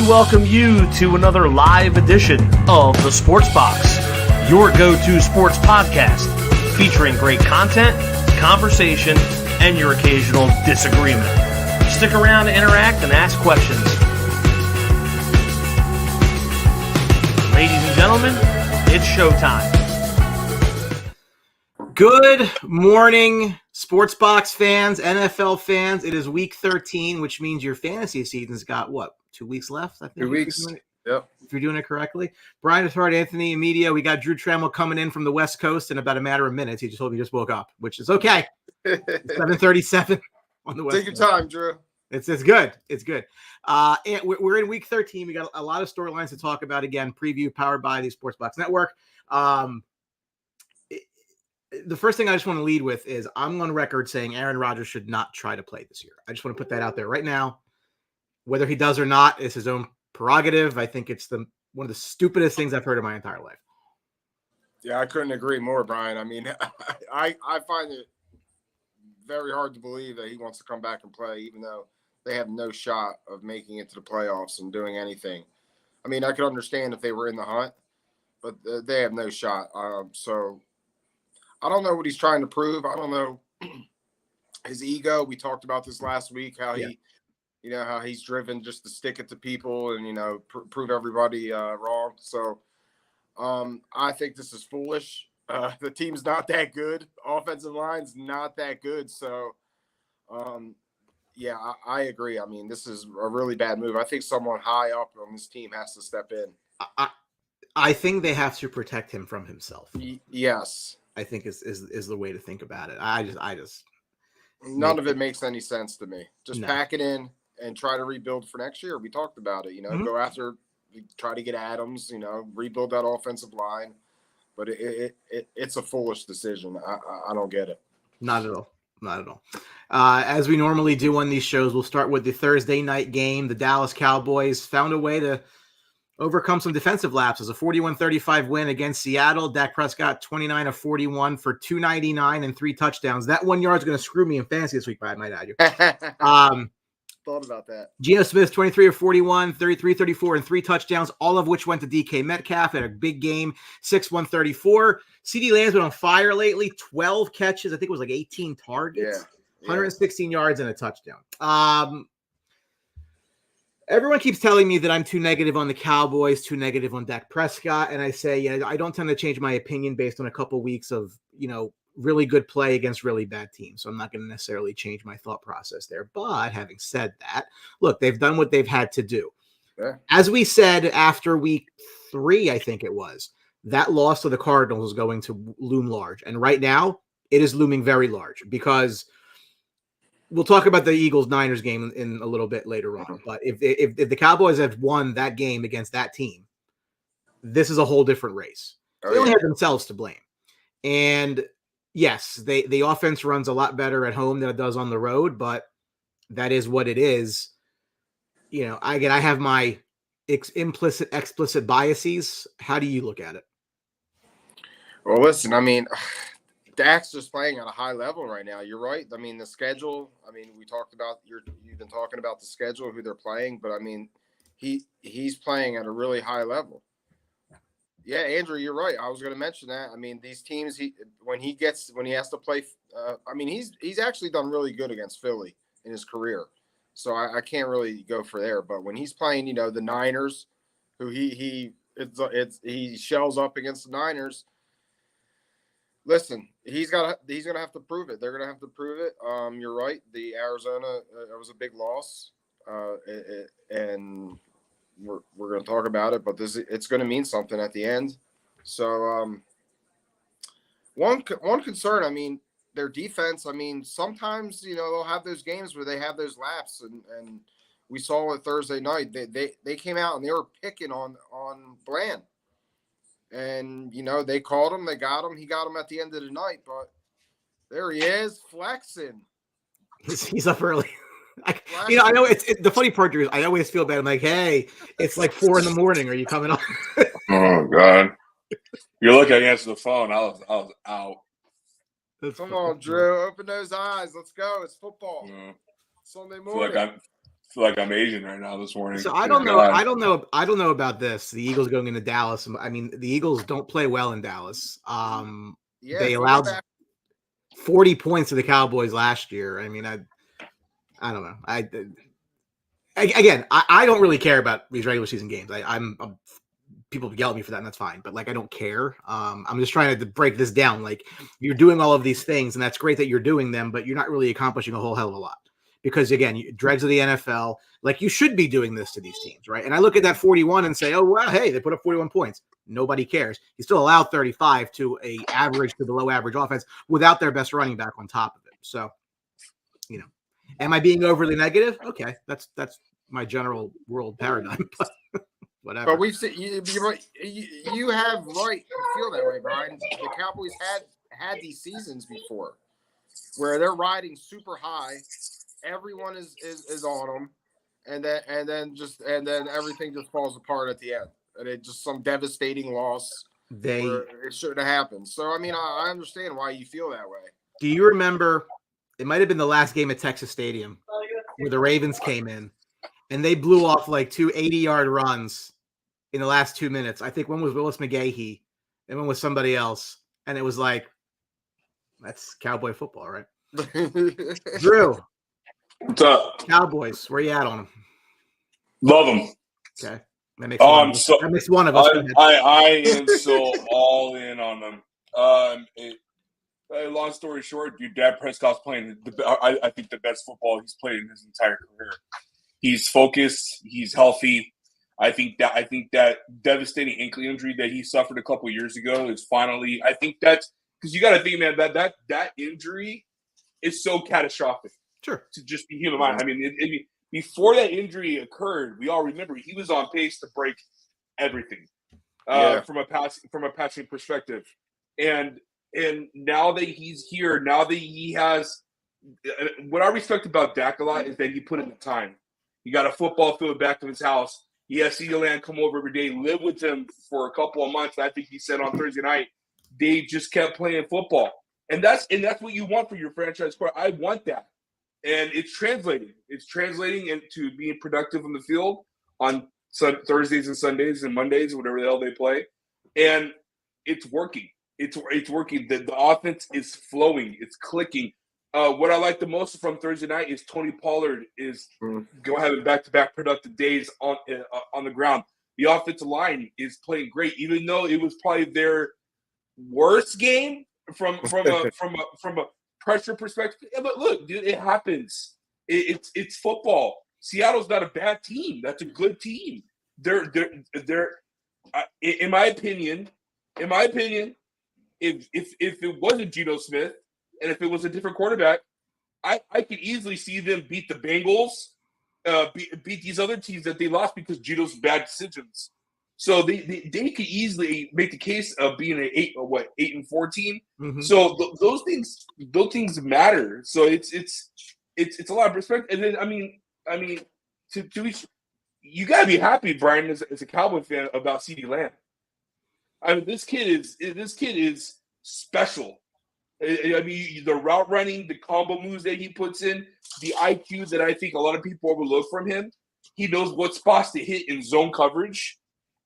welcome you to another live edition of The Sports Box, your go-to sports podcast featuring great content, conversation, and your occasional disagreement. Stick around to interact and ask questions. Ladies and gentlemen, it's showtime. Good morning, Sports Box fans, NFL fans. It is week 13, which means your fantasy season's got, 2 weeks left? I think 2 weeks. Yep. If you're doing it correctly. Brian Authority, Anthony and Media. We got Drew Trammell coming in from the West Coast in about a matter of minutes. He just told me he just woke up, which is okay. 7:37 on the West Take your Coast. time, Drew. It's good. It's good. And we're in week 13. We got a lot of storylines to talk about. Again, preview powered by the Sports Box Network. The first thing I just want to lead with is I'm on record saying Aaron Rodgers should not try to play this year. I just want to put that out there right now. Whether he does or not is his own prerogative. I think it's one of the stupidest things I've heard in my entire life. Yeah, I couldn't agree more, Brian. I mean, I find it very hard to believe that he wants to come back and play, even though they have no shot of making it to the playoffs and doing anything. I mean, I could understand if they were in the hunt, but they have no shot. So I don't know what he's trying to prove. I don't know his ego. We talked about this last week, how how he's driven just to stick it to people and, prove everybody wrong. So I think this is foolish. The team's not that good. Offensive line's not that good. So, I agree. I mean, this is a really bad move. I think someone high up on this team has to step in. I think they have to protect him from himself. Yes. I think is the way to think about it. I just none of it makes any sense to me. Just No. pack it in and try to rebuild for next year. We talked about it, go after, try to get Adams, rebuild that offensive line. But it's a foolish decision. I don't get it. Not at all. Not at all. As we normally do on these shows, we'll start with the Thursday night game. The Dallas Cowboys found a way to overcome some defensive lapses. A 41-35 win against Seattle. Dak Prescott, 29 of 41 for 299 and 3 touchdowns. That 1 yard is going to screw me in fantasy this week, I might add you. Thought about that. Geno Smith, 23 of 41, 33-34, and 3 touchdowns, all of which went to DK Metcalf. Had a big game, 6-134. CeeDee Lamb's been on fire lately, 12 catches. I think it was like 18 targets, 116 yards, and a touchdown. Everyone keeps telling me that I'm too negative on the Cowboys, too negative on Dak Prescott, and I say, I don't tend to change my opinion based on a couple weeks of, really good play against really bad teams. So I'm not going to necessarily change my thought process there. But having said that, look, they've done what they've had to do. Yeah. As we said after week 3, I think it was, that loss to the Cardinals is going to loom large. And right now, it is looming very large because we'll talk about the Eagles-Niners game in a little bit later on. But if the Cowboys have won that game against that team, this is a whole different race. They only have themselves to blame. And yes, the offense runs a lot better at home than it does on the road, but that is what it is. I have my implicit, explicit biases. How do you look at it? Well, listen, I mean, Dak's just playing at a high level right now. You're right. I mean, the schedule, we talked about, you've been talking about the schedule, who they're playing, but he's playing at a really high level. Yeah, Andrew, you're right. I was going to mention that. I mean, these teams, when he has to play, he's actually done really good against Philly in his career. So I can't really go for there. But when he's playing, the Niners, who he shells up against the Niners. Listen, he's going to have to prove it. They're going to have to prove it. You're right. The Arizona, it was a big loss, and we're going to talk about it, but it's going to mean something at the end. So one concern, their defense, sometimes, they'll have those games where they have those laps, and we saw it Thursday night. They came out and they were picking on Bland. And, they called him, they got him. He got him at the end of the night, but there he is, flexing. He's up early. I know it's the funny part is I always feel bad. I'm like, hey, it's like 4 a.m. Are you coming on? Oh God! You're lucky I answered the phone. I was out. Come on, Drew. Open those eyes. Let's go. It's football. Yeah. Sunday morning. feel like I'm Asian right now this morning. So I don't know. I don't know about this. The Eagles going into Dallas. I mean, the Eagles don't play well in Dallas. They allowed 40 points to the Cowboys last year. I mean, I don't know. I don't really care about these regular season games. I'm people yell at me for that, and that's fine. But like, I don't care. I'm just trying to break this down. Like, you're doing all of these things, and that's great that you're doing them, but you're not really accomplishing a whole hell of a lot. Because again, dregs of the NFL, like you should be doing this to these teams, right? And I look at that 41 and say, oh well, hey, they put up 41 points. Nobody cares. You still allowed 35 to a average to below average offense without their best running back on top of it. So, am I being overly negative? Okay, that's my general world paradigm. But whatever. But we've seen you have right to feel that way, Brian. The Cowboys had these seasons before where they're riding super high. Everyone is on them, and then everything just falls apart at the end, and it just some devastating loss. It shouldn't have happened. So I mean, I understand why you feel that way. Do you remember? It might have been the last game at Texas Stadium where the Ravens came in, and they blew off like 2 80-yard runs in the last 2 minutes. I think one was Willis McGahee, and one was somebody else, and it was like, that's Cowboy football, right? Drew. What's up? Cowboys, where you at on them? Love them. Okay. That makes one of us. I am so all in on them. Long story short, dude, Dak Prescott's playing, I think, the best football he's played in his entire career. He's focused. He's healthy. I think that devastating ankle injury that he suffered a couple of years ago is finally – I think that's – because you got to think, man, that injury is so catastrophic. Sure. To just be human mind. I mean, before that injury occurred, we all remember he was on pace to break everything from a passing perspective. And now that he's here, now that he has – what I respect about Dak a lot is that he put in the time. He got a football field back to his house. He has CeeDee Lamb come over every day, live with him for a couple of months. I think he said on Thursday night, they just kept playing football. And that's what you want for your franchise player. I want that. And it's translating. It's translating into being productive on the field on Thursdays and Sundays and Mondays, whatever the hell they play. And it's working. It's working. The offense is flowing. It's clicking. What I like the most from Thursday night is Tony Pollard is having back-to-back productive days on the ground. The offensive line is playing great, even though it was probably their worst game from a pressure perspective. Yeah, but look, dude, it happens. It's football. Seattle's not a bad team. That's a good team. They're in my opinion, if it wasn't Geno Smith and if it was a different quarterback, I could easily see them beat the Bengals, beat these other teams that they lost because Geno's bad decisions. So they could easily make the case of being an 8-4 team. Mm-hmm. So those things matter. So it's a lot of respect. And then I mean to each, you gotta be happy, Brian, as a Cowboy fan about CeeDee Lamb. I mean, this kid is special. I mean, the route running, the combo moves that he puts in, the IQ that I think a lot of people overlook from him. He knows what spots to hit in zone coverage.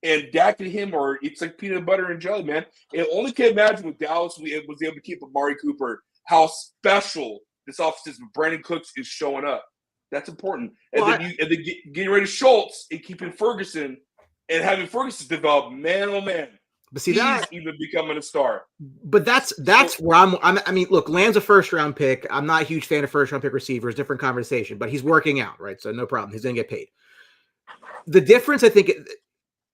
And Dak and him it's like peanut butter and jelly, man. And only can imagine with Dallas was able to keep Amari Cooper, how special this offense is. Brandon Cooks is showing up. That's important. And then getting rid of Schultz and keeping Ferguson and having Ferguson develop, man, oh man. But see, he's even becoming a star. But that's where I mean, look, Lamb's a first-round pick. I'm not a huge fan of first-round pick receivers, different conversation, but he's working out, right? So no problem. He's going to get paid. The difference, I think,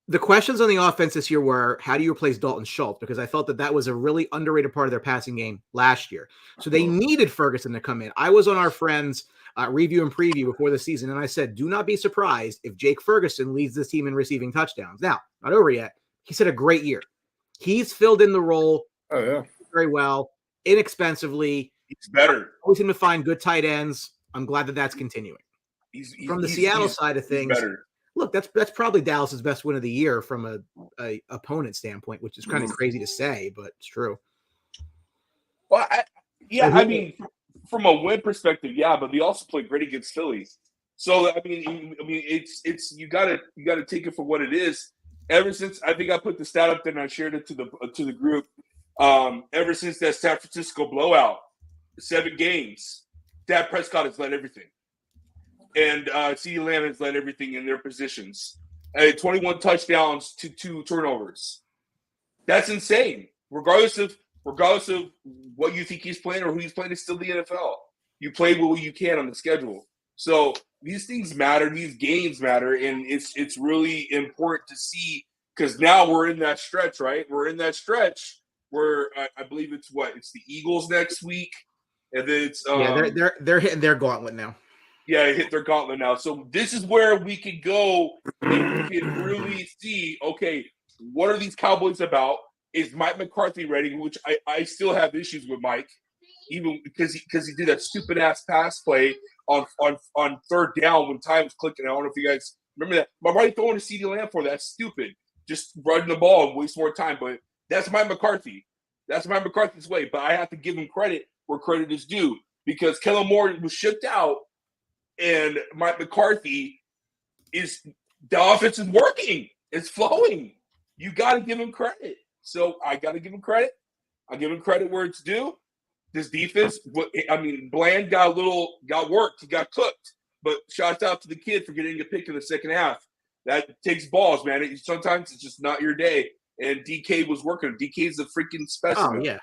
the questions on the offense this year were, how do you replace Dalton Schultz? Because I felt that was a really underrated part of their passing game last year. So they needed Ferguson to come in. I was on our friends' review and preview before the season, and I said, do not be surprised if Jake Ferguson leads this team in receiving touchdowns. Now, not over yet. He's had a great year. He's filled in the role very well, inexpensively. He's better. Always seem to find good tight ends. I'm glad that that's continuing. From the Seattle side of things, look, that's probably Dallas's best win of the year from a opponent standpoint, which is kind of crazy to say, but it's true. Well, I mean, from a win perspective, yeah, but they also played great against Philly. So I mean, it's you gotta take it for what it is. Ever since I think I put the stat up there and I shared it to the group. Ever since that San Francisco blowout, 7 games, Dak Prescott has led everything, and CeeDee Lamb has led everything in their positions. 21 touchdowns to 2 turnovers. That's insane. Regardless of what you think he's playing or who he's playing, it's still the NFL. You play what you can on the schedule. So these things matter. These games matter, and it's really important to see because now we're in that stretch, right? We're in that stretch where I believe it's the Eagles next week, and then it's they're hitting their gauntlet now. Yeah, hit their gauntlet now. So this is where we could go and we can really see, okay, what are these Cowboys about? Is Mike McCarthy ready? Which I still have issues with Mike, even because he did that stupid ass pass play on 3rd down when time was clicking. I don't know if you guys remember that. But why are you throwing a CeeDee Lamb for? That's stupid. Just running the ball and waste more time. But that's Mike McCarthy. That's Mike McCarthy's way. But I have to give him credit where credit is due because Kellen Moore was shipped out. And Mike McCarthy the offense is working. It's flowing. You got to give him credit. So I got to give him credit. I give him credit where it's due. This defense, Bland got worked. He got cooked. But shouts out to the kid for getting a pick in the second half. That takes balls, man. Sometimes it's just not your day. And DK was working. DK's a freaking specimen. Oh, yeah.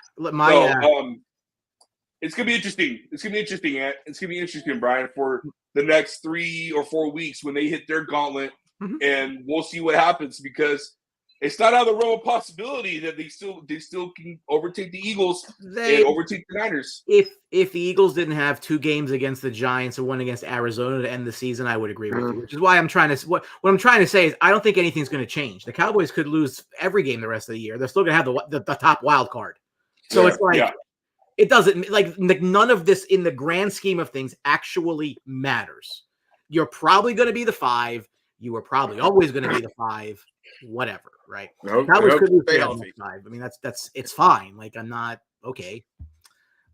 It's gonna be interesting. It's gonna be interesting, Ant. It's gonna be interesting, Brian, for the next 3 or 4 weeks when they hit their gauntlet, and we'll see what happens because it's not out of the realm of possibility that they still can overtake the Eagles and overtake the Niners. If the Eagles didn't have 2 games against the Giants and 1 against Arizona to end the season, I would agree with you. Which is why I'm trying to what I'm trying to say is I don't think anything's going to change. The Cowboys could lose every game the rest of the year. They're still going to have the top wild card. So it's like. It doesn't like none of this in the grand scheme of things actually matters. You're probably going to be the 5. You were probably always going to be the 5. Whatever, right? Cowboys could lose 5. I mean, that's it's fine. Like I'm not okay.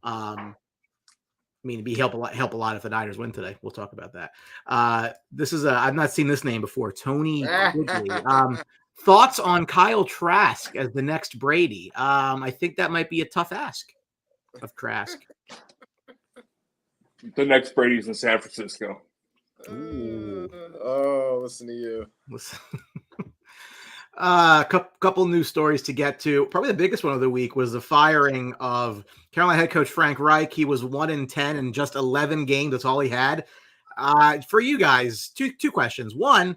It'd be help a lot if the Niners win today. We'll talk about that. This is I've not seen this name before. Tony Quigley. Thoughts on Kyle Trask as the next Brady? I think that might be a tough ask. Of Trask. The next Brady's in San Francisco. Listen to you. Couple news stories to get to. Probably the biggest one of the week was the firing of Carolina head coach Frank Reich. He was 1-10 in just 11 games. That's all he had. For you guys, two questions. One,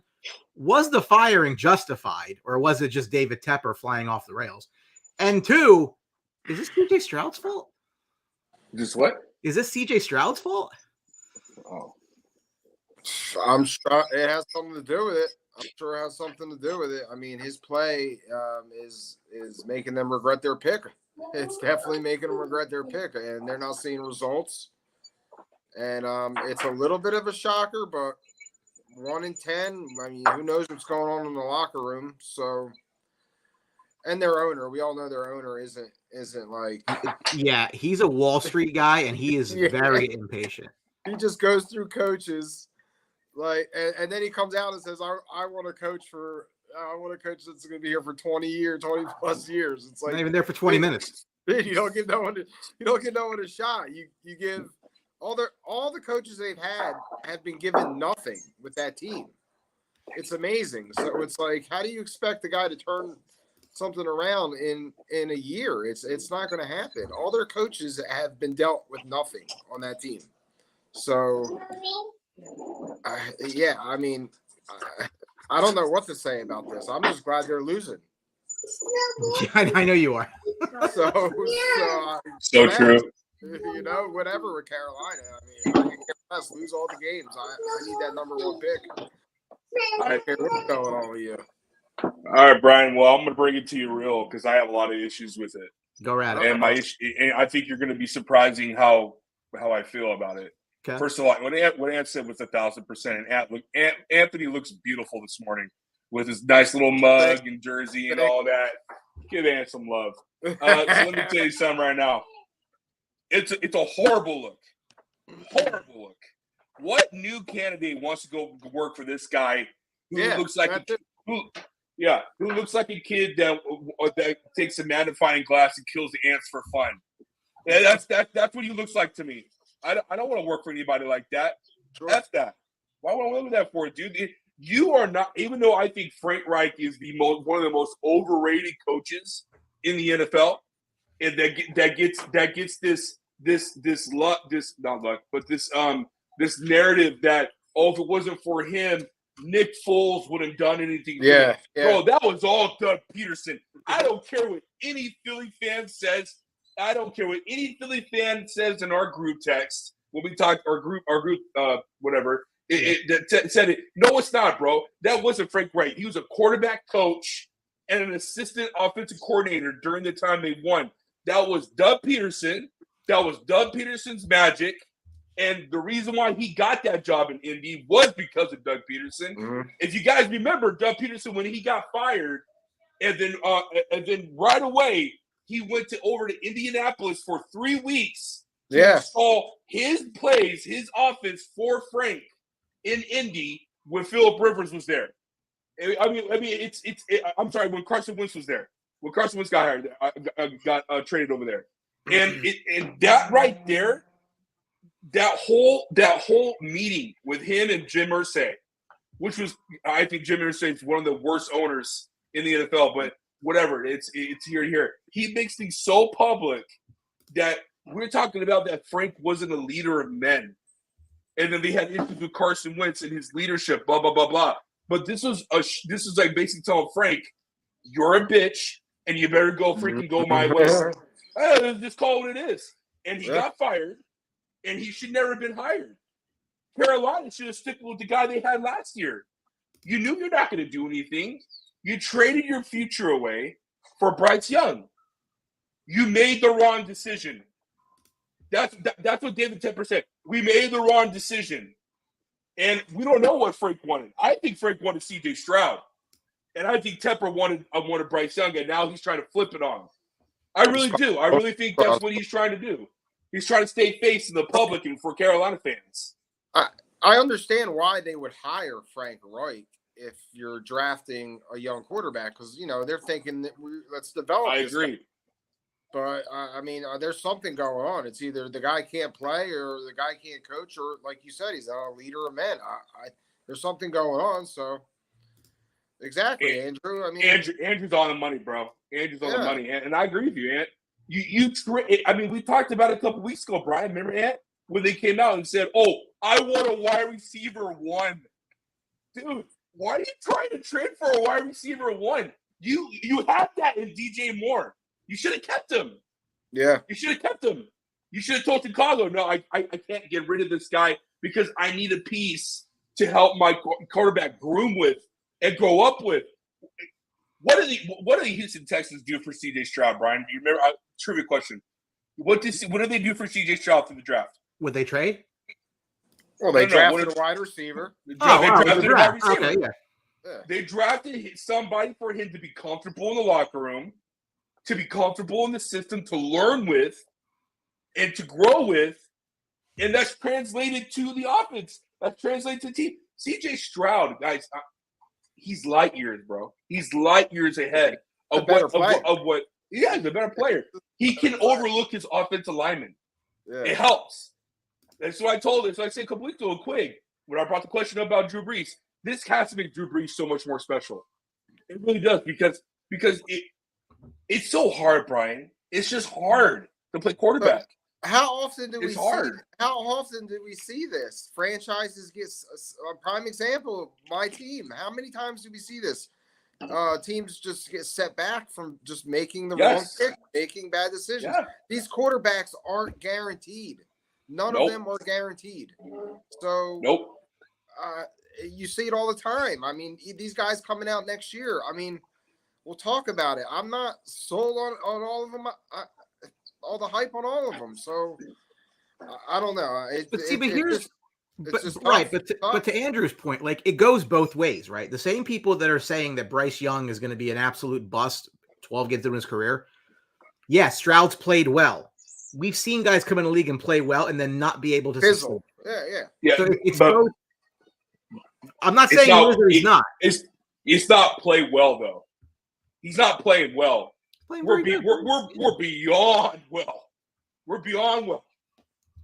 was the firing justified, or was it just David Tepper flying off the rails? And 2, is this CJ Stroud's fault? Just what? Is this CJ Stroud's fault? Oh, I'm sure it has something to do with it. I'm sure it has something to do with it. I mean, his play is making them regret their pick. It's definitely making them regret their pick, and they're not seeing results. And it's a little bit of a shocker, but 1-10. I mean, who knows what's going on in the locker room? So, and their owner, we all know their owner isn't like. Yeah, he's a Wall Street guy, and he is very impatient. He just goes through coaches, like, and then he comes out and says, "I want to coach that's going to be here for 20 plus years." It's like not even there for 20 minutes. You don't give no one a shot. You give all the coaches they've had have been given nothing with that team. It's amazing. So it's like, how do you expect the guy to turn something around in a year? It's not going to happen. All their coaches have been dealt with nothing on that team. So, I mean, I don't know what to say about this. I'm just glad they're losing. I know you are. So true. You know, whatever with Carolina. I mean, I can care less, lose all the games. I need that number 1 pick. I don't care what's going on with you. All right, Brian. Well, I'm going to bring it to you real because I have a lot of issues with it. Go right and and I think you're going to be surprising how I feel about it. Okay. First of all, what Ant said was 1,000%. And Anthony looks beautiful this morning with his nice little mug and jersey and all that. Give Ant some love. So let me tell you something right now. It's a horrible look. Horrible look. What new candidate wants to go work for this guy who looks like who looks like a kid that takes a magnifying glass and kills the ants for fun? Yeah, that's what he looks like to me. I don't want to work for anybody like that. Sure. That's that. Why would I want that for, dude? You are not. Even though I think Frank Reich is one of the most overrated coaches in the NFL, and that gets this narrative that if it wasn't for him, Nick Foles wouldn't have done anything. Yeah. Bro, that was all Doug Peterson. I don't care what any Philly fan says. I don't care what any Philly fan says in our group text when we talk our group whatever. Said it. No, it's not, bro. That wasn't Frank Reich. He was a quarterback coach and an assistant offensive coordinator during the time they won. That was Doug Peterson. That was Doug Peterson's magic. And the reason why he got that job in Indy was because of Doug Peterson. Mm-hmm. If you guys remember, Doug Peterson, when he got fired, and then right away he went over to Indianapolis for 3 weeks to install his plays, his offense for Frank in Indy when Philip Rivers was there. I mean, I'm sorry, when Carson Wentz was there. When Carson Wentz got hired, got traded over there, and that right there, that whole meeting with him and Jim Irsay, which was, I think Jim Irsay is one of the worst owners in the NFL, but whatever, it's here. He makes things so public that we're talking about that Frank wasn't a leader of men, and then they had issues with Carson Wentz and his leadership, blah blah blah blah. But this was like basically telling Frank, you're a bitch, and you better go freaking go my way. Just call it what it is. And he got fired, and he should never have been hired. Carolina should have stuck with the guy they had last year. You knew you're not going to do anything. You traded your future away for Bryce Young. You made the wrong decision. That's what David Tepper said. We made the wrong decision. And we don't know what Frank wanted. I think Frank wanted C.J. Stroud. And I think Tepper wanted Bryce Young, and now he's trying to flip it on him. I really do. I really think that's what he's trying to do. He's trying to stay face in the public and for Carolina fans. I understand why they would hire Frank Reich if you're drafting a young quarterback, because, they're thinking that let's develop I this agree. guy. But, there's something going on. It's either the guy can't play or the guy can't coach, or, like you said, he's not a leader of men. There's something going on, so – exactly, Andrew. Andrew's on the money, bro. Andrew's on the money, and I agree with you, Ant. We talked about it a couple weeks ago, Brian. Remember, Ant, when they came out and said, "Oh, I want a wide receiver 1." Dude, why are you trying to trade for a wide receiver 1? You had that in DJ Moore. You should have kept him. Yeah, you should have kept him. You should have told Chicago, "No, I can't get rid of this guy because I need a piece to help my quarterback groom with and grow up with." What do the Houston Texans do for C.J. Stroud, Brian? Do you remember? Trivia question. What did they do for C.J. Stroud through the draft? Would they trade? Well, they drafted a wide receiver. They drafted a wide receiver. Okay, yeah. They drafted somebody for him to be comfortable in the locker room, to be comfortable in the system, to learn with, and to grow with, and that's translated to the offense. That's translated to the team. C.J. Stroud, guys, he's light years, bro. He's light years ahead of what. Yeah, he's a better player. He can overlook his offensive lineman. Yeah. It helps. That's what I told him. So I said a couple weeks ago, Quig, when I brought the question up about Drew Brees, this has to make Drew Brees so much more special. It really does, because it's so hard, Brian. It's just hard to play quarterback. How often do we see this? Franchises get a prime example of my team. How many times do we see this? Teams just get set back from just making the wrong pick, making bad decisions. Yeah. These quarterbacks aren't guaranteed. None of them are guaranteed. So you see it all the time. I mean, these guys coming out next year. I mean, we'll talk about it. I'm not sold on all of them. All the hype on all of them. So I don't know. But to Andrew's point, like, it goes both ways, right? The same people that are saying that Bryce Young is going to be an absolute bust 12 games into his career. Yes, Stroud's played well. We've seen guys come in the league and play well and then not be able to fizzle. Yeah. So it's but both. I'm not it's saying he is or he's not. It's not play well though. He's not playing well. Playing We're very good. beyond well. We're beyond well.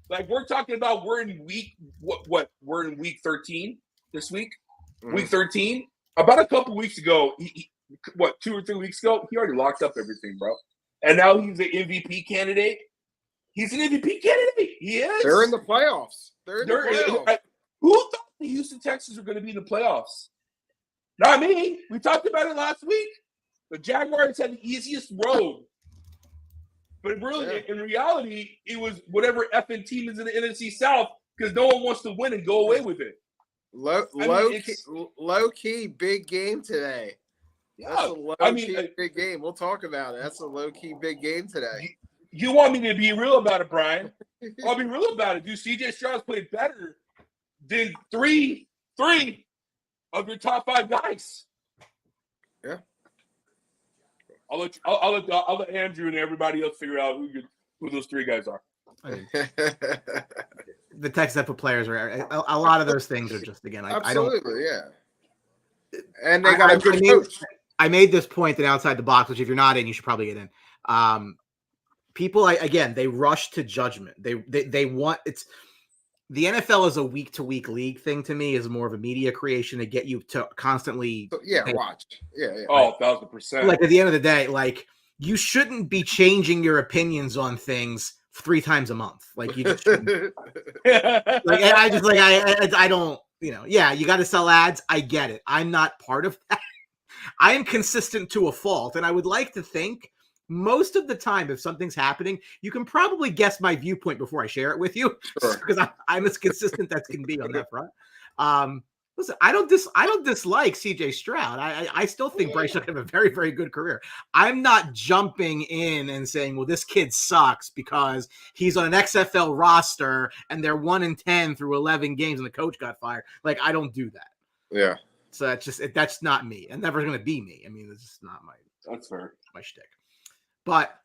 Like we're talking about, we're in week what? We're in week 13 this week. Week 13. About a couple weeks ago, he 2 or 3 weeks ago, he already locked up everything, bro. And now he's an MVP candidate. He's an MVP candidate. He is. They're in the playoffs. Who thought the Houston Texans were going to be in the playoffs? Not me. We talked about it last week. The Jaguars had the easiest road. But really, in reality, it was whatever effing team is in the NFC South, because no one wants to win and go away with it. Low key big game today. Yeah, That's a low key big game. We'll talk about it. That's a low key big game today. You want me to be real about it, Brian? I'll be real about it. Dude, CJ Stroud's played better than three of your top 5 guys. Yeah. I'll let Andrew and everybody else figure out who those 3 guys are. The Texas type of players are a lot of those things are just, again, absolutely, yeah. And they got a good coach. I made this point that outside the box, which if you're not in, you should probably get in. People, again, they rush to judgment. They want it's. The NFL is a week-to-week league thing to me, is more of a media creation to get you to constantly watch. Yeah. Oh, 1,000%. Like at the end of the day, like you shouldn't be changing your opinions on things 3 times a month. Like you just shouldn't. I don't, you got to sell ads. I get it. I'm not part of that. I am consistent to a fault. And I would like to think most of the time, if something's happening, you can probably guess my viewpoint before I share it with you, because I'm as consistent as can be on that front. Listen, I don't dislike CJ Stroud. I still think Bryce Young have a very, very good career. I'm not jumping in and saying, well, this kid sucks because he's on an XFL roster and they're 1-10 through 11 games and the coach got fired. Like, I don't do that. Yeah. So that's not me, and never going to be me. I mean, it's just not that's fair. My shtick. But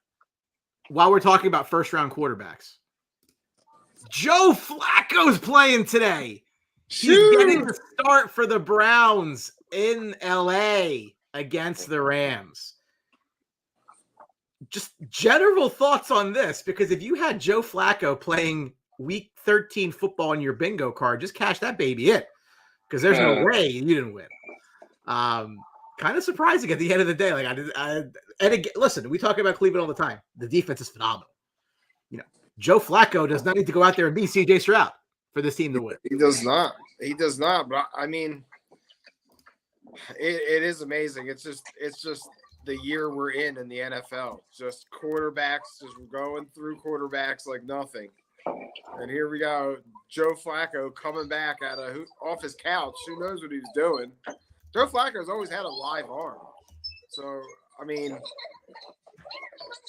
while we're talking about first-round quarterbacks, Joe Flacco's playing today. He's getting the start for the Browns in LA against the Rams. Just general thoughts on this, because if you had Joe Flacco playing week 13 football on your bingo card, just cash that baby in, because there's no way you didn't win. Kind of surprising at the end of the day. Like and again, listen, we talk about Cleveland all the time. The defense is phenomenal. Joe Flacco does not need to go out there and be CJ Stroud for this team to win. He does not. But I mean, it is amazing. It's just the year we're in the NFL. Just quarterbacks, just going through quarterbacks like nothing. And here we go, Joe Flacco coming back off his couch. Who knows what he was doing? Joe Flacco's always had a live arm. So, I mean,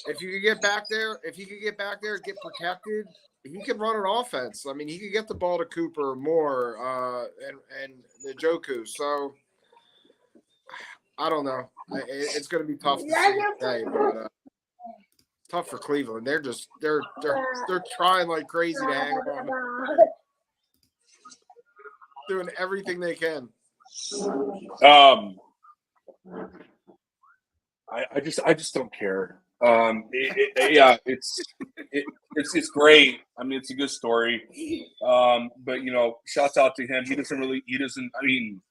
if you could get back there, get protected, he could run an offense. I mean, he could get the ball to Cooper, Moore, and Njoku. So, I don't know. It's going to be tough to see today, but tough for Cleveland. They're trying like crazy to hang on, doing everything they can. I just don't care. It's great. I mean, it's a good story. But shouts out to him. He doesn't. I mean,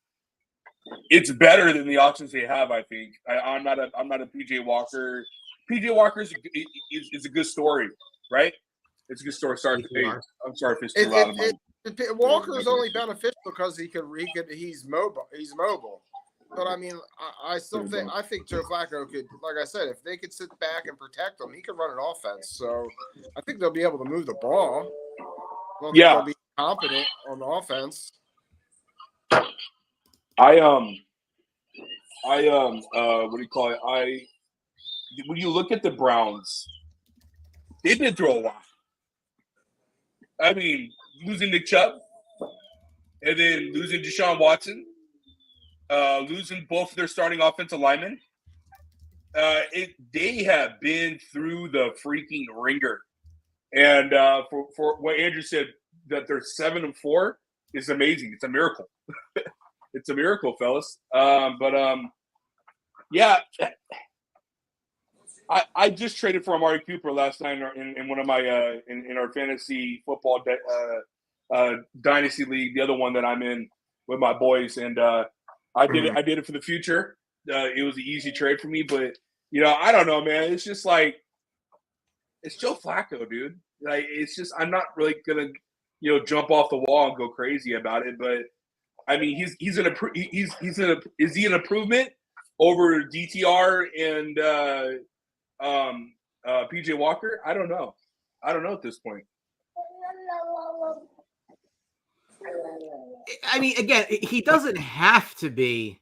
it's better than the options they have. I think. I'm not a PJ Walker. PJ Walker is a good story, right? It's a good story. Sorry, I'm sorry if it's too loud. Walker is only beneficial because he's mobile. But I mean, I think Joe Flacco could, like I said, if they could sit back and protect him, he could run an offense. So I think they'll be able to move the ball. They'll be competent on the offense. What do you call it? When you look at the Browns, they've been through a lot. I mean, losing Nick Chubb, and then losing Deshaun Watson, losing both of their starting offensive linemen. They have been through the freaking ringer. And for what Andrew said, that they're 7-4 is amazing. It's a miracle. It's a miracle, fellas. Yeah. I just traded for Amari Cooper last night in one of my in our fantasy football dynasty league, the other one that I'm in with my boys, and I did it for the future. It was an easy trade for me, but I don't know, man. It's just like it's Joe Flacco, dude. Like it's just I'm not really gonna jump off the wall and go crazy about it, but I mean is he an improvement over DTR and PJ Walker? I don't know at this point. I mean, again, he doesn't have to be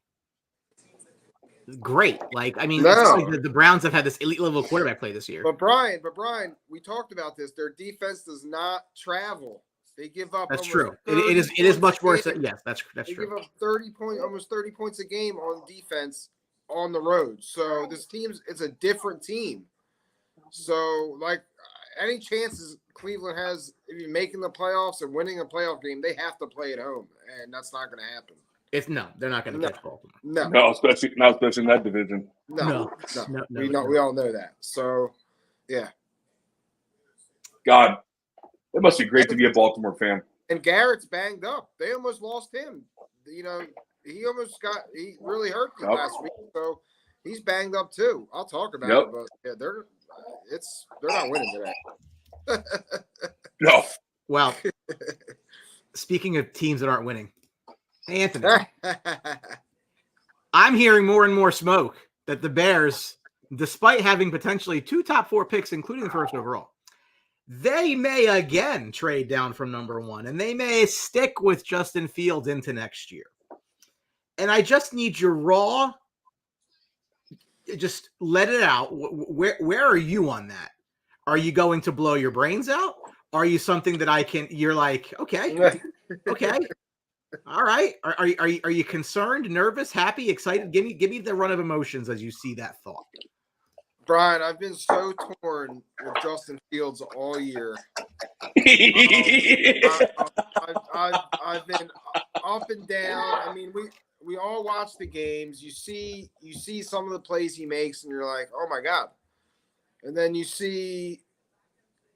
great. Like, I mean, it's like the Browns have had this elite level quarterback play this year. But Brian, we talked about this. Their defense does not travel. They give up. That's true. It is much worse. Yes, that's true. They give up almost 30 points a game on defense on the road. So this it's a different team. So, like, any chances Cleveland has if you're making the playoffs and winning a playoff game, they have to play at home, and that's not going to happen. They're not going to catch Baltimore. No, especially in that division. No. We all know that. So, yeah. God, it must be great to be a Baltimore fan. And Garrett's banged up. They almost lost him. He really hurt last week. So he's banged up too. I'll talk about it, but yeah, they're not winning today. No. Well, speaking of teams that aren't winning, hey Anthony, I'm hearing more and more smoke that the Bears, despite having potentially 2 top 4 picks, including the first overall, they may again trade down from number 1, and they may stick with Justin Fields into next year. And I just need your raw, just let it out. Where are you on that? Are you going to blow your brains out? Are you something that you're like, okay, all right. Are you concerned, nervous, happy, excited? Give me the run of emotions as you see that thought. Brian, I've been so torn with Justin Fields all year. I've been up and down. I mean, we all watch the games. You see some of the plays he makes, and you're like, oh my God. And then you see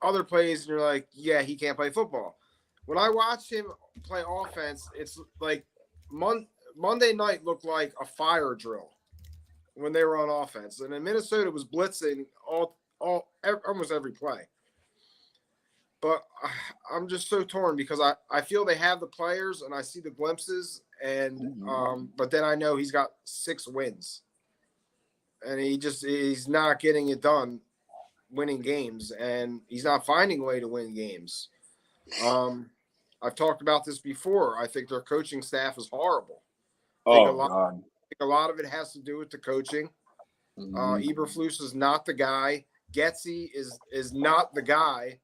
other plays, and you're like, yeah, he can't play football. When I watch him play offense, it's like Monday night looked like a fire drill when they were on offense. And in Minnesota, it was blitzing almost every play. But I'm just so torn because I feel they have the players and I see the glimpses, and but then I know he's got 6 wins. And he's not getting it done winning games, and he's not finding a way to win games. I've talked about this before. I think their coaching staff is horrible. I think a lot of it has to do with the coaching. Eberflus is not the guy. Getsy is not the guy.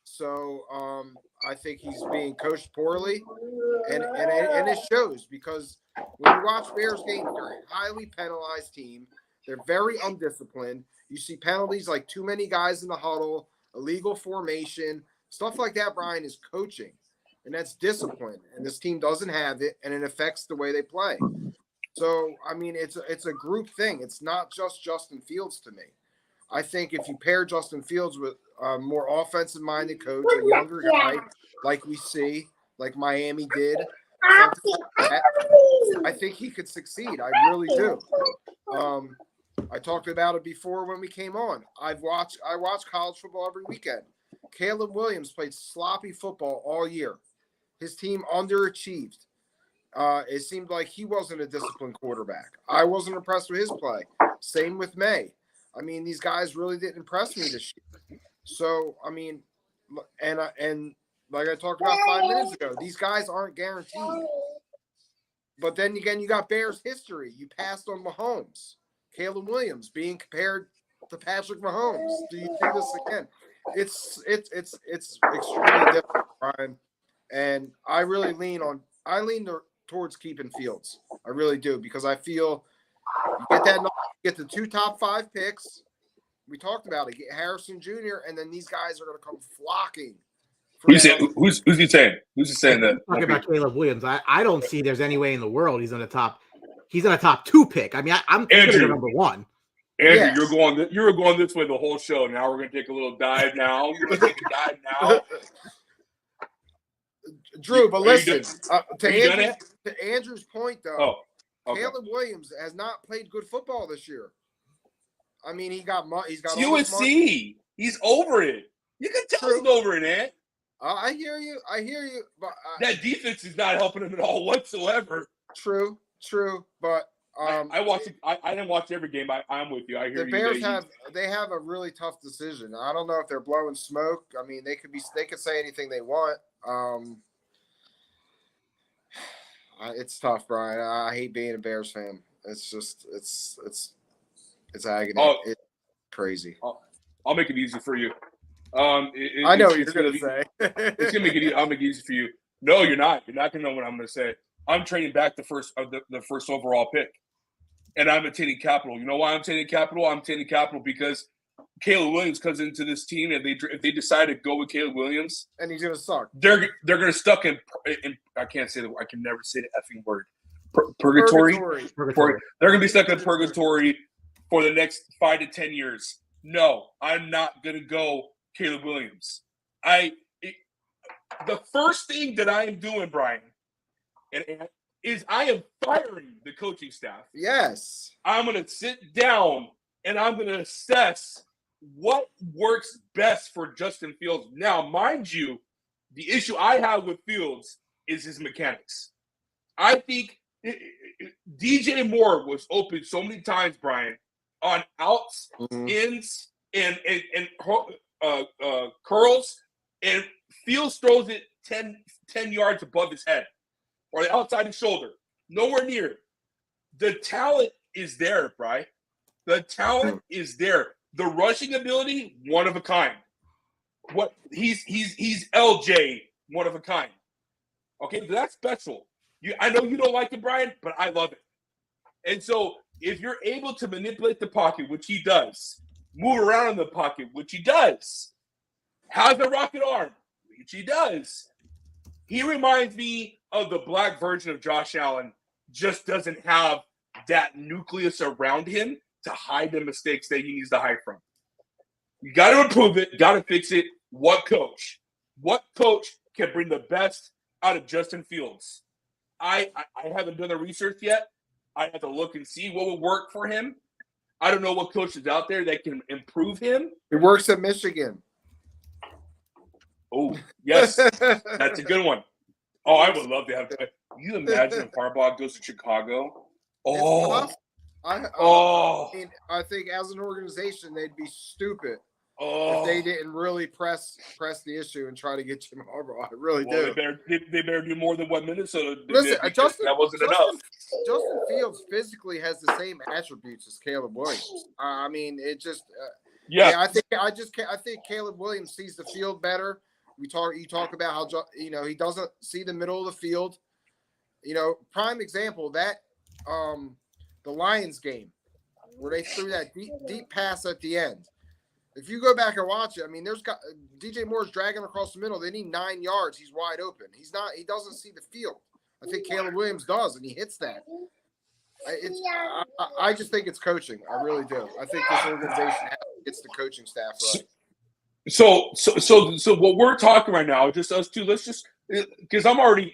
So I think he's being coached poorly, and it shows because when you watch Bears games, they're a highly penalized team. They're very undisciplined. You see penalties like too many guys in the huddle, illegal formation, stuff like that. Brian, is coaching, and that's discipline. And this team doesn't have it, and it affects the way they play. So I mean, it's a group thing. It's not just Justin Fields to me. I think if you pair Justin Fields with a more offensive-minded coach, a younger guy, like we see, like Miami did, I think he could succeed. I really do. I talked about it before when we came on. I watch college football every weekend. Caleb Williams played sloppy football all year. His team underachieved. It seemed like he wasn't a disciplined quarterback. I wasn't impressed with his play. Same with May. I mean, these guys really didn't impress me this year. So, I mean, and like I talked about 5 minutes ago, these guys aren't guaranteed. But then again, you got Bears history. You passed on Mahomes. Caleb Williams being compared to Patrick Mahomes. Do you do this again? It's extremely difficult, Brian. And I really lean towards keeping Fields. I really do, because I feel you get the 2 top 5 picks. We talked about it. Get Harrison Jr., and then these guys are going to come Who's he saying? Who's he saying that? Talking about Caleb Williams, I don't see there's any way in the world he's in a top 2 pick. I mean, I'm considered number 1. Andrew, Yes. you were going this way the whole show. Now we're going to take a little dive now. We're going to take a dive now. Drew, but listen, to Andrew's point, though, okay. Caleb Williams has not played good football this year. I mean, he's got USC. He's over it. You can tell he's over it, Ant. I hear you. But that defense is not helping him at all whatsoever. True. But I watched it. I didn't watch every game. I'm with you. I hear the Bears have a really tough decision. I don't know if they're blowing smoke. I mean, they could say anything they want. It's tough, Brian. I hate being a Bears fan. It's just it's agony. It's crazy. I'll make it easy for you. I know what you're going to say. It's gonna make it. I'll make it easy for you. No, you're not. You're not gonna know what I'm gonna say. I'm trading back the first overall pick, and I'm taking capital. You know why I'm taking capital? I'm taking capital because Caleb Williams comes into this team, and if they decide to go with Caleb Williams, and he's gonna suck. They're gonna stuck in I can't say I can never say the effing word. Purgatory. They're gonna be stuck in purgatory for the next 5 to 10 years. No, I'm not gonna go Caleb Williams. The first thing that I am doing, Brian, is I am firing the coaching staff. Yes. I'm going to sit down and I'm going to assess what works best for Justin Fields. Now, mind you, the issue I have with Fields is his mechanics. I think DJ Moore was open so many times, Brian, on outs, ins, and curls, and Fields throws it 10 yards above his head or the outside his shoulder. Nowhere near. The talent is there, Brian. The talent is there. The rushing ability, one of a kind. What he's LJ, one of a kind. Okay, that's special. I know you don't like it, Brian, but I love it. And so if you're able to manipulate the pocket, which he does, move around in the pocket, which he does, has a rocket arm, which he does. He reminds me of the black version of Josh Allen, just doesn't have that nucleus around him to hide the mistakes that he needs to hide from. You got to improve it, got to fix it. What coach? What coach can bring the best out of Justin Fields? I haven't done the research yet. I have to look and see what would work for him. I don't know what coach is out there that can improve him. He works at Michigan. Oh, yes. That's a good one. Oh, I would love to have – you imagine if Harbaugh goes to Chicago? Oh. I mean, I think as an organization, they'd be stupid if they didn't really press the issue and try to get Jim Harbaugh. I really do. They better do more than what Minnesota did. Listen, that wasn't enough. Justin Fields physically has the same attributes as Caleb Williams. I mean, it just I think Caleb Williams sees the field better. You talk about how he doesn't see the middle of the field. Prime example that the Lions game where they threw that deep pass at the end. If you go back and watch it, I mean, DJ Moore's dragging across the middle. They need 9 yards. He's wide open. He doesn't see the field. I think Caleb Williams does, and he hits that. I just think it's coaching. I really do. I think this organization gets the coaching staff right. So what we're talking right now, just us two, let's just, because I'm already,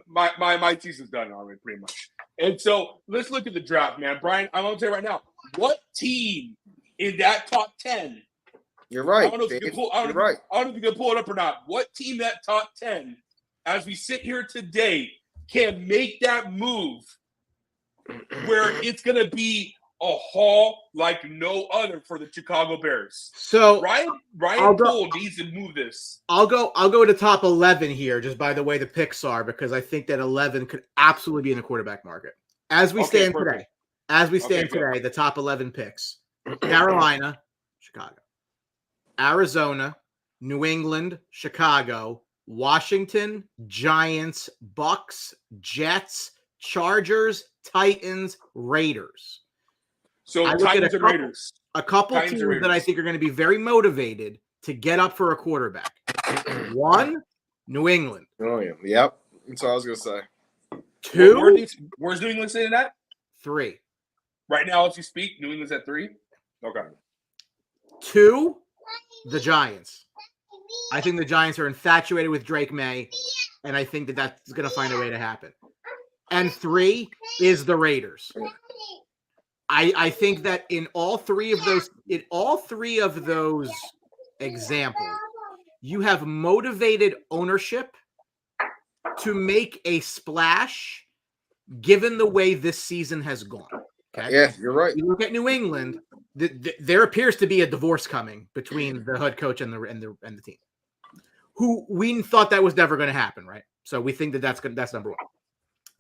my season's done already pretty much. And so let's look at the draft, man. Brian, I'm going to tell you right now, what team in that top 10? You're right. I don't know if you can pull it up or not. What team that top 10, as we sit here today, can make that move where it's going to be a haul like no other for the Chicago Bears? So Ryan Poole needs to move this. I'll go to top 11 here, just by the way the picks are, because I think that 11 could absolutely be in the quarterback market. As we stand today, the top 11 picks: Carolina, Chicago, Arizona, New England, Chicago, Washington, Giants, Bucks, Jets, Chargers, Titans, Raiders. So Titans and Raiders. A couple teams that I think are going to be very motivated to get up for a quarterback. 1, New England. Oh, yeah. Yep. That's what I was going to say. 2, Where's New England sitting at? 3. Right now, as you speak, New England's at 3. Okay. 2, the Giants. I think the Giants are infatuated with Drake May, and I think that that's going to find a way to happen. And 3 is the Raiders. I think that in all three of those examples, you have motivated ownership to make a splash given the way this season has gone. Okay? Yeah, you're right. You look at New England, there appears to be a divorce coming between the head coach and the team. Who we thought that was never going to happen, right? So we think that's number 1.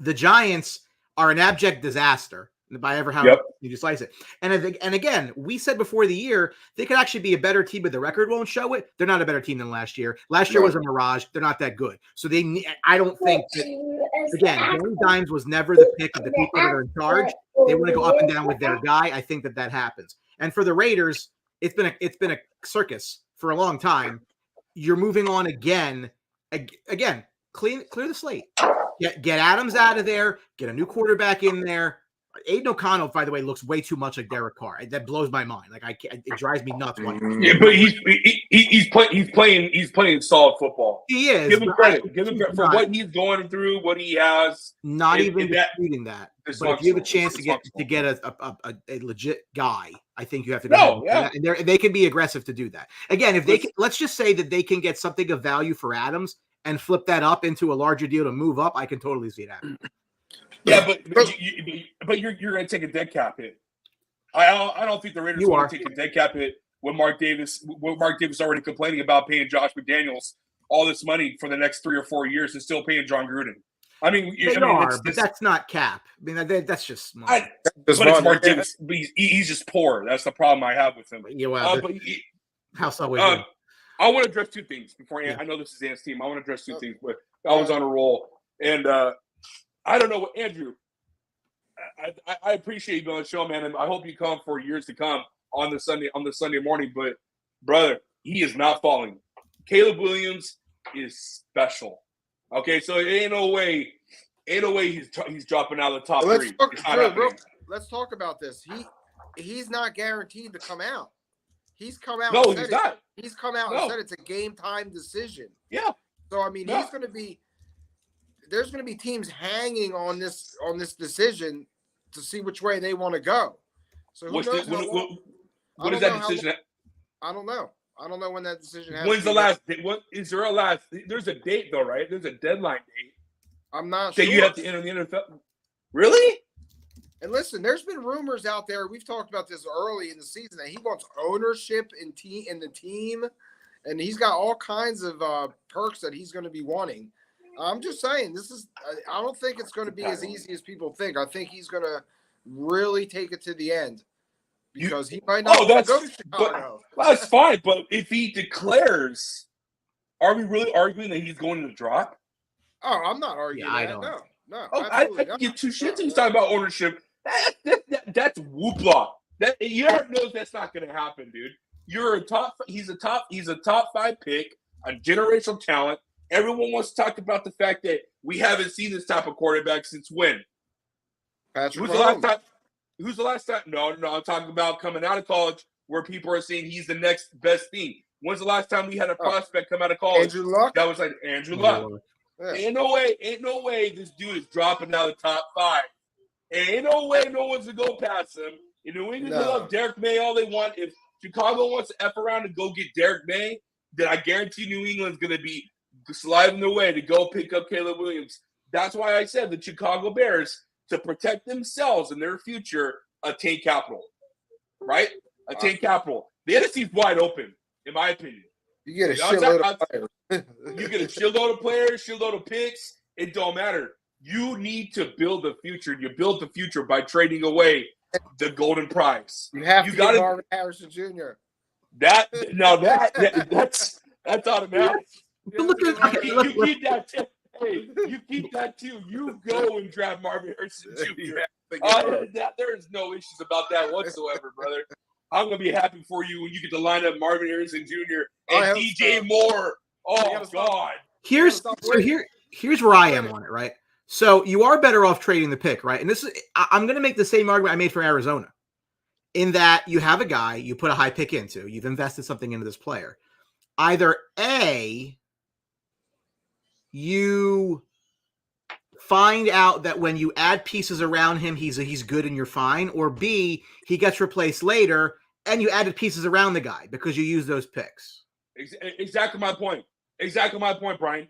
The Giants are an abject disaster by ever how you slice it. And again, we said before the year they could actually be a better team, but the record won't show it. They're not a better team than last year. Last year was a mirage. They're not that good. So I don't think that, again, Danny Dimes was never the pick of the people that are in charge. They want to go up and down with their guy. I think that happens. And for the Raiders, it's been a circus for a long time. You're moving on again. Clear the slate. Get Adams out of there. Get a new quarterback in there. Aiden O'Connell, by the way, looks way too much like Derek Carr. That blows my mind. Like it drives me nuts. Yeah, but he's playing solid football. He is. Give him credit. Give him credit for what he's going through, what he has. Not even disputing that. But if you have a chance to get a legit guy, I think you have to go. And they can be aggressive to do that. Again, if they can, let's just say that they can get something of value for Adams and flip that up into a larger deal to move up, I can totally see it happening. Yeah, but you're going to take a dead cap hit. I don't think the Raiders want to take a dead cap hit when Mark Davis already complaining about paying Josh McDaniels all this money for the next 3 or 4 years and still paying John Gruden. I mean, but that's not cap. I mean, that's just smart. But it's Mark Davis. But he's just poor. That's the problem I have with him. Yeah, well, how so? I want to address 2 things before I know this is Ant's team. I want to address 2 things, but I was on a roll. And I don't know what Andrew. I appreciate you being on the show, man, and I hope you come for years to come on the Sunday morning. But brother, he is not falling. Caleb Williams is special. Okay, so ain't no way he's dropping out of the top 3. Let's talk about this. He's not guaranteed to come out. He's come out. No, he's not. He's come out and said it's a game time decision. Yeah. So I mean, he's going to be. There's going to be teams hanging on this decision to see which way they want to go. So what is that decision? I don't know. I don't know when that decision happens. When's the last? What is there a last? There's a date though, right? There's a deadline date. I'm not sure. That you have to enter the NFL. Really? And listen, there's been rumors out there. We've talked about this early in the season that he wants ownership in the team, and he's got all kinds of perks that he's going to be wanting. I'm just saying, I don't think it's going to be as easy as people think. I think he's going to really take it to the end because he might not go to Chicago. That's fine, but if he declares, are we really arguing that he's going to drop? Oh, I'm not arguing that. I don't. No. I get 2 shits. He's talking about ownership. That's whoopla. You already know that's not going to happen, dude. He's a top 5 pick, a generational talent. Everyone wants to talk about the fact that we haven't seen this type of quarterback since when? Patrick Who's the last time? No, I'm talking about coming out of college where people are saying he's the next best thing. When's the last time we had a prospect come out of college? Andrew Luck? That was like Andrew Luck. Yeah. Ain't no way this dude is dropping out of the top 5. Ain't no way no one's going to go past him. In New England, they love Derek May all they want. If Chicago wants to F around and go get Derek May, then I guarantee New England's going to be sliding their way to go pick up Caleb Williams. That's why I said the Chicago Bears, to protect themselves and their future, attain capital. Right? Attain capital. The NFC's wide open, in my opinion. You get a shitload of players. You get a shitload of players, shitload of picks. It don't matter. You need to build the future. You build the future by trading away the golden prize. You have to get Marvin Harrison Jr. That's automatic. You keep that too. Hey, you keep that too. You go and draft Marvin Harrison Jr. There is no issues about that whatsoever, brother. I'm gonna be happy for you when you get to line up Marvin Harrison Jr. and DJ Moore Oh God. Here's where I am on it, right? So you are better off trading the pick, right? And this is I'm going to make the same argument I made for Arizona, in that you have a guy you put a high pick into, you've invested something into this player. Either A, you find out that when you add pieces around him, he's good and you're fine, or B, he gets replaced later and you added pieces around the guy because you use those picks. Exactly my point. Exactly my point, Brian.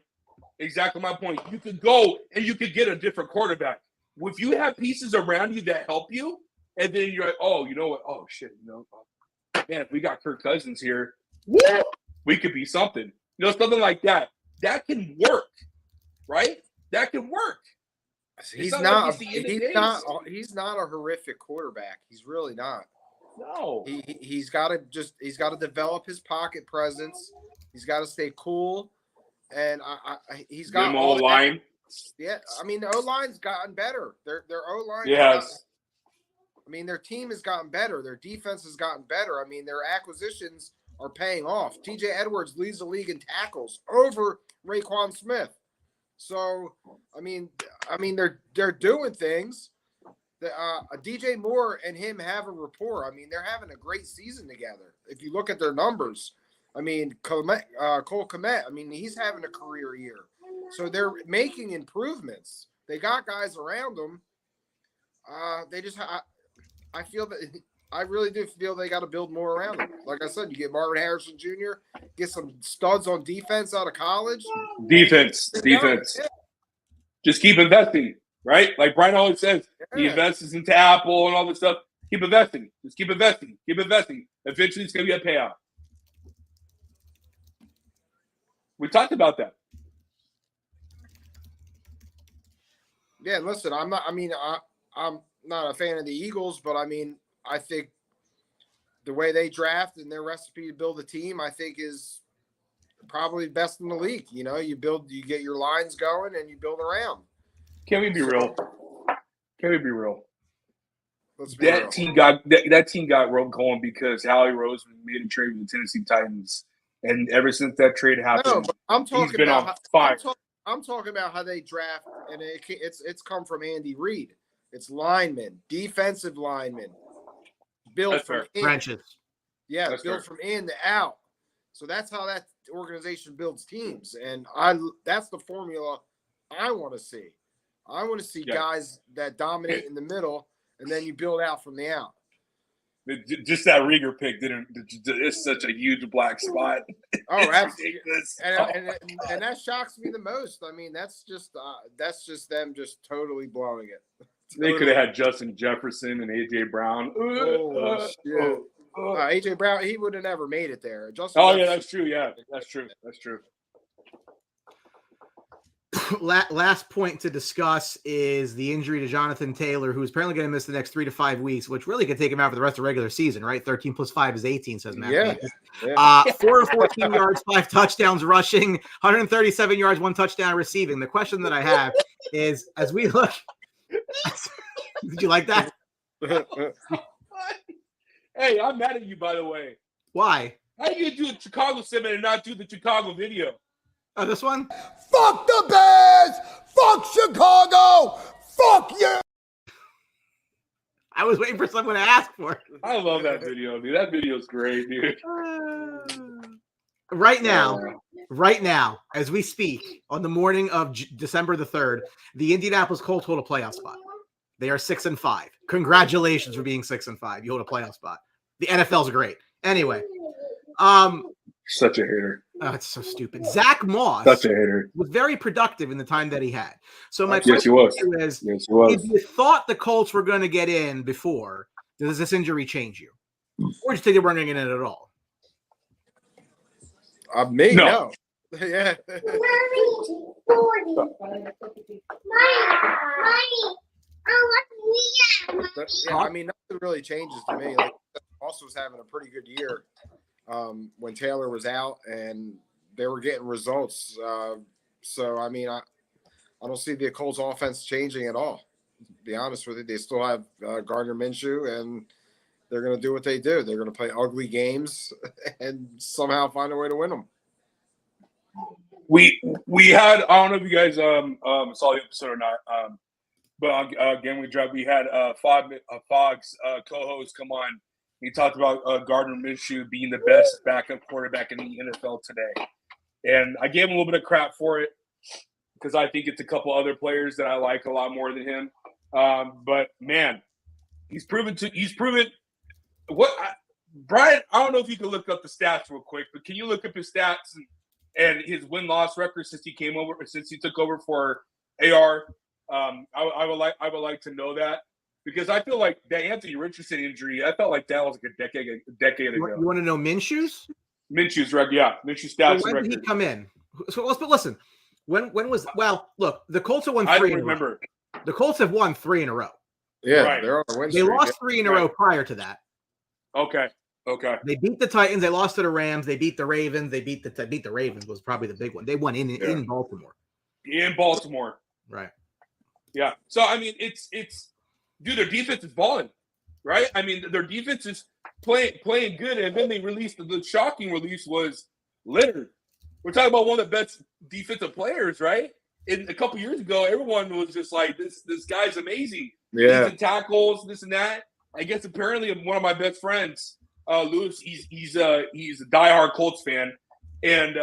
Exactly my point. You could go and you could get a different quarterback. If you have pieces around you that help you, and then you're like, oh, you know what? Oh, shit. Man, if we got Kirk Cousins here, we could be something. Something like that. That can work, right? That can work. He's not a horrific quarterback. He's really not. No. He's got to develop his pocket presence. He's got to stay cool. And he's got all O-line. Yeah, I mean the O-line's gotten better. Their O-line. Yes. Their team has gotten better. Their defense has gotten better. I mean, their acquisitions are paying off. T.J. Edwards leads the league in tackles over Raekwon Smith. So, I mean, they're doing things. DJ Moore and him have a rapport. I mean, they're having a great season together. If you look at their numbers. I mean, Cole Kmet, he's having a career year. So they're making improvements. They got guys around them. I really do feel they got to build more around them. Like I said, you get Marvin Harrison Jr., get some studs on defense out of college. Defense. Yeah. Just keep investing, right? Like Brian always says, he invests into Apple and all this stuff. Keep investing. Just keep investing. Keep investing. Eventually, it's going to be a payout. We talked about that. Yeah, listen, I'm not a fan of the Eagles, but I think the way they draft and their recipe to build a team, I think is probably best in the league. You get your lines going and you build around. Can we be real? That team got going because Howie Roseman made a trade with the Tennessee Titans. And ever since that trade happened, he's been on fire. I'm talking about how they draft, and it's come from Andy Reid. It's linemen, defensive linemen, built from in. Branches. Yeah, built from in to out. So that's how that organization builds teams, and that's the formula I want to see. I want to see guys that dominate in the middle, and then you build out from the out. Just that Rieger pick it's such a huge black spot. Oh, absolutely. And that shocks me the most. I mean, that's just them just totally blowing it. They could have had Justin Jefferson and AJ Brown. AJ Brown, he would have never made it there. That's true. Yeah, that's true. Last point to discuss is the injury to Jonathan Taylor, who's apparently going to miss the next 3 to 5 weeks, which really could take him out for the rest of the regular season, right? 13 plus 5 is 18, says Matt. Yeah. 4 of 14 yards, 5 touchdowns rushing, 137 yards, 1 touchdown receiving. The question that I have is, as we look, did you like that? Hey, I'm mad at you, by the way. Why? How you do the Chicago segment and not do the Chicago video? Oh, this one? Fuck the Bears! Fuck Chicago! Fuck you! I was waiting for someone to ask for it. I love that video, dude. That video's great, dude. Right now, as we speak, on the morning of December the 3rd, the Indianapolis Colts hold a playoff spot. They are 6-5. Congratulations for being 6-5. You hold a playoff spot. The NFL's great. Anyway, such a hater. Oh, it's so stupid. Zach Moss such a hater. Was very productive in the time that he had. So my question is, if you thought the Colts were going to get in before, does this injury change you? Or do you think they weren't going to get in at all? No. Yeah. Nothing really changes to me. Like, Moss was having a pretty good year when Taylor was out, and they were getting results. So, I don't see the Colts offense changing at all. To be honest with you, they still have Gardner Minshew, and they're going to do what they do. They're going to play ugly games and somehow find a way to win them. We had, I don't know if you guys saw the episode or not, but again we had Fogg's co-host come on. He talked about Gardner Minshew being the best backup quarterback in the NFL today, and I gave him a little bit of crap for it because I think it's a couple other players that I like a lot more than him. But man, he's proven Brian, I don't know if you can look up the stats real quick, but can you look up his stats and his win-loss record since he took over for AR? I would like to know that, because I feel like the Anthony Richardson injury, I felt like that was like a decade ago. You want to know Minshew's? Minshew's record, yeah. Minshew's stats when record. did he come in? So listen. When was look, the Colts have won 3 I don't in a row. remember. The Colts have won 3 in a row. Yeah, Right. they're on a win They streak. lost 3 in a row prior to that. Okay. They beat the Titans. They lost to the Rams. They beat the Ravens. They beat the Ravens was probably the big one. They won in Baltimore. In Baltimore. Right. Yeah. So I mean, it's dude, their defense is balling, right? I mean, their defense is playing good, and then they released the shocking release was Leonard. We're talking about one of the best defensive players, right? And a couple years ago, everyone was just like, this guy's amazing. Yeah. He's in tackles, this and that. I guess apparently one of my best friends, Lewis, he's a diehard Colts fan, and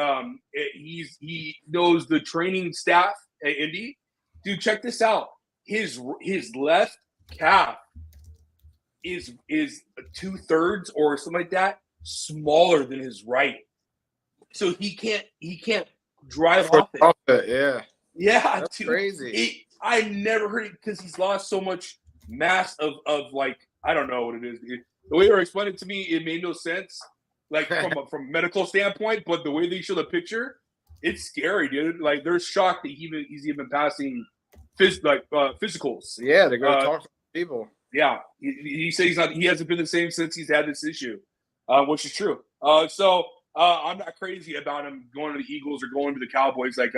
he knows the training staff at Indy. Dude, check this out. His left calf is 2/3 or something like that smaller than his right, so he can't drive off it. Yeah. Yeah, That's dude, crazy. I never heard it because he's lost so much mass of like, I don't know what it is. The way they were explaining it to me, it made no sense, like from a medical standpoint. But the way they show the picture, it's scary, dude. Like they're shocked that he's even passing physicals. Yeah, they go talk to people. Yeah, he said he hasn't been the same since he's had this issue, which is true. So I'm not crazy about him going to the Eagles or going to the Cowboys. Like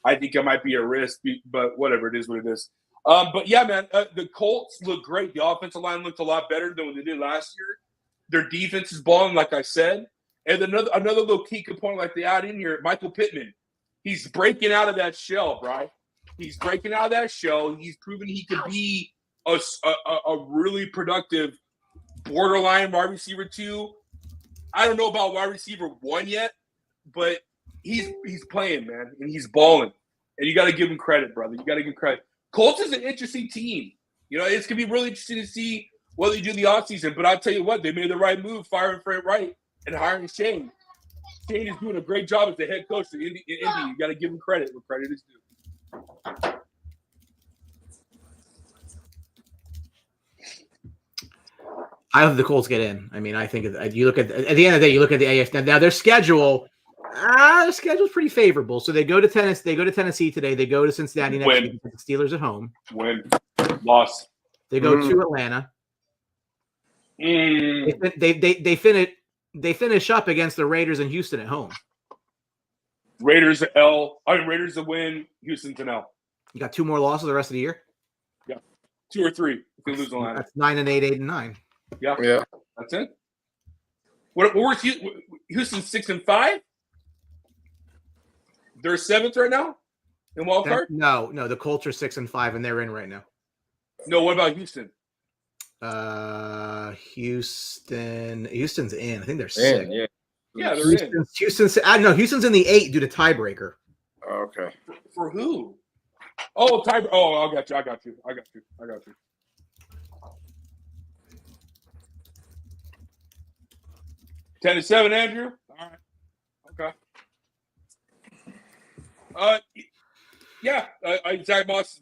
I think it might be a risk, but whatever, it is what it is. But yeah, man, the Colts look great. The offensive line looked a lot better than what they did last year. Their defense is balling, like I said. And another little key component like they add in here, Michael Pittman. He's breaking out of that shell, Brian. He's breaking out of that shell. He's proven he could be a really productive borderline wide receiver 2. I don't know about wide receiver 1 yet, but he's playing, man, and he's balling. And you got to give him credit, brother. You got to give him credit. Colts is an interesting team. You know, it's going to be really interesting to see what they do in the offseason. But I'll tell you what, they made the right move, firing Fred Wright and hiring Shane. Shane is doing a great job as the head coach in Indy. You got to give him credit where credit is due. I hope the Colts get in. I mean, I think you look at the end of the day, you look at the AFC. Now their schedule. The schedule's pretty favorable. So they go to Tennessee. They go to Tennessee today. They go to Cincinnati next week. The Steelers at home. Win. Loss. They go to Atlanta. They finish up against the Raiders in Houston at home. Raiders to win. Houston to L. You got 2 more losses the rest of the year. Yeah, 2 or 3 if they lose the line. That's 9 and 8, 8 and 9. Yeah. That's it. Where's Houston 6 and 5? They're 7th right now in wild card. No, the Colts are 6 and 5, and they're in right now. No, what about Houston? Houston's in. I think they're 6. Yeah, they're in. Houston's in the 8 due to tiebreaker. Okay. For who? Oh, tiebreaker. Oh, I got you. 10-7, Andrew. All right. Okay. Yeah. Zach Moss.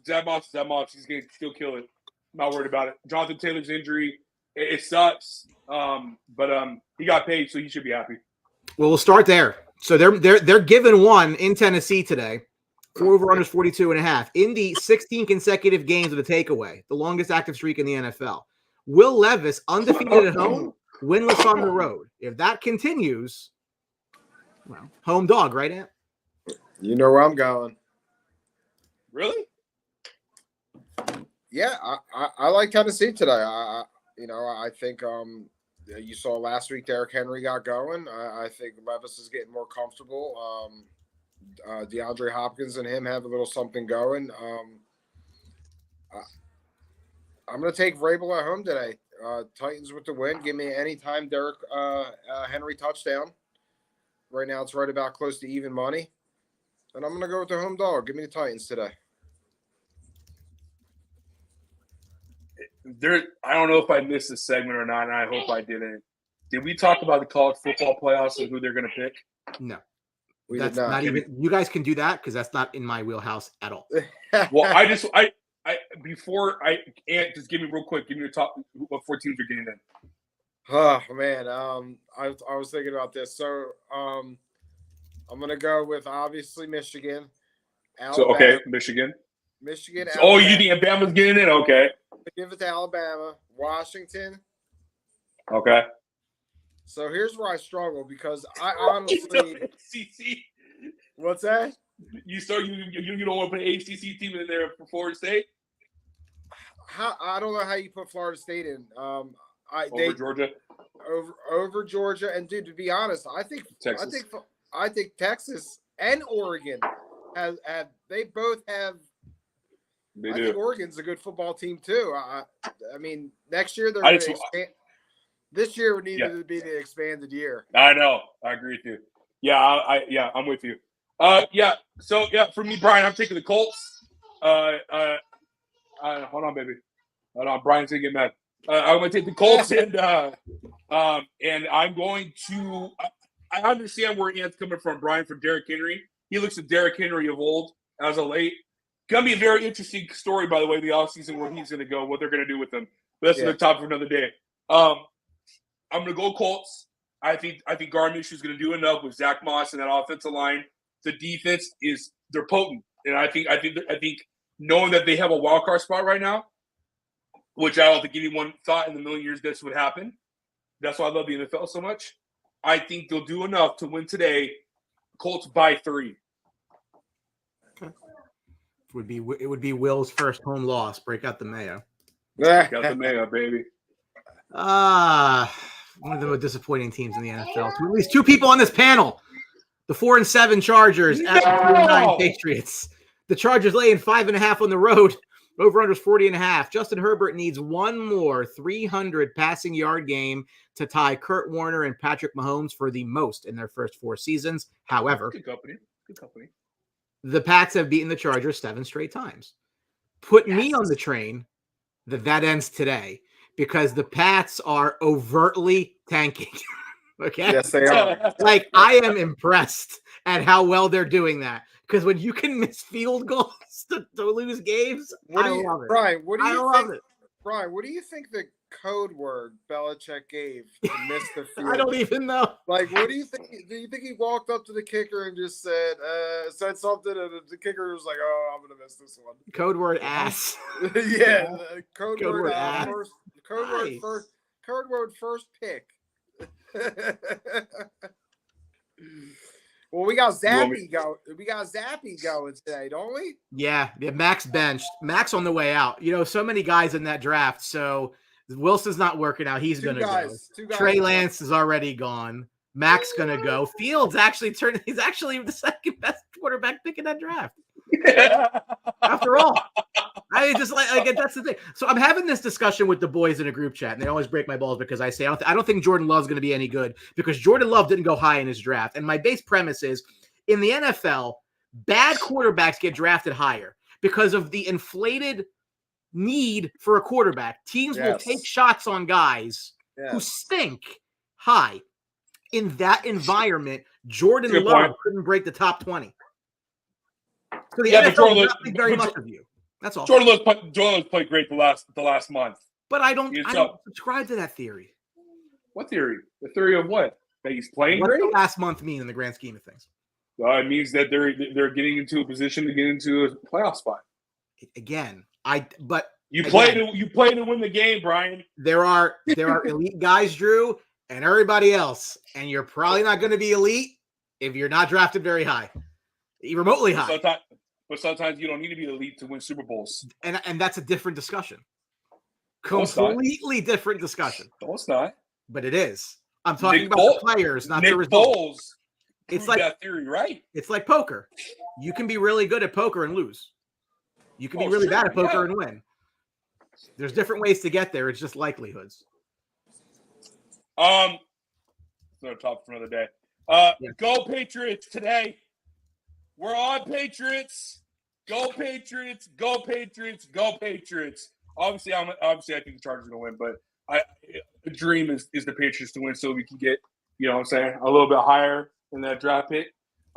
He's gonna still kill it. Not worried about it. Jonathan Taylor's injury, it sucks. But he got paid, so he should be happy. Well, we'll start there. So they're given one in Tennessee today. 4 over-unders 42.5. Indy 16 consecutive games with a takeaway, the longest active streak in the NFL. Will Levis undefeated at home, winless on the road. If that continues, well, home dog, right, Ant? You know where I'm going. Really? Yeah, I like Tennessee today. I think you saw last week Derrick Henry got going. I think Levis is getting more comfortable. DeAndre Hopkins and him have a little something going. I'm going to take Vrabel at home today. Titans with the win. Give me anytime Derrick Henry touchdown. Right now it's right about close to even money. And I'm going to go with the home dog. Give me the Titans today. I don't know if I missed this segment or not, and I hope I didn't. Did we talk about the college football playoffs and who they're going to pick? No. We That's did not. not even. You guys can do that because that's not in my wheelhouse at all. Well, before Ant, just give me real quick. Give me the top. What 4 teams are getting in? Oh man, I was thinking about this. So, I'm gonna go with obviously Michigan. Alabama, So okay, Michigan. Michigan. Oh, you think Alabama's getting in? Okay. Give it to Alabama. Washington. Okay. So here's where I struggle because I honestly. ACC. What's that? You don't want to put an ACC team in there for Florida State? I don't know how you put Florida State in. Georgia. Over Georgia, and dude, to be honest, I think Texas and Oregon they both have. They I do. think Oregon's a good football team too. I mean, next year they're going to expand. This year would need to be the expanded year. I know. I agree with you. Yeah, I'm with you. So for me, Brian, I'm taking the Colts. Hold on, baby. Hold on, Brian's gonna get mad. I'm gonna take the Colts and I'm going to. I understand where Ant's coming from, Brian, from Derrick Henry. He looks at Derrick Henry of old as of late. Gonna be a very interesting story, by the way, the offseason where he's gonna go, what they're gonna do with him. But that's another topic for another day. I'm gonna go Colts. I think Gardner is going to do enough with Zach Moss and that offensive line. The defense they're potent, and I think knowing that they have a wild card spot right now, which I don't think anyone thought in a million years this would happen. That's why I love the NFL so much. I think they'll do enough to win today. Colts by 3. Okay. It would be Will's first home loss. Break out the mayo. Got the mayo, baby. One of the most disappointing teams in the NFL. So at least 2 people on this panel. The 4-7 Chargers at the 4-9 Patriots. The Chargers laying 5.5 on the road. Over-unders 40.5. Justin Herbert needs one more 300 passing yard game to tie Kurt Warner and Patrick Mahomes for the most in their first 4 seasons. However, Good company. the Pats have beaten the Chargers 7 straight times. Put me on the train that ends today. Because the Pats are overtly tanking. Okay? Yes, they are. Like, I am impressed at how well they're doing that. Because when you can miss field goals to lose games, I love it. Brian, what do you think? It. Brian, what do you think the code word Belichick gave to miss the field? I don't even know. Like, what do you think? Do you think he walked up to the kicker and just said something, and the kicker was like, "Oh, I'm gonna miss this one." Code word ass. Yeah, code word ass. Code word first pick. Well, we got Zappy go. We got Zappy going today, don't we? Yeah, Max benched. Max on the way out. So many guys in that draft. So Wilson's not working out. He's going to go. Trey Lance is already gone. Max going to go. Fields he's actually the second best quarterback pick in that draft. After all. I just like that's the thing. So I'm having this discussion with the boys in a group chat, and they always break my balls because I say I don't think Jordan Love's going to be any good because Jordan Love didn't go high in his draft. And my base premise is in the NFL, bad quarterbacks get drafted higher because of the inflated need for a quarterback. Teams will take shots on guys who stink high. In that environment, Jordan Love couldn't break the top 20. So the NFL does not think very much of you. That's all. Jordan Love's played great the last month. But I don't subscribe to that theory. What theory? The theory of what? That he's playing what great? What does the last month mean in the grand scheme of things? It means that they're getting into a position to get into a playoff spot. Again, you play to win the game, Brian. There are elite guys, Drew, and everybody else, and you're probably not going to be elite if you're not drafted very high, remotely high. But sometimes you don't need to be elite to win Super Bowls. And that's a different discussion. Completely different discussion. No, it's not. But it is. I'm talking about the players, not the results. It's prove like that theory, right? It's like poker. You can be really good at poker and lose. You can be Oh, really sure, bad at poker yeah. and win. There's different ways to get there. It's just likelihoods. It's another topic for another day. Yeah. Go Patriots today. We're on Patriots. Go Patriots. Go Patriots. Go Patriots. Obviously, I think the Chargers are going to win, but the dream is the Patriots to win so we can get, you know what I'm saying, a little bit higher in that draft pick.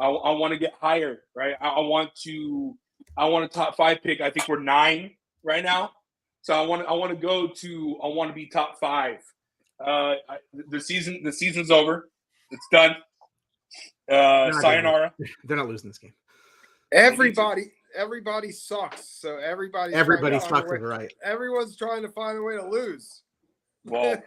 I want to get higher, right? I want a top 5 pick. I think we're 9 right now. So I want to be top 5. The season's over. It's done. Sayonara. They're not losing this game. Everybody sucks. So everybody sucks. Right. Everyone's trying to find a way to lose. Well,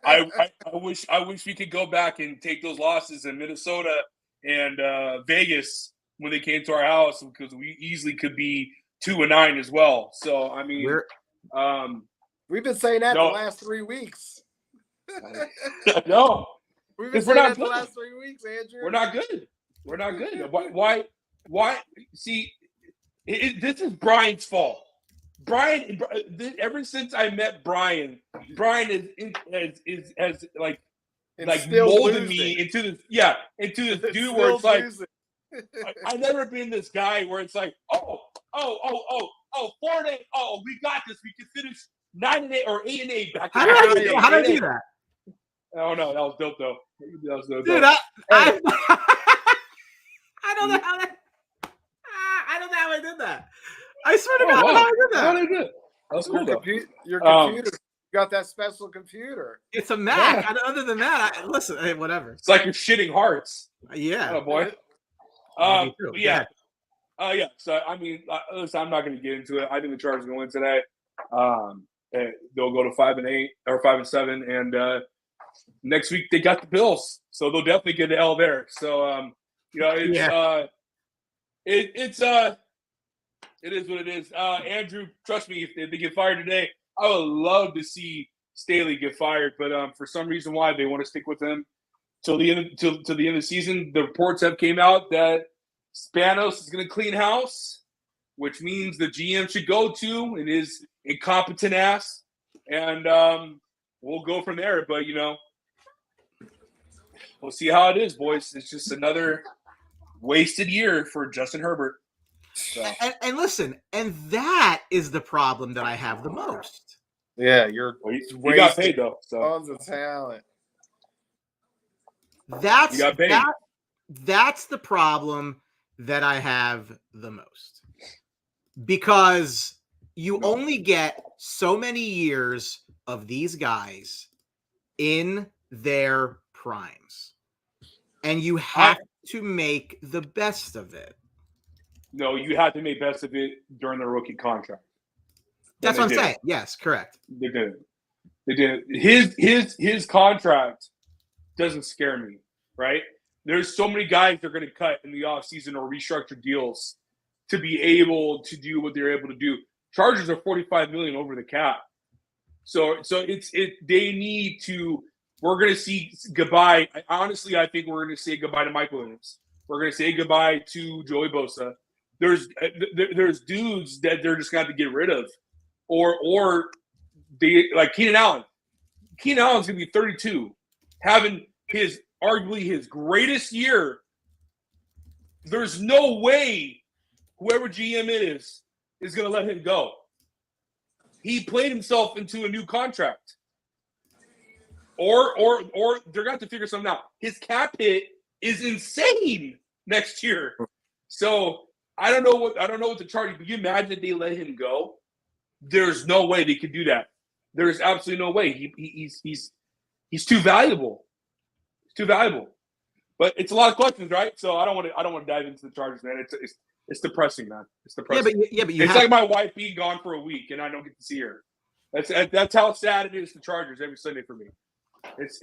I wish we could go back and take those losses in Minnesota and Vegas when they came to our house, because we easily could be 2-9 as well. So I mean, we've been saying that the last 3 weeks. No, we've been saying that the last 3 weeks, Andrew. We're not good. Why? See, this is Brian's fault. Brian, ever since I met Brian has molded me into this dude where it's like I've never been this guy where it's like 4-8, we got this, we can finish 9-8 or 8-8 back. How did I do that? Oh no, that was dope though. Dude, I don't know how I did that. I swear to God, how I did that. How did I do it? That was cool though. Your computer, you got that special computer. It's a Mac. Yeah. Other than that, listen, whatever. It's like you're shitting hearts. Yeah. Oh boy. Yeah. So I mean, listen, I'm not going to get into it. I think the Chargers are going to win today. They'll go to 5-8 or 5-7, and next week they got the Bills, so they'll definitely get an L there. So it is what it is. Andrew, trust me, if they get fired today, I would love to see Staley get fired, but for some reason why they want to stick with him till the end of the season. The reports have came out that Spanos is going to clean house, which means the GM should go to and his incompetent ass, and we'll go from there. But we'll see how it is, boys. It's just another wasted year for Justin Herbert. So. And listen, and that is the problem that I have the most. Yeah, you got paid though. So. Tons of talent. That's the problem that I have the most, because you only get so many years of these guys in their primes, and you have to make the best of it. No, you have to make best of it during the rookie contract. That's what I'm saying. Yes, correct. They did. His contract doesn't scare me, right? There's so many guys they're going to cut in the offseason or restructure deals to be able to do what they're able to do. Chargers are $45 million over the cap. So they need to. We're going to see goodbye. Honestly, I think we're going to say goodbye to Mike Williams. We're going to say goodbye to Joey Bosa. There's dudes that they're just going to have to get rid of, or they like Keenan Allen. Keenan Allen's going to be 32, having arguably his greatest year. There's no way whoever GM is going to let him go. He played himself into a new contract. Or they're going to have to figure something out. His cap hit is insane next year. So I don't know what the Chargers. Can you imagine if they let him go? There's no way they could do that. There's absolutely no way. He's too valuable. He's too valuable. But it's a lot of questions, right? So I don't want to dive into the Chargers, man. It's depressing, man. It's depressing. But it's like my wife being gone for a week and I don't get to see her. That's how sad it is to Chargers every Sunday for me. It's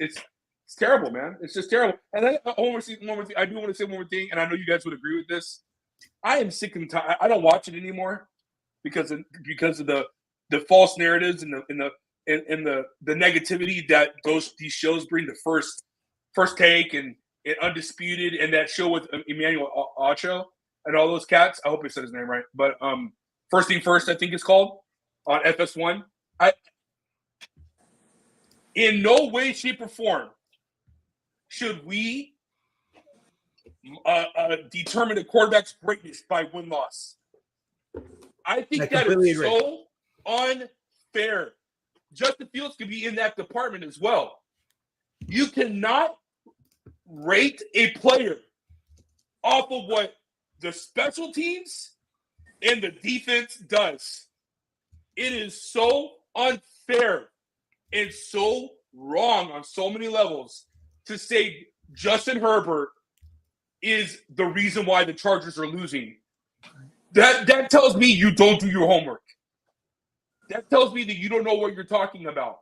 terrible, man. It's just terrible. And then I want to say one more thing. I do want to say one more thing, and I know you guys would agree with this. I am sick and tired. I don't watch it anymore because of the false narratives and the negativity that these shows bring. The first take and and Undisputed and that show with Emmanuel Acho and all those cats. I hope I said his name right. But First Thing First, I think it's called, on FS1. In no way, shape, or form should we determine a quarterback's greatness by win-loss. I think that is so unfair. Justin Fields could be in that department as well. You cannot rate a player off of what the special teams and the defense does. It is so unfair and so wrong on so many levels to say Justin Herbert is the reason why the Chargers are losing. That tells me you don't do your homework. That tells me that you don't know what you're talking about.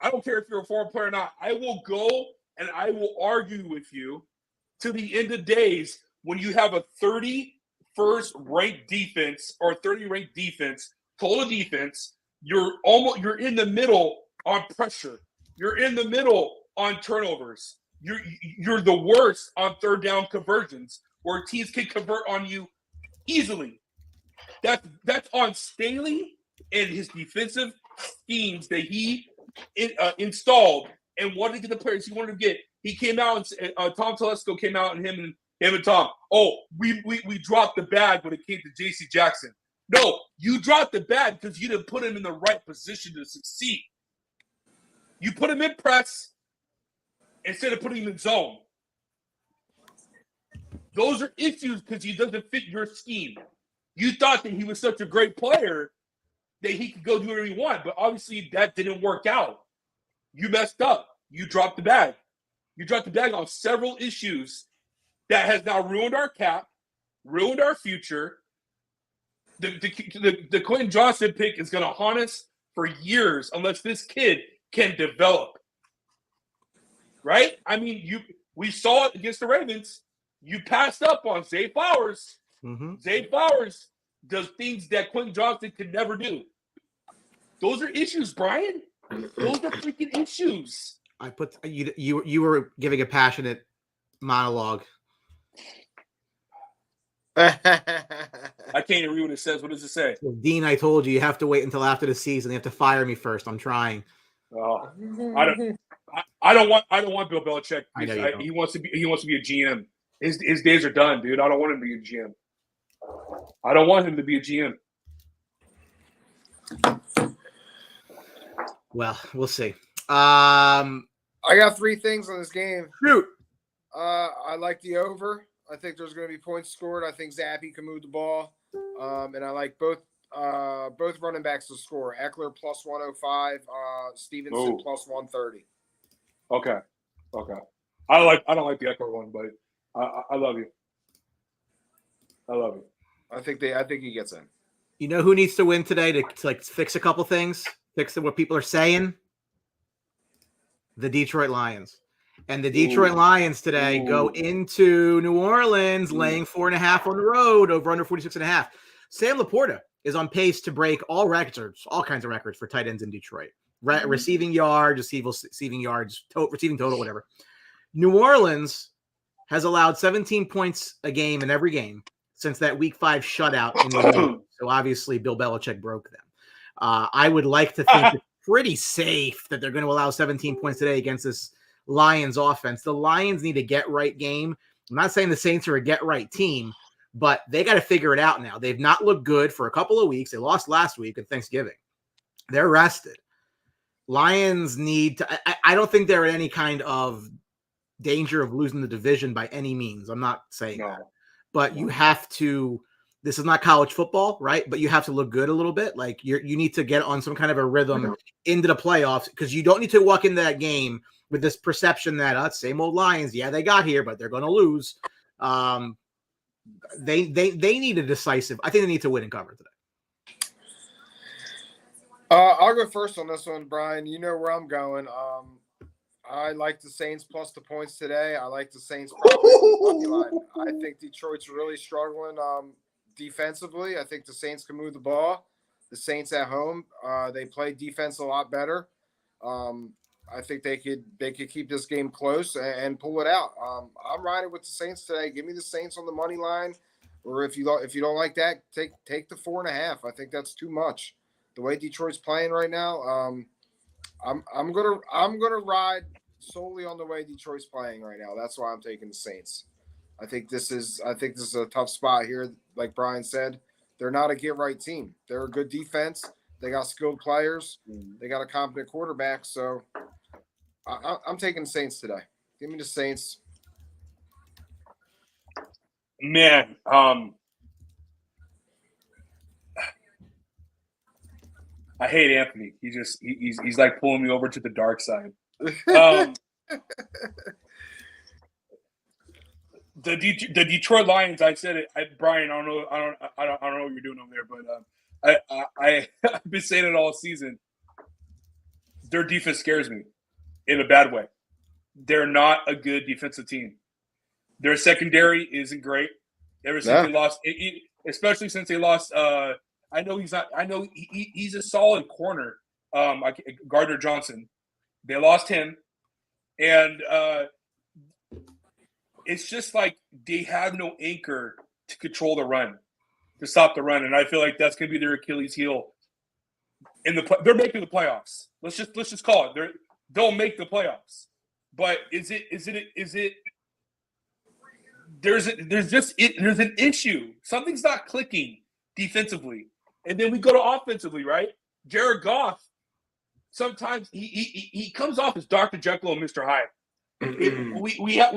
I don't care if you're a former player or not. I will go and I will argue with you to the end of days when you have a 31st ranked defense or 30 ranked defense, total defense. You're in the middle on pressure. You're in the middle on turnovers. You're the worst on third down conversions where teams can convert on you easily. That's on Staley and his defensive schemes that he installed and wanted to get the players he wanted to get. He came out and Tom Telesco came out and him and Tom. Oh, we dropped the bag when it came to J.C. Jackson. No, you dropped the bag because you didn't put him in the right position to succeed. You put him in press instead of putting him in zone. Those are issues because he doesn't fit your scheme. You thought that he was such a great player that he could go do whatever he wanted, but obviously that didn't work out. You messed up. You dropped the bag. You dropped the bag on several issues that has now ruined our cap, ruined our future. The Quentin Johnson pick is going to haunt us for years unless this kid can develop. Right? I mean, we saw it against the Ravens. You passed up on Zay Flowers. Mm-hmm. Zay Flowers does things that Quentin Johnson could never do. Those are issues, Brian. Those are freaking issues. I put you were giving a passionate monologue. I can't even read what it says. What does it say? So, Dean, I told you have to wait until after the season. You have to fire me first. I'm trying. Oh, I don't want Bill Belichick. I know you don't. He wants to be a GM. His days are done, dude. I don't want him to be a GM. I don't want him to be a GM. Well, we'll see. I got 3 things on this game. Shoot. I like the over. I think there's going to be points scored. I think Zappy can move the ball. And I like both running backs to score. Eckler plus 105, Stevenson plus 130. Okay. I don't like the Eckler one, but I love you. I love you. I think he gets in. You know who needs to win today to like fix a couple things? Fix what people are saying? The Detroit Lions. And the Detroit Lions today go into New Orleans laying 4.5 on the road over under 46.5. Sam Laporta is on pace to break all records, all kinds of records for tight ends in Detroit. Receiving yards, receiving yards, receiving total, whatever. New Orleans has allowed 17 points a game in every game since that Week 5 shutout in the league. So obviously Bill Belichick broke them. I would like to think it's pretty safe that they're going to allow 17 points today against this Lions offense. The Lions need a get-right game. I'm not saying the Saints are a get-right team, but they got to figure it out now. They've not looked good for a couple of weeks. They lost last week at Thanksgiving. They're rested. Lions need to – I don't think they're in any kind of danger of losing the division by any means. I'm not saying that. But you have to – this is not college football, right? But you have to look good a little bit. Like you need to get on some kind of a rhythm into the playoffs because you don't need to walk into that game with this perception that same old Lions, yeah, they got here, but they're going to lose. They need a decisive. I think they need to win and cover today. I'll go first on this one, Brian. You know where I'm going. I like the Saints plus the points today. I like the Saints money line. I think Detroit's really struggling defensively. I think the Saints can move the ball. The Saints at home, they play defense a lot better. I think they could keep this game close and pull it out. I'm riding with the Saints today. Give me the Saints on the money line, or if you don't like that, take the 4.5. I think that's too much. The way Detroit's playing right now, I'm gonna ride solely on the way Detroit's playing right now. That's why I'm taking the Saints. I think this is a tough spot here. Like Brian said, they're not a get right team. They're a good defense. They got skilled players. They got a competent quarterback. So I'm taking the Saints today. Give me the Saints. Man, I hate Anthony. He's like pulling me over to the dark side. The Detroit Lions. I said it, Brian. I don't know what you're doing over there, but I've been saying it all season. Their defense scares me in a bad way. They're not a good defensive team. Their secondary isn't great. Ever since they lost, especially since they lost. I know he's not. I know he's a solid corner. Gardner Johnson. They lost him, and it's just like they have no anchor to control the run, to stop the run, and I feel like that's going to be their Achilles heel. They're making the playoffs. Let's just call it. They'll make the playoffs. But is it? There's an issue. Something's not clicking defensively, and then we go to offensively, right? Jared Goff. Sometimes he comes off as Dr. Jekyll and Mr. Hyde. We have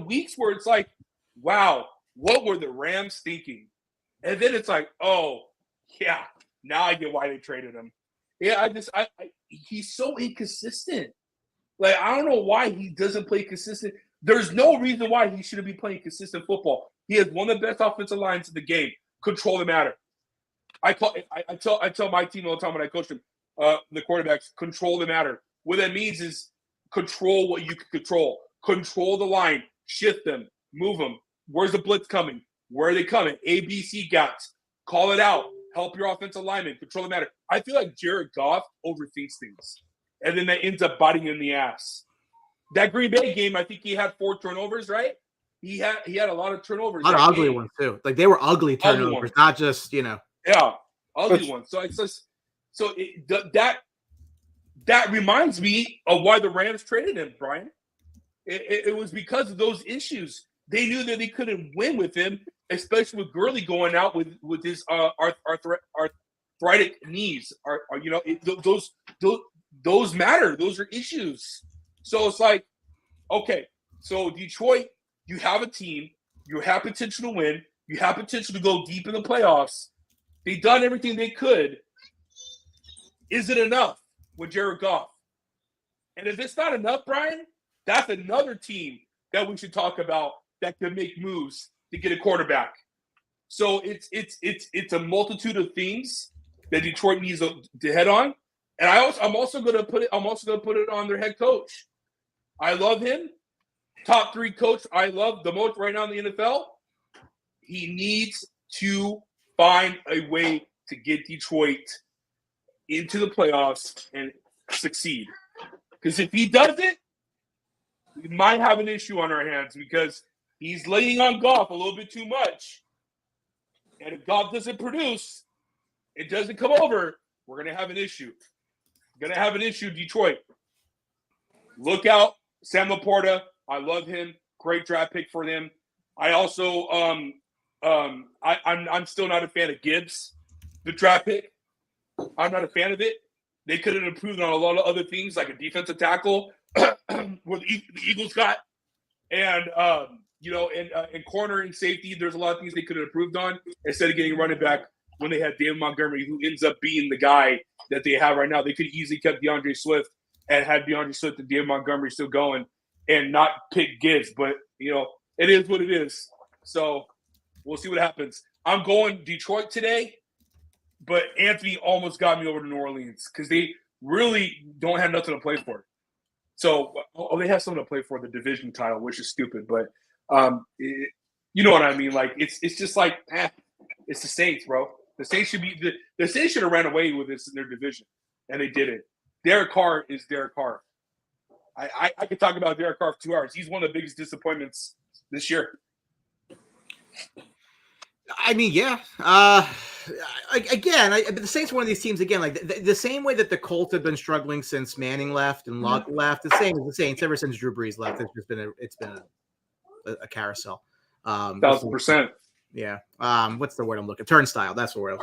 weeks where it's like, wow, what were the Rams thinking? And then it's like, oh yeah, now I get why they traded him. Yeah, he's so inconsistent. Like, I don't know why he doesn't play consistent. There's no reason why he shouldn't be playing consistent football. He has one of the best offensive lines in the game. Control the matter. I tell my team all the time when I coach them, the quarterbacks, control the matter. What that means is control what you can control. Control the line. Shift them. Move them. Where's the blitz coming? Where are they coming? A, B, C gaps. Call it out. Help your offensive lineman. Control the matter. I feel like Jared Goff overthinks things. And then that ends up biting him in the ass. That Green Bay game, I think he had 4 turnovers, right? He had a lot of turnovers. A lot of ugly ones too. Like, they were ugly turnovers, not just, Yeah, ugly ones. So that reminds me of why the Rams traded him, Brian. It was because of those issues. They knew that they couldn't win with him, especially with Gurley going out with his arthritic knees. Those matter. Those are issues. So it's like, okay, so Detroit, you have a team, you have potential to win, you have potential to go deep in the playoffs. They've done everything they could. Is it enough with Jared Goff? And if it's not enough, Brian, that's another team that we should talk about that could make moves to get a quarterback. So it's a multitude of things that Detroit needs to head on. And I'm also going to put it on their head coach. I love him. Top 3 coach I love the most right now in the NFL. He needs to find a way to get Detroit into the playoffs and succeed. Because if he does it, we might have an issue on our hands because he's laying on Goff a little bit too much. And if Goff doesn't produce, it doesn't come over, we're going to have an issue. Detroit. Look out, Sam Laporta. I love him. Great draft pick for them. I also I'm still not a fan of Gibbs, the draft pick. I'm not a fan of it. They could have improved on a lot of other things, like a defensive tackle, where the Eagles got, and and corner and safety. There's a lot of things they could have improved on instead of getting a running back when they had David Montgomery, who ends up being the guy that they have right now. They could easily kept DeAndre Swift and had DeAndre Swift and David Montgomery still going and not pick Gibbs. But, it is what it is. So we'll see what happens. I'm going Detroit today, but Anthony almost got me over to New Orleans because they really don't have nothing to play for. So they have something to play for, the division title, which is stupid. But you know what I mean? Like, it's just like, it's the Saints, bro. The Saints should have ran away with this in their division, and they didn't. Derek Carr is Derek Carr. I could talk about Derek Carr for 2 hours. He's one of the biggest disappointments this year. I mean, yeah. The Saints are one of these teams again. Like the same way that the Colts have been struggling since Manning left and Luck left. The same as the Saints ever since Drew Brees left. It's been a carousel. 1,000%. Yeah. What's the word I'm looking? Turnstile. That's the word.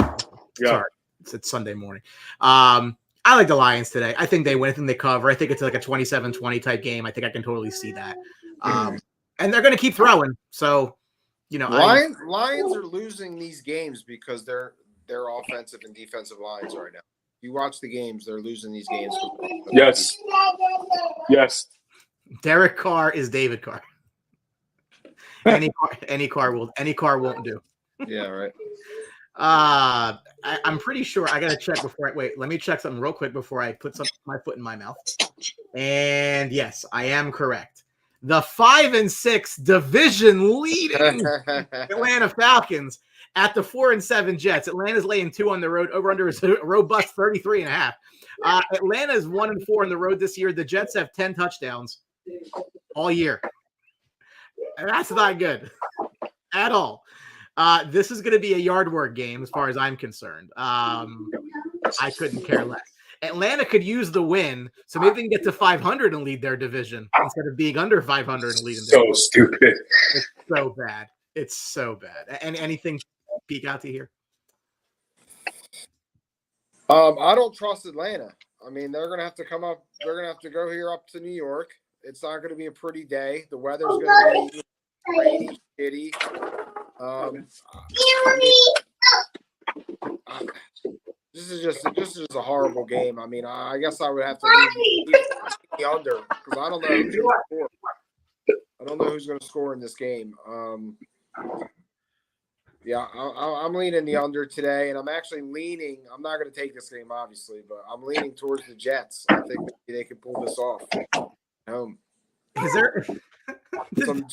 Yeah. Sorry, it's Sunday morning. I like the Lions today. I think they win. I think they cover. I think it's like a 27-20 type game. I think I can totally see that. And they're going to keep throwing. So, Lions are losing these games because their offensive and defensive lines right now. You watch the games; they're losing these games. Yes. Derek Carr is David Carr. Any car won't do. Yeah, right. I'm pretty sure I gotta check before let me check something real quick before I put my foot in my mouth. And yes, I am correct. The 5-6 division leading Atlanta Falcons at the 4-7 Jets. Atlanta's laying 2 on the road. Over under is a robust 33.5. Atlanta is 1-4 on the road this year. The Jets have 10 touchdowns all year. And that's not good at all. This is going to be a yard work game as far as I'm concerned. I couldn't care less. Atlanta could use the win, so maybe they can get to 500 and lead their division instead of being under 500 and leading their division. Stupid. It's so bad. It's so bad. And anything peek out to here? I don't trust Atlanta. I mean, they're going to have to come up. They're going to have to go here up to New York. It's not going to be a pretty day. The weather's going to be rainy, shitty. This is just a horrible game. I mean, I guess I would have to leave the under because I don't know who's going to score. I don't know who's going to score in this game. Yeah, I'm leaning the under today, and I'm actually leaning. I'm not going to take this game, obviously, but I'm leaning towards the Jets. I think maybe they can pull this off. Is there some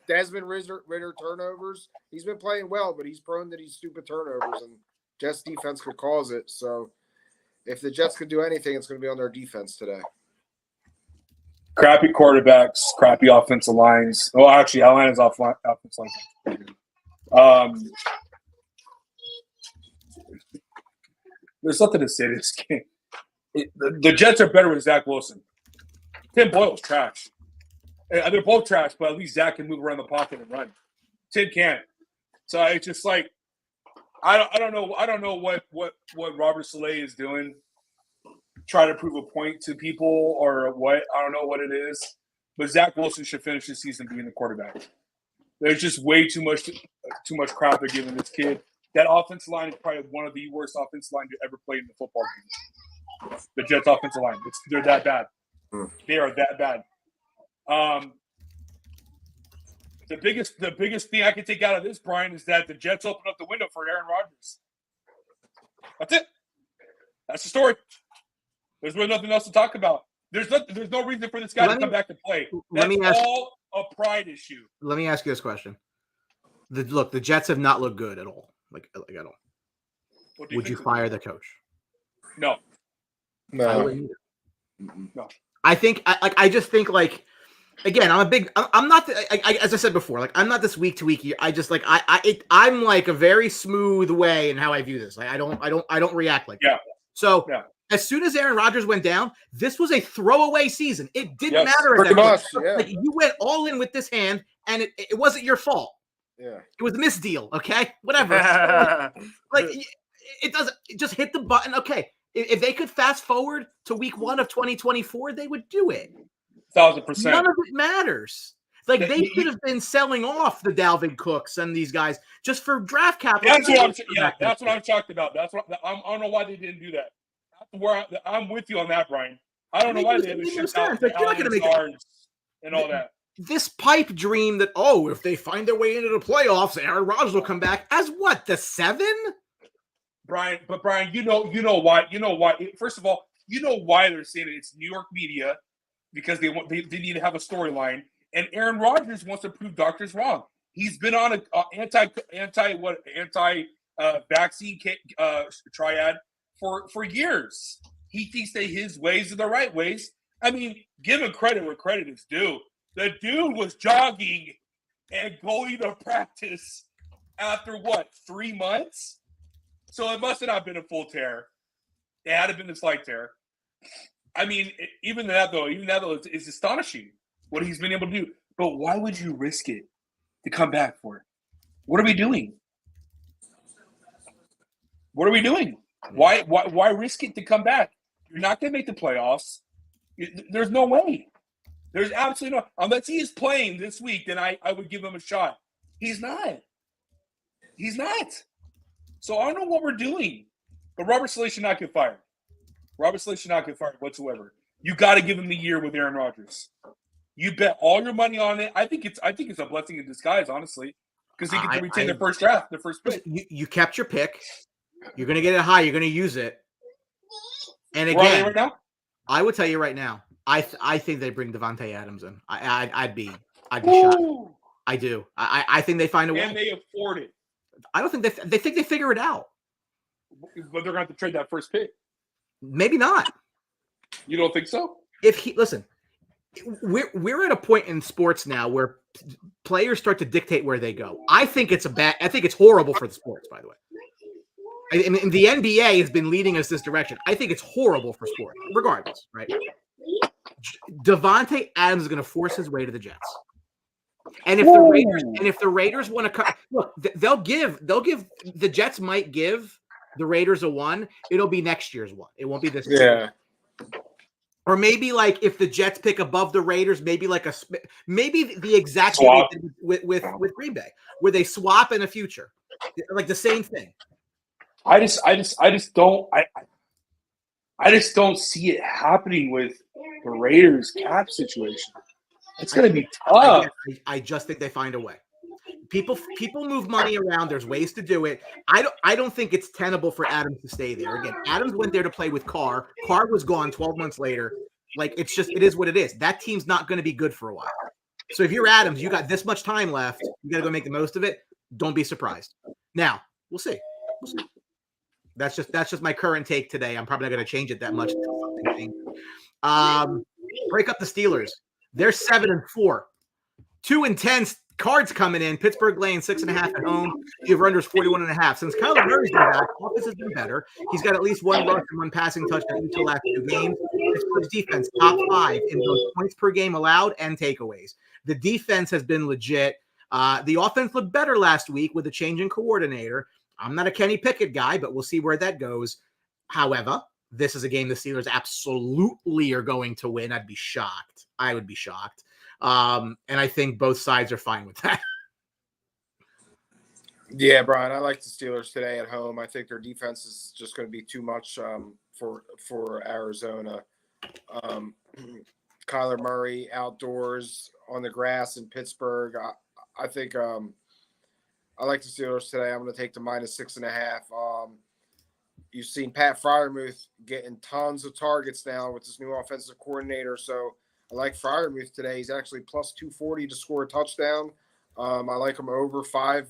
Desmond Ritter turnovers? He's been playing well, but he's prone to these stupid turnovers, and Jets defense could cause it. So if the Jets could do anything, it's going to be on their defense today. Crappy quarterbacks, crappy offensive lines. Oh, actually, Atlanta's offensive line. There's nothing to say to this game. The Jets are better with Zach Wilson. Tim Boyle's trash. They're both trash, but at least Zach can move around the pocket and run. Tim can't. So it's just like I don't know what Robert Saleh is doing. Try to prove a point to people or what? I don't know what it is. But Zach Wilson should finish the season being the quarterback. There's just way too much crap they're giving this kid. That offensive line is probably one of the worst offensive line to ever play in the football game. The Jets offensive line. They're that bad. They are that bad. The biggest thing I can take out of this, Brian, is that the Jets open up the window for Aaron Rodgers. That's it. That's the story. There's really nothing else to talk about. There's no reason for this guy to come back to play. That's all a pride issue. Let me ask you this question. The Jets have not looked good at all. Like at all. Would you fire the coach? No. I wouldn't either. No. I think I just think like again, I'm not as I said before, like I'm not this week to week. I just like I'm like a very smooth way in how I view this. Like I don't react like that. So as soon as Aaron Rodgers went down, this was a throwaway season. It didn't matter at that point. Like you went all in with this hand, and it wasn't your fault. Yeah, it was a misdeal. Okay, whatever. Like it doesn't. Just hit the button. Okay, if they could fast forward to week 1 of 2024, they would do it. 1,000%. None of it matters. Like they should have been selling off the Dalvin Cooks and these guys just for draft capital. That's what I'm shocked about. I don't know why they didn't do that. That's where I'm with you on that, Brian. I don't know why they haven't shipped out the Allen and all that. This pipe dream that if they find their way into the playoffs, Aaron Rodgers will come back as what, the 7? Brian, you know why. First of all, you know why they're saying it. It's New York media because they need to have a storyline. And Aaron Rodgers wants to prove doctors wrong. He's been on an anti vaccine triad for years. He thinks that his ways are the right ways, I mean, give him credit where credit is due. The dude was jogging and going to practice after, 3 months? So it must have not been a full tear. It had to have been a slight tear. I mean, even that though, it's astonishing what he's been able to do. But why would you risk it to come back for it? What are we doing? What are we doing? Why risk it to come back? You're not going to make the playoffs. There's no way. There's absolutely no. Unless he is playing this week, then I would give him a shot. He's not. He's not. So I don't know what we're doing. But Robert Saleh should not get fired. Robert Saleh should not get fired whatsoever. You got to give him the year with Aaron Rodgers. You bet all your money on it. I think it's a blessing in disguise, honestly, because he gets to retain the first draft, the first pick. You kept your pick. You're going to get it high. You're going to use it. And Where are they again, right now? I would tell you right now, I think they bring Devontae Adams in. I'd be shocked. I do. I think they find a way. And they afford it. I don't think they think they figure it out. But they're going to have to trade that first pick. Maybe not. You don't think so? Listen, we're at a point in sports now where players start to dictate where they go. I think it's horrible for the sports, by the way. And the NBA has been leading us this direction. I think it's horrible for sports, regardless, right? Devontae Adams is going to force his way to the Jets. And if the Raiders want to cut, look, they'll give the Jets might give the Raiders a 1. It'll be next year's 1. It won't be this year. Or maybe like if the Jets pick above the Raiders, maybe the exact swap with Green Bay, where they swap in the future, like the same thing. I just don't see it happening with the Raiders cap situation. It's going to be tough. I just think they find a way. People move money around. There's ways to do it. I don't think it's tenable for Adams to stay there. Again, Adams went there to play with Carr. Carr was gone 12 months later. Like it is what it is. That team's not going to be good for a while. So if you're Adams, you got this much time left. You got to go make the most of it. Don't be surprised. Now we'll see. That's just my current take today. I'm probably not going to change it that much until something changes. Break up the Steelers. They're 7-4. 2-10 Cards coming in. Pittsburgh laying 6.5 at home. The over-under is 41.5. Since Kyler Murray's been back, offense has been better. He's got at least 1 rush and 1 passing touchdown each of the last 2 games. Pittsburgh's defense top 5 in both points per game allowed and takeaways. The defense has been legit. The offense looked better last week with a change in coordinator. I'm not a Kenny Pickett guy, but we'll see where that goes. However, this is a game the Steelers absolutely are going to win. I'd be shocked. I would be shocked. And I think both sides are fine with that. Yeah, Brian, I like the Steelers today at home. I think their defense is just going to be too much for Arizona. Kyler Murray outdoors on the grass in Pittsburgh. I think I like the Steelers today. I'm going to take the -6.5. You've seen Pat Freiermuth getting tons of targets now with this new offensive coordinator. So I like Freiermuth today. He's actually plus 240 to score a touchdown. I like him over five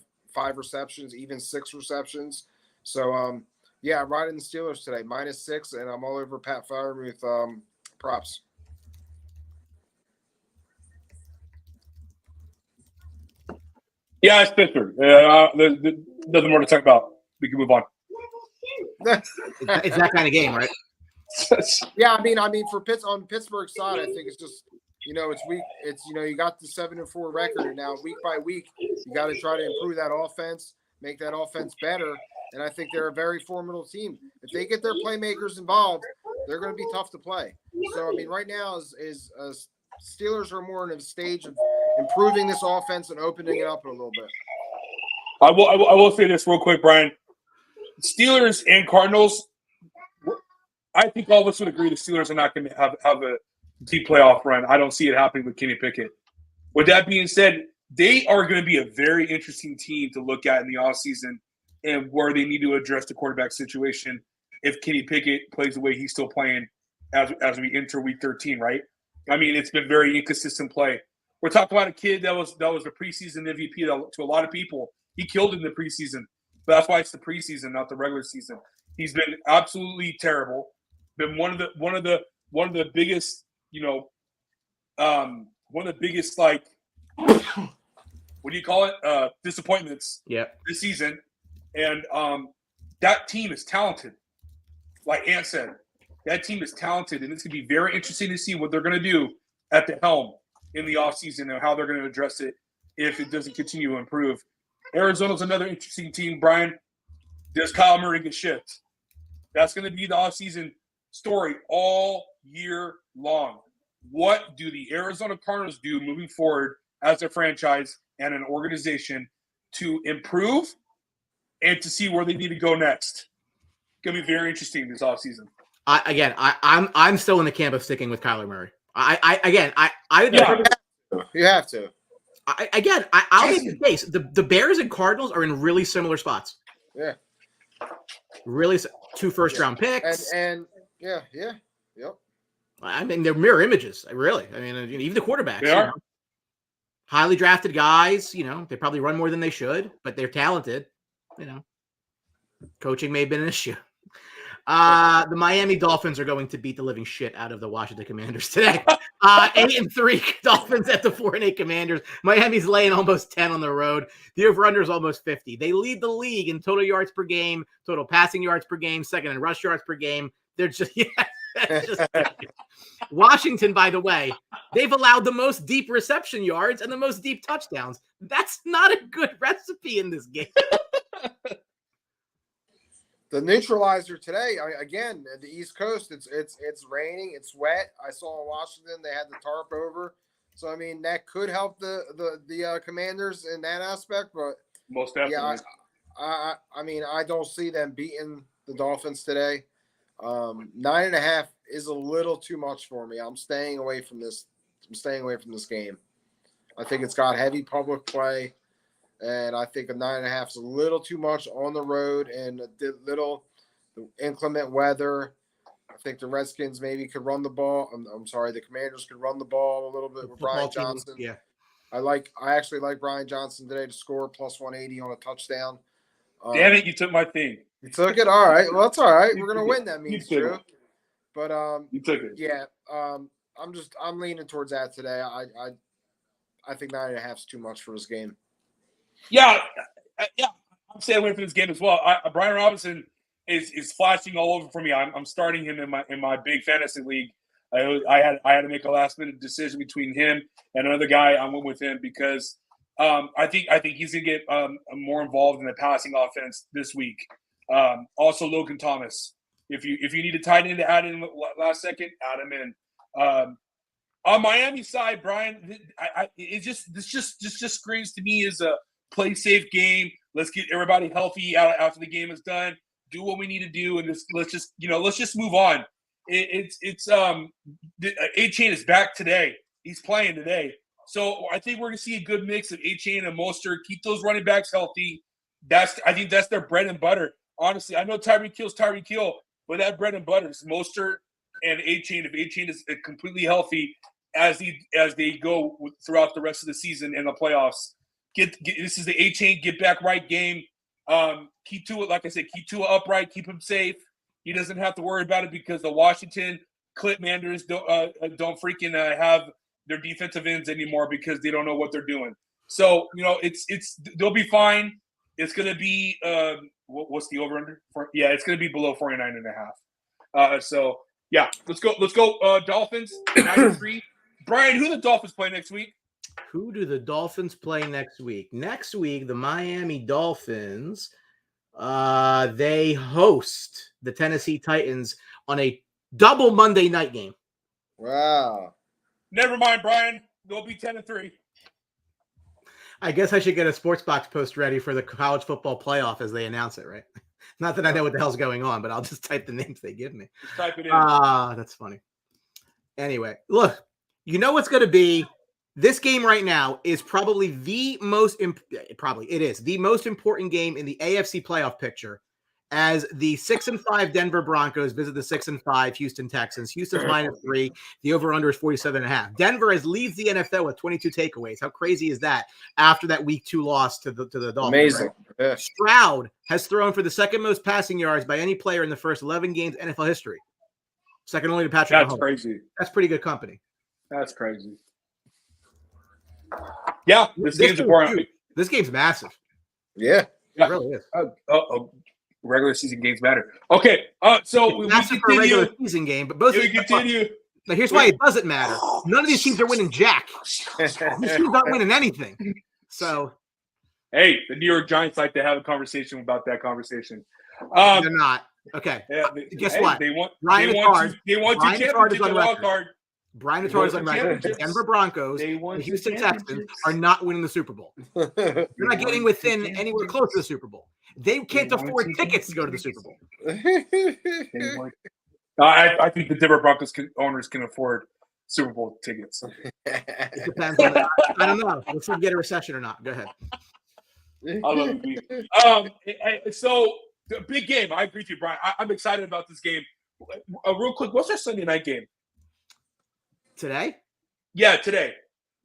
receptions, even 6 receptions. So, yeah, I'm riding the Steelers today, -6, and I'm all over Pat Freiermuth props. Yeah, it's Pittsburgh. There's nothing more to talk about. We can move on. It's that kind of game, right? Yeah, I mean, on Pittsburgh's side, I think it's just, it's week. It's, you got the 7-4 record, and now week by week, you got to try to improve that offense, make that offense better. And I think they're a very formidable team. If they get their playmakers involved, they're going to be tough to play. So, I mean, right now is Steelers are more in a stage of improving this offense and opening it up a little bit. I will say this real quick, Brian. Steelers and Cardinals, I think all of us would agree the Steelers are not going to have a deep playoff run. I don't see it happening with Kenny Pickett. With that being said, they are going to be a very interesting team to look at in the offseason and where they need to address the quarterback situation if Kenny Pickett plays the way he's still playing as we enter Week 13, right? I mean, it's been very inconsistent play. We're talking about a kid that was the preseason MVP to a lot of people. He killed in the preseason. But that's why it's the preseason, not the regular season. He's been absolutely terrible. Been one of the biggest one of the biggest, like, what do you call it? Disappointments this season. And that team is talented. Like Ant said, that team is talented, and it's going to be very interesting to see what they're going to do at the helm in the offseason and how they're going to address it if it doesn't continue to improve. Arizona's another interesting team, Brian. Does Kyle Murray get shipped? That's going to be the offseason story all year long. What do the Arizona Cardinals do moving forward as a franchise and an organization to improve and to see where they need to go next? It's going to be very interesting this offseason. I'm still in the camp of sticking with Kyler Murray. You have to. I'll make the case. The Bears and Cardinals are in really similar spots. Yeah. Really, 2 first-round picks. And yep. I mean, they're mirror images. Really. I mean, even the quarterbacks. They are. Highly drafted guys. They probably run more than they should, but they're talented. Coaching may have been an issue. The Miami Dolphins are going to beat the living shit out of the Washington Commanders today. 8-3 Dolphins at the 4-8 Commanders. Miami's laying almost 10 on the road. The over-under is almost 50. They lead the league in total yards per game, total passing yards per game, second in rush yards per game. They're just, Washington, by the way, they've allowed the most deep reception yards and the most deep touchdowns. That's not a good recipe in this game. The neutralizer today, again, at the East Coast, it's raining, it's wet. I saw in Washington they had the tarp over, so I mean that could help the Commanders in that aspect. But most definitely, I mean I don't see them beating the Dolphins today. 9.5 is a little too much for me. I'm staying away from this. Game. I think it's got heavy public play. And I think a 9.5 is a little too much on the road and a little inclement weather. I think the Redskins maybe could run the ball. I'm sorry, the Commanders could run the ball a little bit with Brian Johnson. Yeah, I actually like Brian Johnson today to score plus 180 on a touchdown. Damn it, you took my thing. You took it. All right. Well, that's all right. We're gonna win. That means Drew. But you took it. Yeah. I'm leaning towards that today. I think 9.5 is too much for this game. Yeah, I'm staying away from this game as well. Brian Robinson is flashing all over for me. I'm starting him in my big fantasy league. I had to make a last minute decision between him and another guy. I went with him because I think he's gonna get more involved in the passing offense this week. Also, Logan Thomas. If you need a tight end to add in last second, add him in. On Miami side, Brian, this just screams to me as a play safe game. Let's get everybody healthy after the game is done. Do what we need to do, and let's just move on. A-Chain is back today. He's playing today, so I think we're gonna see a good mix of A-Chain and Mostert. Keep those running backs healthy. I think that's their bread and butter. Honestly, I know Tyreek Hill, but that bread and butter is Mostert and A-Chain. If A-Chain is completely healthy as they go throughout the rest of the season and the playoffs. This is the A-Chain get back right game. Keep Tua, like I said, keep Tua upright, keep him safe. He doesn't have to worry about it because the Washington Clipmanders don't freaking have their defensive ends anymore because they don't know what they're doing. So they'll be fine. It's gonna be what's the over under? It's gonna be below 49.5. So yeah, let's go Dolphins 9-3. Brian, who do the Dolphins play next week? Who do the Dolphins play next week? Next week, the Miami Dolphins, they host the Tennessee Titans on a double Monday night game. Wow. Never mind, Brian. They'll be 10-3. I guess I should get a sports box post ready for the college football playoff as they announce it, right? Not that I know what the hell's going on, but I'll just type the names they give me. Just type it in. That's funny. Anyway, look, you know what's going to be. This game right now is probably the most important game in the AFC playoff picture as the 6-5 Denver Broncos visit the 6-5 Houston Texans. Houston's -3. The over-under is 47.5. Denver leads the NFL with 22 takeaways. How crazy is that after that week 2 loss to the Dolphins? Amazing. Right? Yeah. Stroud has thrown for the second most passing yards by any player in the first 11 games NFL history. second only to Patrick That's Mahomes. crazy. That's pretty good company. That's crazy. Yeah, this game's important. This game's massive. Yeah. It really is. Regular season games matter. Okay, so we Massive for a continue. regular season game, but both of We these continue. Now, here's why it doesn't matter. None of these teams are winning jack. These teams aren't winning anything. So, hey, the New York Giants like to have a conversation about that conversation. they're not. Okay. Yeah, Guess what? They want. Brian They want two championships in the wild card. Brian Nattar's on record. The Denver Broncos, the Houston Texans are not winning the Super Bowl. They're not getting within anywhere close to the Super Bowl. They can't afford tickets to go to the Super Bowl. I think the Denver Broncos owners can afford Super Bowl tickets. It depends on I don't know. Let's see if we get a recession or not. Go ahead. I love it. So, the big game. I agree with you, Brian. I'm excited about this game. Real quick, what's our Sunday night game? Today? Yeah, today.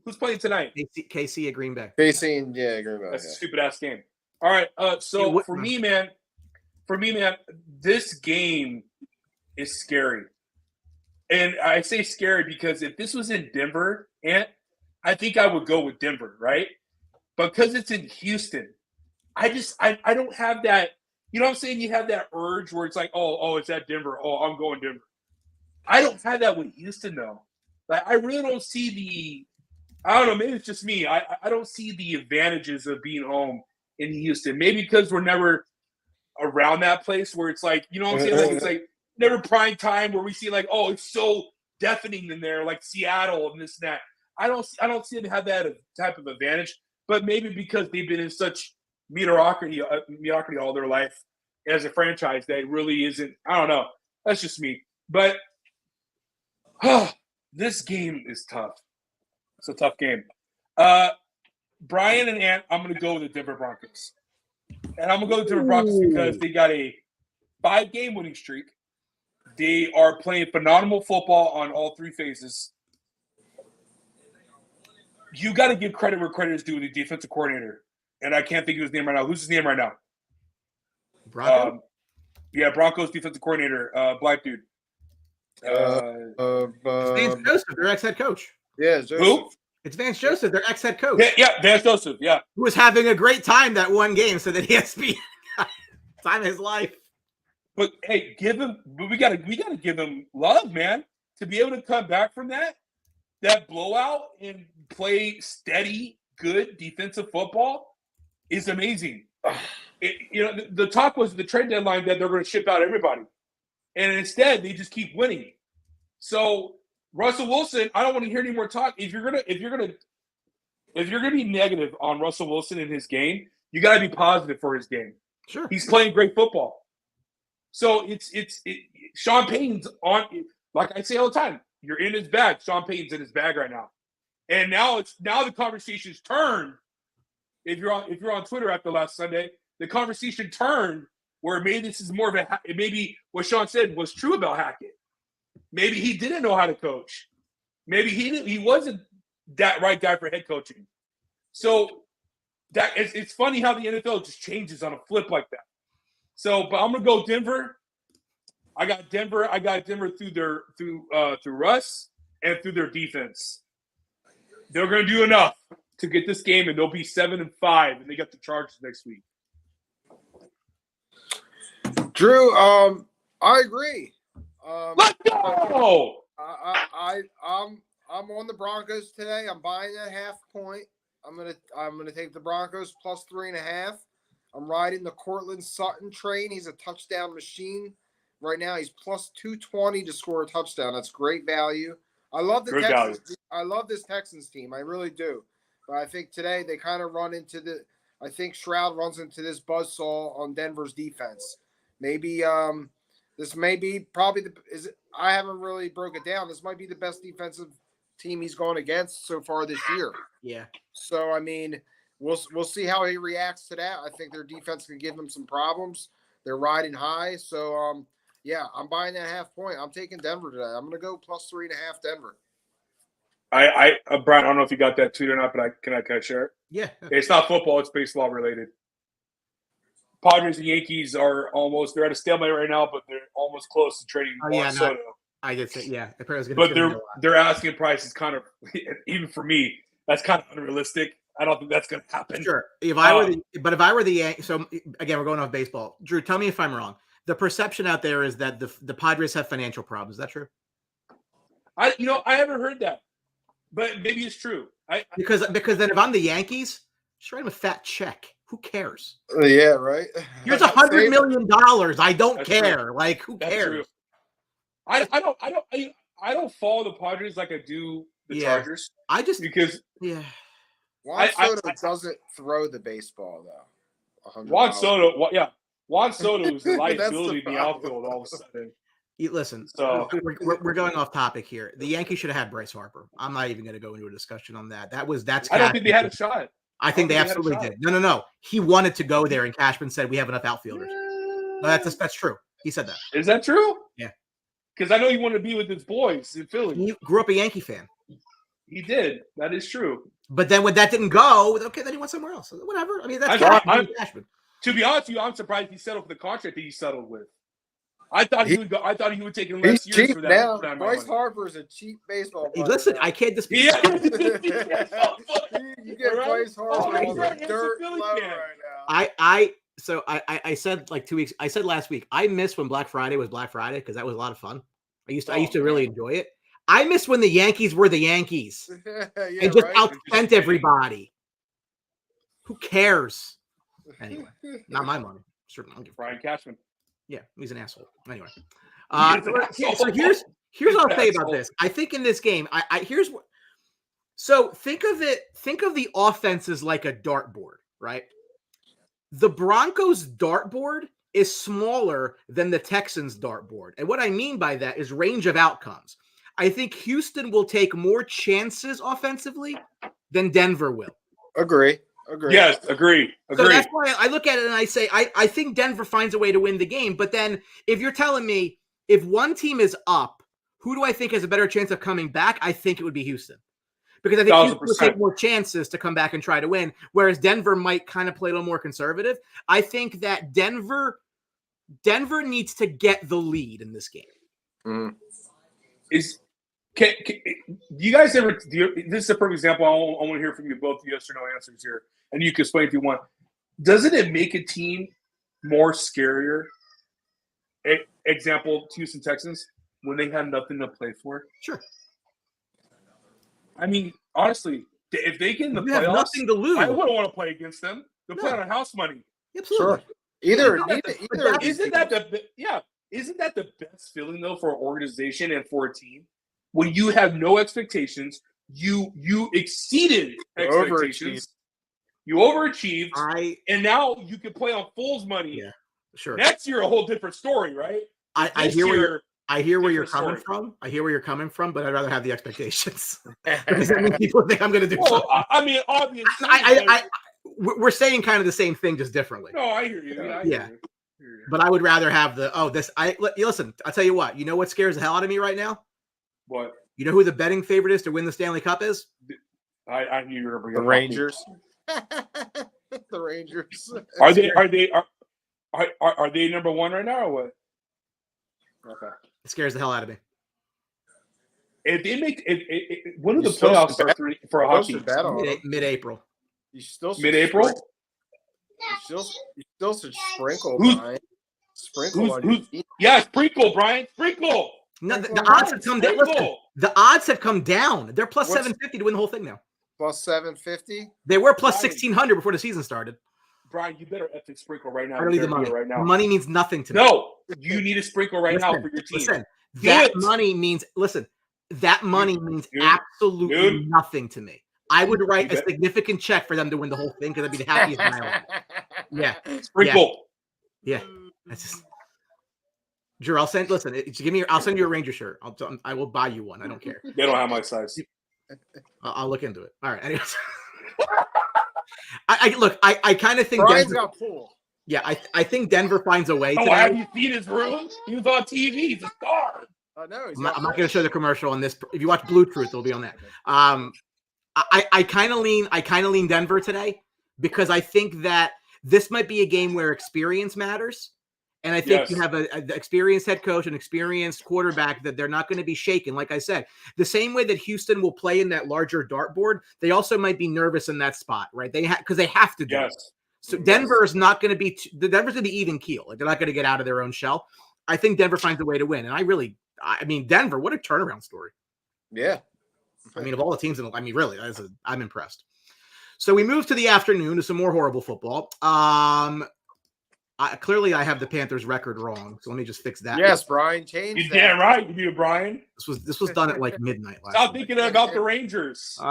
Who's playing tonight? KC at Green Bay. KC and Green Bay. That's a stupid ass game. All right. So for me, man, this game is scary. And I say scary because if this was in Denver, I think I would go with Denver, right? But because it's in Houston, I don't have that. You know what I'm saying? You have that urge where it's like, oh, it's at Denver. Oh, I'm going Denver. I don't have that with Houston though. Like I really don't see I don't know, maybe it's just me. I don't see the advantages of being home in Houston. Maybe because we're never around that place where it's like, you know what I'm saying? Like it's like never prime time where we see like, oh, it's so deafening in there, like Seattle and this and that. I don't see them have that type of advantage. But maybe because they've been in such mediocrity all their life as a franchise that it really isn't. I don't know. That's just me. But this game is tough. It's a tough game. Brian and Ant, I'm going to go with the Denver Broncos. And I'm going to go with the Denver Broncos because they got a 5-game winning streak. They are playing phenomenal football on all 3 phases. You got to give credit where credit is due to the defensive coordinator. And I can't think of his name right now. Who's his name right now? Broncos? Broncos defensive coordinator, black dude. Vance Joseph, their ex-head coach. Yeah, Joseph. Who? It's Vance Joseph, their ex-head coach. Yeah, Vance Joseph, yeah. Who was having a great time that one game so that he has to be time of his life. But hey, we gotta give him love, man. To be able to come back from that blowout and play steady, good defensive football is amazing. The talk was the trade deadline that they're going to ship out everybody, and instead they just keep winning. So Russell Wilson, I don't want to hear any more talk. If you're gonna be negative on Russell Wilson in his game, you got to be positive for his game. Sure, he's playing great football. So it's Sean Payton's on. Like I say all the time, you're in his bag. Sean Payton's in his bag right now, and now the conversation's turned. If you're on Twitter after last Sunday, the conversation turned where maybe this is more of maybe what Sean said was true about Hackett. Maybe he didn't know how to coach. Maybe he wasn't that right guy for head coaching. So that it's funny how the NFL just changes on a flip like that. So, but I'm gonna go Denver. I got Denver through Russ and through their defense. They're gonna do enough to get this game, and they'll be 7-5, and they got the Chargers next week. Drew, I agree. Let's go! I'm on the Broncos today. I'm buying that half point. I'm gonna take the Broncos plus 3.5. I'm riding the Cortland Sutton train. He's a touchdown machine. Right now, he's plus 220 to score a touchdown. That's great value. I love the Texans. Value. I love this Texans team. I really do. But I think today they kind of run into I think Stroud runs into this buzzsaw on Denver's defense. Maybe this may be probably I haven't really broke it down. This might be the best defensive team he's gone against so far this year. Yeah. So I mean, we'll see how he reacts to that. I think their defense can give him some problems. They're riding high. So yeah, I'm buying that half point. I'm taking Denver today. I'm gonna go plus 3.5 Denver. Brian, I don't know if you got that tweet or not, but can I share it? Yeah. It's not football, it's baseball related. Padres and Yankees they're at a stalemate right now, but they're almost close to trading Juan Soto. I did say, yeah. Apparently, but their asking price is kind of, even for me, that's kind of unrealistic. I don't think that's going to happen. Sure. If I were the Yankees, so again, we're going off baseball. Drew, tell me if I'm wrong. The perception out there is that the Padres have financial problems. Is that true? I haven't heard that, but maybe it's true. Because then if I'm the Yankees, just write him a fat check. Who cares? Yeah, right. Here's $100 million. I don't That's care. true. Like, who That's cares? true. I don't follow the Padres like I do the Chargers. I just because Juan Soto doesn't throw the baseball though. Juan Soto is the liability in the outfield all of a sudden. Listen, so we're going off topic here. The Yankees should have had Bryce Harper. I'm not even going to go into a discussion on that. That's. I don't think they had a shot. I think they absolutely did. No. He wanted to go there, and Cashman said we have enough outfielders. No, that's true. He said that. Is that true? Yeah. Because I know he wanted to be with his boys in Philly. He grew up a Yankee fan. He did. That is true. But then when that didn't go, okay, then he went somewhere else. Whatever. I mean, that's Cashman. To be honest with you, I'm surprised he settled for the contract that he settled with. I thought he would go. I thought he would take less years for that. Now. Bryce Harper is a cheap baseball player. Listen, I can't dispute. You get Bryce Harper on the dirt low right now. I said like 2 weeks. I said last week. I miss when Black Friday was Black Friday because that was a lot of fun. I used to really enjoy it. I miss when the Yankees were the Yankees and just outspent everybody. Who cares? Anyway, not my money. Certainly, I'll give Brian Cashman. Yeah, he's an asshole. Anyway, so here's what I'll say about this. I think in this game, here's what. So think of it. Think of the offenses like a dartboard, right? The Broncos' dartboard is smaller than the Texans' dartboard, and what I mean by that is range of outcomes. I think Houston will take more chances offensively than Denver will. Agree. Yes, agree. So that's why I look at it and I say, I think Denver finds a way to win the game. But then if you're telling me if one team is up, who do I think has a better chance of coming back? I think it would be Houston. Because I think Houston will take more chances to come back and try to win, whereas Denver might kind of play a little more conservative. I think that Denver needs to get the lead in this game. Mm. Do you guys ever? This is a perfect example. I want to hear from you both. Yes or no answers here, and you can explain if you want. Doesn't it make a team more scarier? Example: Houston Texans when they have nothing to play for. Sure. I mean, honestly, if they get in the playoffs, have nothing to lose. I wouldn't want to play against them. They're playing on house money. Absolutely. Sure. Isn't that the best feeling though for an organization and for a team? When you have no expectations, you exceeded expectations. You overachieved, and now you can play on Foles money. Yeah, sure. Next year, a whole different story, right? I hear where you're coming from. I hear where you're coming from, but I'd rather have the expectations because that means people think I'm going to do something. I mean, obviously, we're saying kind of the same thing, just differently. No, I hear you. Yeah. But I would rather have listen. I'll tell you what. You know what scares the hell out of me right now? What? You know who the betting favorite is to win the Stanley Cup is? I knew you were bringing the Rangers. The Rangers. Are they number one right now or what? Okay. It scares the hell out of me. If they make when do the playoffs start for a hockey? Mid-April. You still mid-April? You still should sprinkle, Brian. Sprinkle, Brian. Sprinkle. No, the odds have come down. Listen, the odds have come down. They're plus 750 to win the whole thing now. Plus 750? They were plus 1,600 before the season started. Brian, you better epic sprinkle right now. I don't need the money. Right now. Money means nothing to me. No, you need a sprinkle now for your team. That money means absolutely nothing to me. I would write a significant check for them to win the whole thing because I'd be the happiest in my life. Yeah. Sprinkle. Yeah. That's just Drew, I'll send you a Ranger shirt. I will buy you one. I don't care. They don't have my size. I'll look into it. All right. Anyways. I kind of think Brian's got pool. Yeah, I think Denver finds a way. Have you seen his room? He was on TV. He's a star. No, I'm not going to show the commercial on this. If you watch Blue Truth, it'll be on that. I kind of lean Denver today because I think that this might be a game where experience matters, And I think Yes. you have an experienced head coach, an experienced quarterback that they're not going to be shaken. Like I said, the same way that Houston will play in that larger dartboard, they also might be nervous in that spot, right? Because they have to do it. Yes. So Denver is not going to be Denver's going to be even keel. Like they're not going to get out of their own shell. I think Denver finds a way to win. And I mean, Denver, what a turnaround story. Yeah. I mean, of all the teams, really, I'm impressed. So we move to the afternoon to some more horrible football. Clearly, I have the Panthers record wrong, so let me just fix that. Yes, Brian, change You that. damn right, you do, Brian. This was done at like midnight last Stop week. thinking about the Rangers. The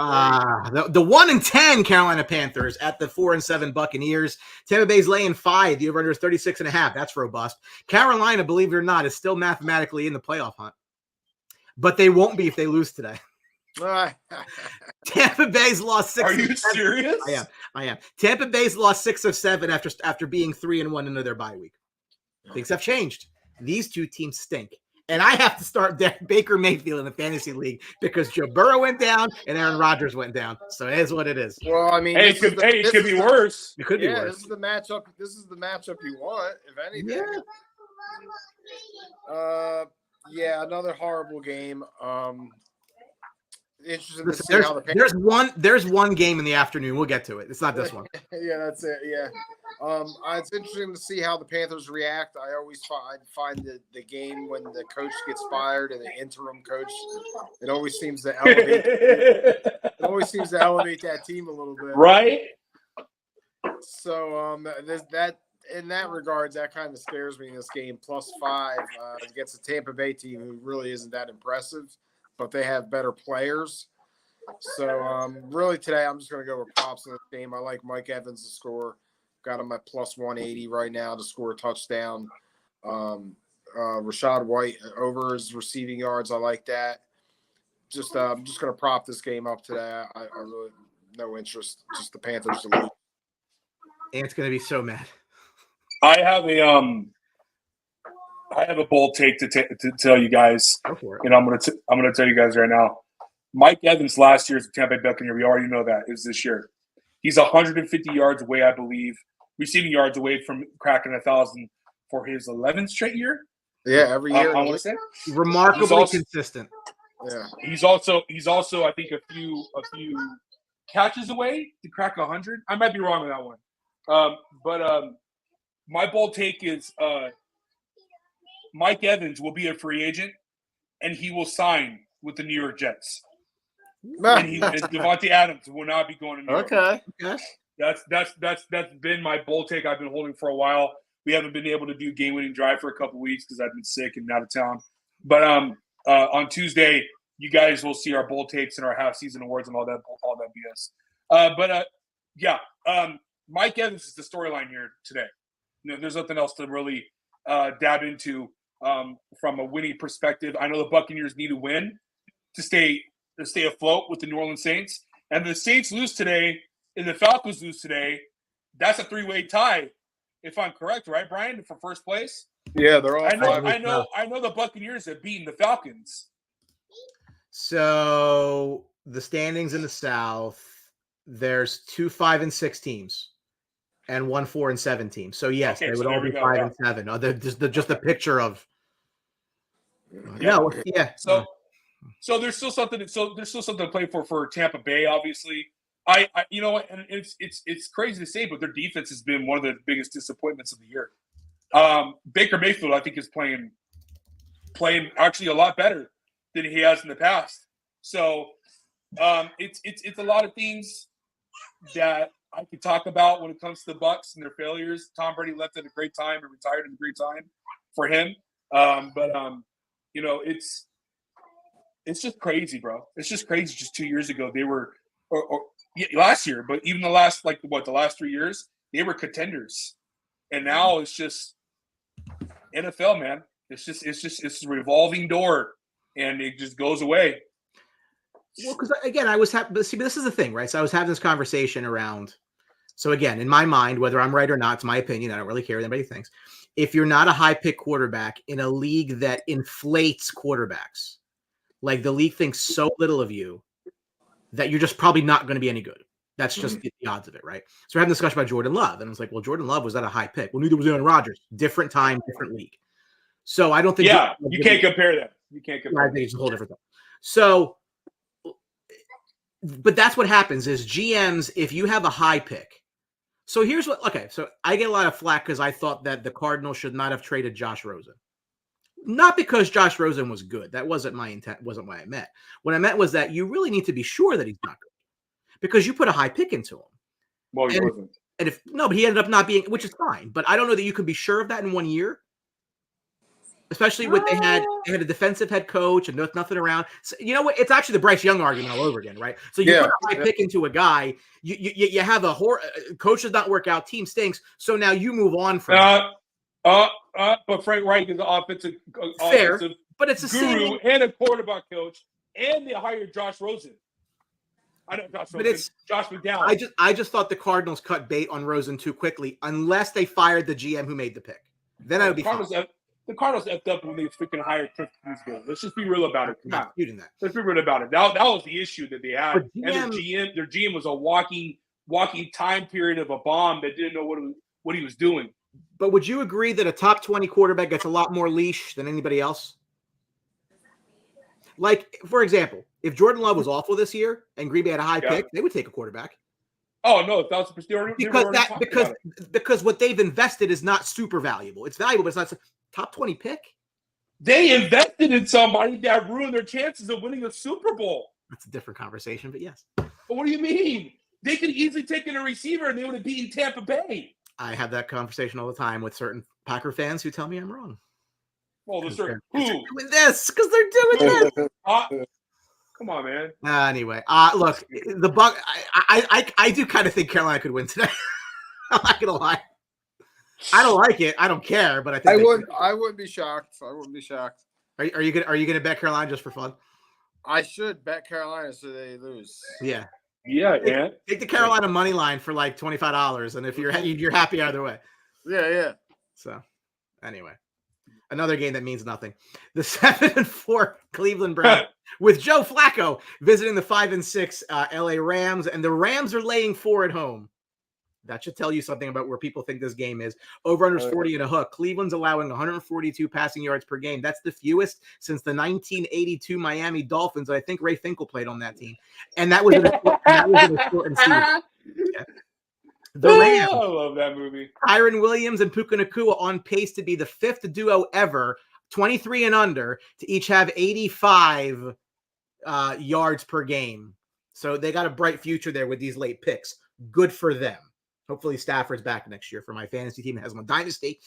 1-10 Carolina Panthers at the 4-7 Buccaneers. Tampa Bay's laying 5. The over-under is 36.5. That's robust. Carolina, believe it or not, is still mathematically in the playoff hunt, but they won't be if they lose today. Tampa Bay's lost 6. Are you serious? I am. Tampa Bay's lost 6 of 7 after being 3-1 into their bye week. Things have changed. These two teams stink. And I have to start Baker Mayfield in the fantasy league because Joe Burrow went down and Aaron Rodgers went down. So it is what it is. Well, I mean, It could be worse. It could be worse. This is the matchup. This is the matchup you want, if anything. Yeah. Another horrible game. Interesting to Listen, see how the Panthers. there's one game in the afternoon. We'll get to it. It's not this one. Yeah, that's it. Yeah. It's interesting to see how the Panthers react. I always find the game when the coach gets fired and the interim coach, it always seems to elevate. It always seems to elevate that team a little bit. Right? So that in that regards, that kind of scares me in this game. +5 against a Tampa Bay team who really isn't that impressive, but they have better players. So really today, I'm just going to go with props in this game. I like Mike Evans to score. Got him at +180 right now to score a touchdown. Rashad White over his receiving yards. I like that. I'm just going to prop this game up today. I really no interest. Just the Panthers to lose. Ant's going to be so mad. I have a bold take to tell you guys, Go for it. and I'm gonna tell you guys right now. Mike Evans last year is a Tampa Bay Buccaneer. We already know that is this year. He's 150 yards away, I believe, receiving yards away from cracking 1,000 for his 11th straight year. Yeah, every year. I want to say Remarkably consistent. Yeah. He's also I think a few catches away to crack 100. I might be wrong on that one, but my bold take is Mike Evans will be a free agent, and he will sign with the New York Jets. And Devontae Adams will not be going to New York. Okay. That's been my bold take I've been holding for a while. We haven't been able to do game-winning drive for a couple weeks because I've been sick and out of town. But on Tuesday, you guys will see our bold takes and our half-season awards and all that BS. Mike Evans is the storyline here today. There's nothing else to really dab into from a winning perspective. I know the Buccaneers need to win to stay afloat with the New Orleans Saints. And the Saints lose today and the Falcons lose today. That's a 3-way tie, if I'm correct, right, Brian, for first place? Yeah, they're all. I know the Buccaneers have beaten the Falcons. So the standings in the South, there's 2 5-6 teams and 1 4-7 team. So yes, they would all be 5 and 7. Oh, just a picture of. So there's still something. There's still something to play for Tampa Bay. Obviously, I you know what, and it's crazy to say, but their defense has been one of the biggest disappointments of the year. Baker Mayfield, I think, is playing actually a lot better than he has in the past. So it's a lot of things that I could talk about when it comes to the Bucs and their failures. Tom Brady left at a great time and retired at a great time for him. It's just crazy, bro. It's just crazy. Just 2 years ago, they were, last year, but even the last 3 years, they were contenders, and now it's just NFL, man. It's a revolving door, and it just goes away. Well, because again, I was but this is the thing, right? So I was having this conversation around. So again, in my mind, whether I'm right or not, it's my opinion. I don't really care what anybody thinks. If you're not a high pick quarterback in a league that inflates quarterbacks, like the league thinks so little of you that you're just probably not going to be any good. That's just the odds of it, right? So we're having a discussion about Jordan Love, and I was like, well, Jordan Love was at a high pick. Well, neither was Aaron Rodgers. Different time, different league. So I don't think. Yeah, you can't compare that. You can't compare. I think it's a whole different thing. So, but that's what happens is GMs, if you have a high pick. So here's what. Okay, so I get a lot of flack because I thought that the Cardinals should not have traded Josh Rosen. Not because Josh Rosen was good. That wasn't my intent. Wasn't what I meant. What I meant was that you really need to be sure that he's not good because you put a high pick into him. Well, he wasn't. And but he ended up not being, which is fine. But I don't know that you can be sure of that in 1 year. Especially when they had a defensive head coach and nothing around. So, you know what? It's actually the Bryce Young argument all over again, right? So you put a high pick into a guy, you have coach does not work out, team stinks. So now you move on from but Frank Reich is an offensive but it's the guru same. And a quarterback coach, and they hired Josh Rosen. I know Josh Rosen. But it's Josh McDowell. I just thought the Cardinals cut bait on Rosen too quickly, unless they fired the GM who made the pick. Then I would be fine. The Cardinals effed up when they freaking hired Cliff Kingsbury. Let's just be real about it. Come on. That. Let's be real about it. That was the issue that they had. And their GM was a walking time period of a bomb that didn't know what he was doing. But would you agree that a top 20 quarterback gets a lot more leash than anybody else? Like, for example, if Jordan Love was awful this year and Green Bay had a high pick, they would take a quarterback. Oh no, 1,000%. Because what they've invested is not super valuable. It's valuable, but it's not top 20 pick. They invested in somebody that ruined their chances of winning a Super Bowl. That's a different conversation, but yes. But what do you mean? They could easily take in a receiver and they would have beaten Tampa Bay. I have that conversation all the time with certain Packer fans who tell me I'm wrong. Well, they're doing this because they're doing this. Come on, man. Anyway, look, the Buck. I do kind of think Carolina could win today. I'm not gonna lie. I don't like it. I don't care, but I think I wouldn't be shocked. I wouldn't be shocked. Are you gonna bet Carolina just for fun? I should bet Carolina so they lose. Yeah. Yeah. Take the Carolina money line for like $25, and if you're happy either way. Yeah. So, anyway, another game that means nothing. The 7-4 Cleveland Browns with Joe Flacco visiting the 5-6 LA Rams, and the Rams are laying 4 at home. That should tell you something about where people think this game is. Over-under is 40 and a hook. Cleveland's allowing 142 passing yards per game. That's the fewest since the 1982 Miami Dolphins. I think Ray Finkel played on that team. And that was in a shortened season. Yeah. The Rams. I love that movie. Kyron Williams and Puka Nacua on pace to be the 5th duo ever, 23 and under, to each have 85 yards per game. So they got a bright future there with these late picks. Good for them. Hopefully Stafford's back next year for my fantasy team that has one dynasty.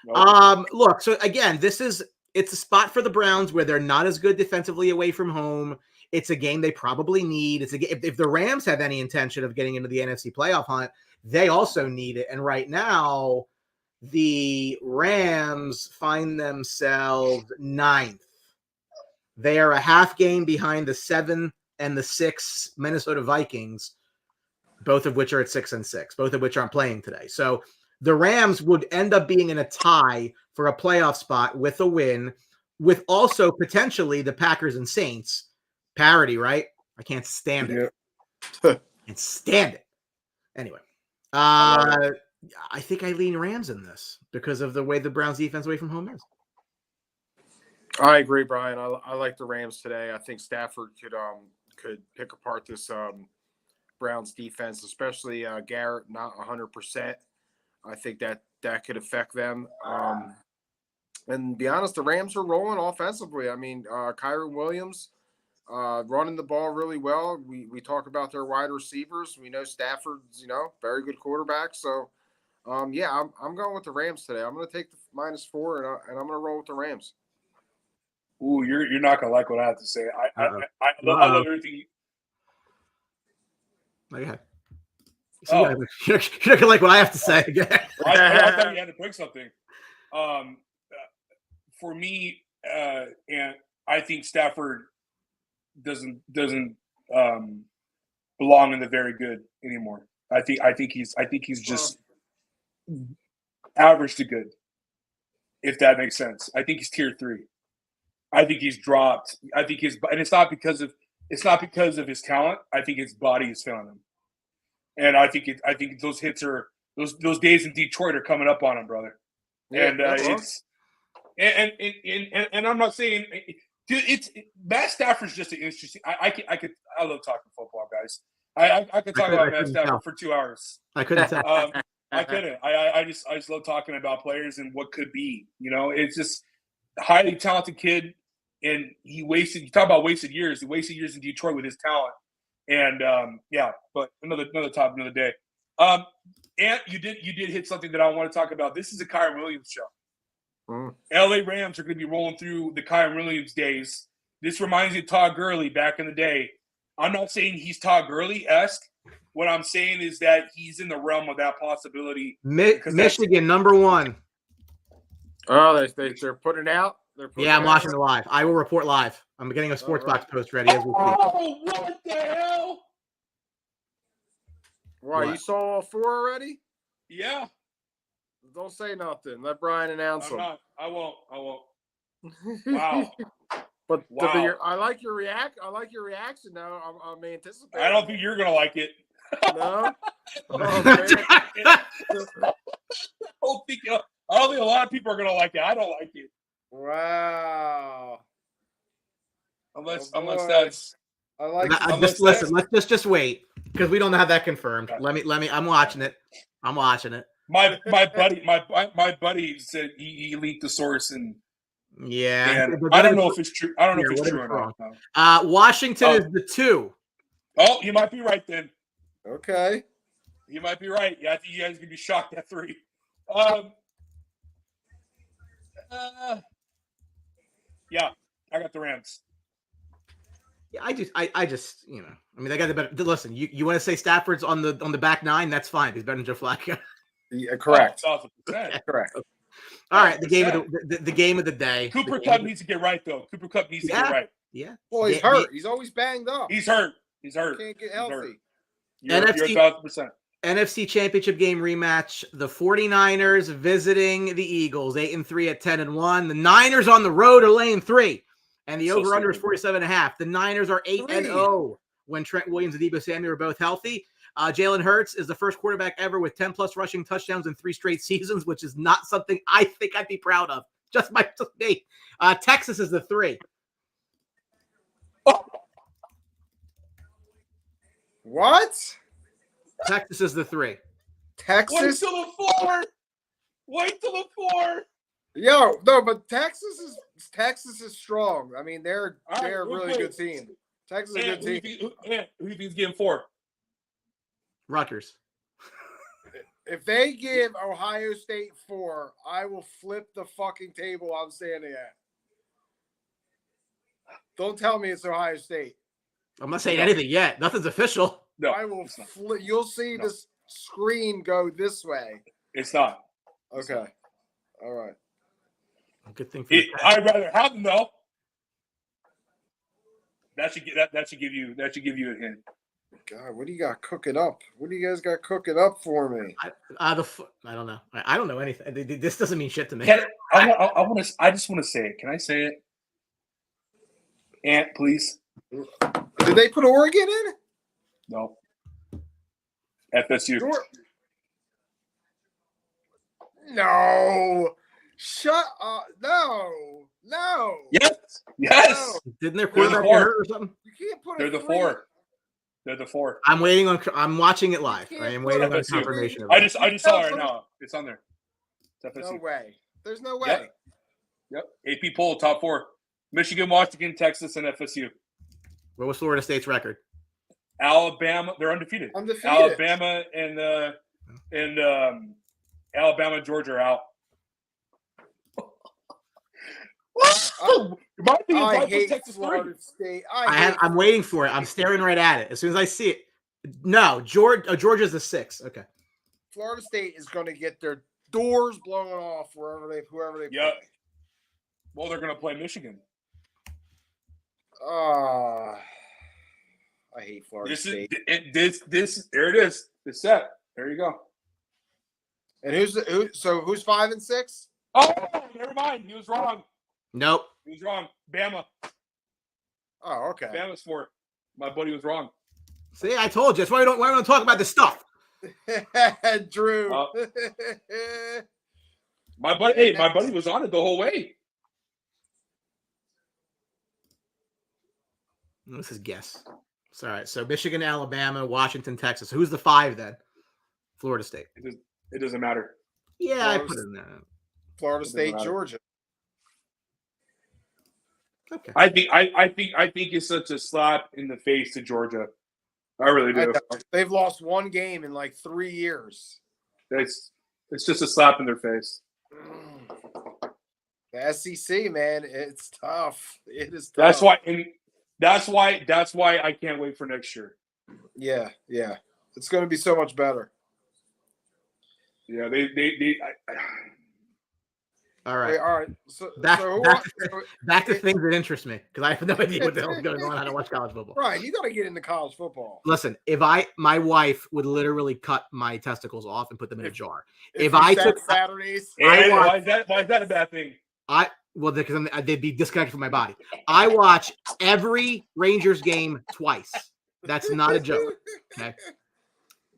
Nope. Look, so again, it's a spot for the Browns where they're not as good defensively away from home. It's a game they probably need. If the Rams have any intention of getting into the NFC playoff hunt, they also need it. And right now, the Rams find themselves 9th. They are a half game behind the 7 and the 6 Minnesota Vikings, both of which are at 6-6, both of which aren't playing today. So the Rams would end up being in a tie for a playoff spot with a win, with also potentially the Packers and Saints parity, right? I can't stand it. Can't stand it. Anyway, I think I lean Rams in this because of the way the Browns defense away from home is. I agree, Brian. I like the Rams today. I think Stafford could pick apart this Browns defense, especially Garrett not 100%. I think that could affect them. And to be honest, the Rams are rolling offensively. I mean, Kyron Williams running the ball really well. We talk about their wide receivers. We know Stafford's, very good quarterback. So, I'm going with the Rams today. I'm going to take the -4, and I'm going to roll with the Rams. Ooh, you're not going to like what I have to say. I love everything. Okay. So you're not gonna like what I have to say again. I thought you had to pick something. For me, and I think Stafford doesn't belong in the very good anymore. I think he's just average to good, if that makes sense. I think he's tier 3. I think he's dropped. I think and it's not because of his talent. I think his body is failing him. And I think those hits are those days in Detroit are coming up on him, brother. Yeah, And it's and I'm not saying it's Matt Stafford's just an interesting. I love talking football, guys. I could talk about Matt Stafford for 2 hours. I couldn't tell. I couldn't. I just love talking about players and what could be. It's just a highly talented kid, and he wasted. You talk about wasted years. He wasted years in Detroit with his talent, and But another topic, another day. And you did hit something that I want to talk about. This is a Kyron Williams show. LA Rams are going to be rolling through the Kyron Williams days. This reminds me of Todd Gurley back in the day. I'm not saying he's Todd Gurley-esque. What I'm saying is that he's in the realm of that possibility. Michigan, number 1. Oh, they're putting it out? I'm watching it live. I will report live. I'm getting a sports box post ready as we speak. Oh, what the hell? Why, you saw all 4 already? Yeah. Don't say nothing. Let Brian announce them. I won't. Wow. But wow. I like your reaction now. I'm anticipating. I don't think you're gonna like it. No. I don't think a lot of people are gonna like it. I don't like it. Wow. Unless that's. I like. Listen. Let's just wait because we don't have that confirmed. Okay. Let me. I'm watching it. My buddy said he leaked the source and. Yeah, and I don't know if it's true. I don't know if it's true or not. Washington is the 2. Oh, you might be right then. Okay. You might be right. Yeah, I think you guys are gonna be shocked at 3. Yeah, I got the Rams. Yeah, I just they got the better. Listen, you want to say Stafford's on the back 9? That's fine. He's better than Joe Flacco. Yeah, correct. Oh, correct. All right, the game of the day. Cooper Kupp needs to get right though. Cooper Kupp needs to get right. Yeah. Well, he's hurt. He's always banged up. He's hurt. He can't get healthy. You're 1,000%. NFC Championship game rematch. The 49ers visiting the Eagles, 8-3 at 10-1. The Niners on the road are laying 3, and the over/under is 47.5. The Niners are 8-0 when Trent Williams and Deebo Samuel are both healthy. Jalen Hurts is the first quarterback ever with 10-plus rushing touchdowns in 3 straight seasons, which is not something I think I'd be proud of. Just me. Texas is the 3. Oh. What? Texas is the 3. Texas? Wait till the 4. Yo, no, but Texas is strong. I mean, they're a really good team. Texas is a good team. Who do you think is getting 4? Rutgers. If they give Ohio State 4, I will flip the fucking table I'm standing at. Don't tell me it's Ohio State. I'm not saying anything yet. Nothing's official. No, I will. You'll see this screen go this way. It's not. Okay. All right. Good thing for I'd rather have them though. That should give you a hint. God, what do you got cooking up? What do you guys got cooking up for me? I don't know. I don't know anything. This doesn't mean shit to me. I just want to say it. Can I say it? Ant, please. Did they put Oregon in? No. FSU. Sure. No. Shut up. No. Yes. No. Didn't their quarterback get hurt or something? You can't put They're the 4. They're the 4. I'm watching it live. I am waiting on confirmation. I just saw it right now. It's on there. It's FSU. No way. There's no way. Yep. AP poll, top 4. Michigan, Washington, Texas, and FSU. What was Florida State's record? Alabama, they're undefeated. Alabama and Alabama, Georgia are out. I hate Texas Florida State. I'm waiting for it. I'm staring right at it. As soon as I see it. No, Georgia's the 6. Okay. Florida State is going to get their doors blown off whoever they play. Well, they're going to play Michigan. I hate Florida State. There it is. It's set. There you go. And who's 5 and 6? Oh, never mind. He was wrong. Nope. He was wrong. Bama. Oh, okay. Bama's 4. My buddy was wrong. See, I told you. That's why we don't talk about this stuff. Drew. My buddy was on it the whole way. This is guess. It's all right. So Michigan, Alabama, Washington, Texas. Who's the 5 then? Florida State. It doesn't matter. Yeah, I put it in there. Florida State, Georgia. Okay. I think it's such a slap in the face to Georgia. I really do. They've lost one game in like 3 years. It's just a slap in their face. The SEC, man, it's tough. It is tough. That's why I can't wait for next year. Yeah. It's going to be so much better. Yeah, All right. All right. So back to things that interest me because I have no idea what the hell is going on. How to watch college football. Right. You got to get into college football. Listen, my wife would literally cut my testicles off and put them in a jar. If I took Saturdays, why is that a bad thing? Because they'd be disconnected from my body. I watch every Rangers game twice. That's not a joke. Okay.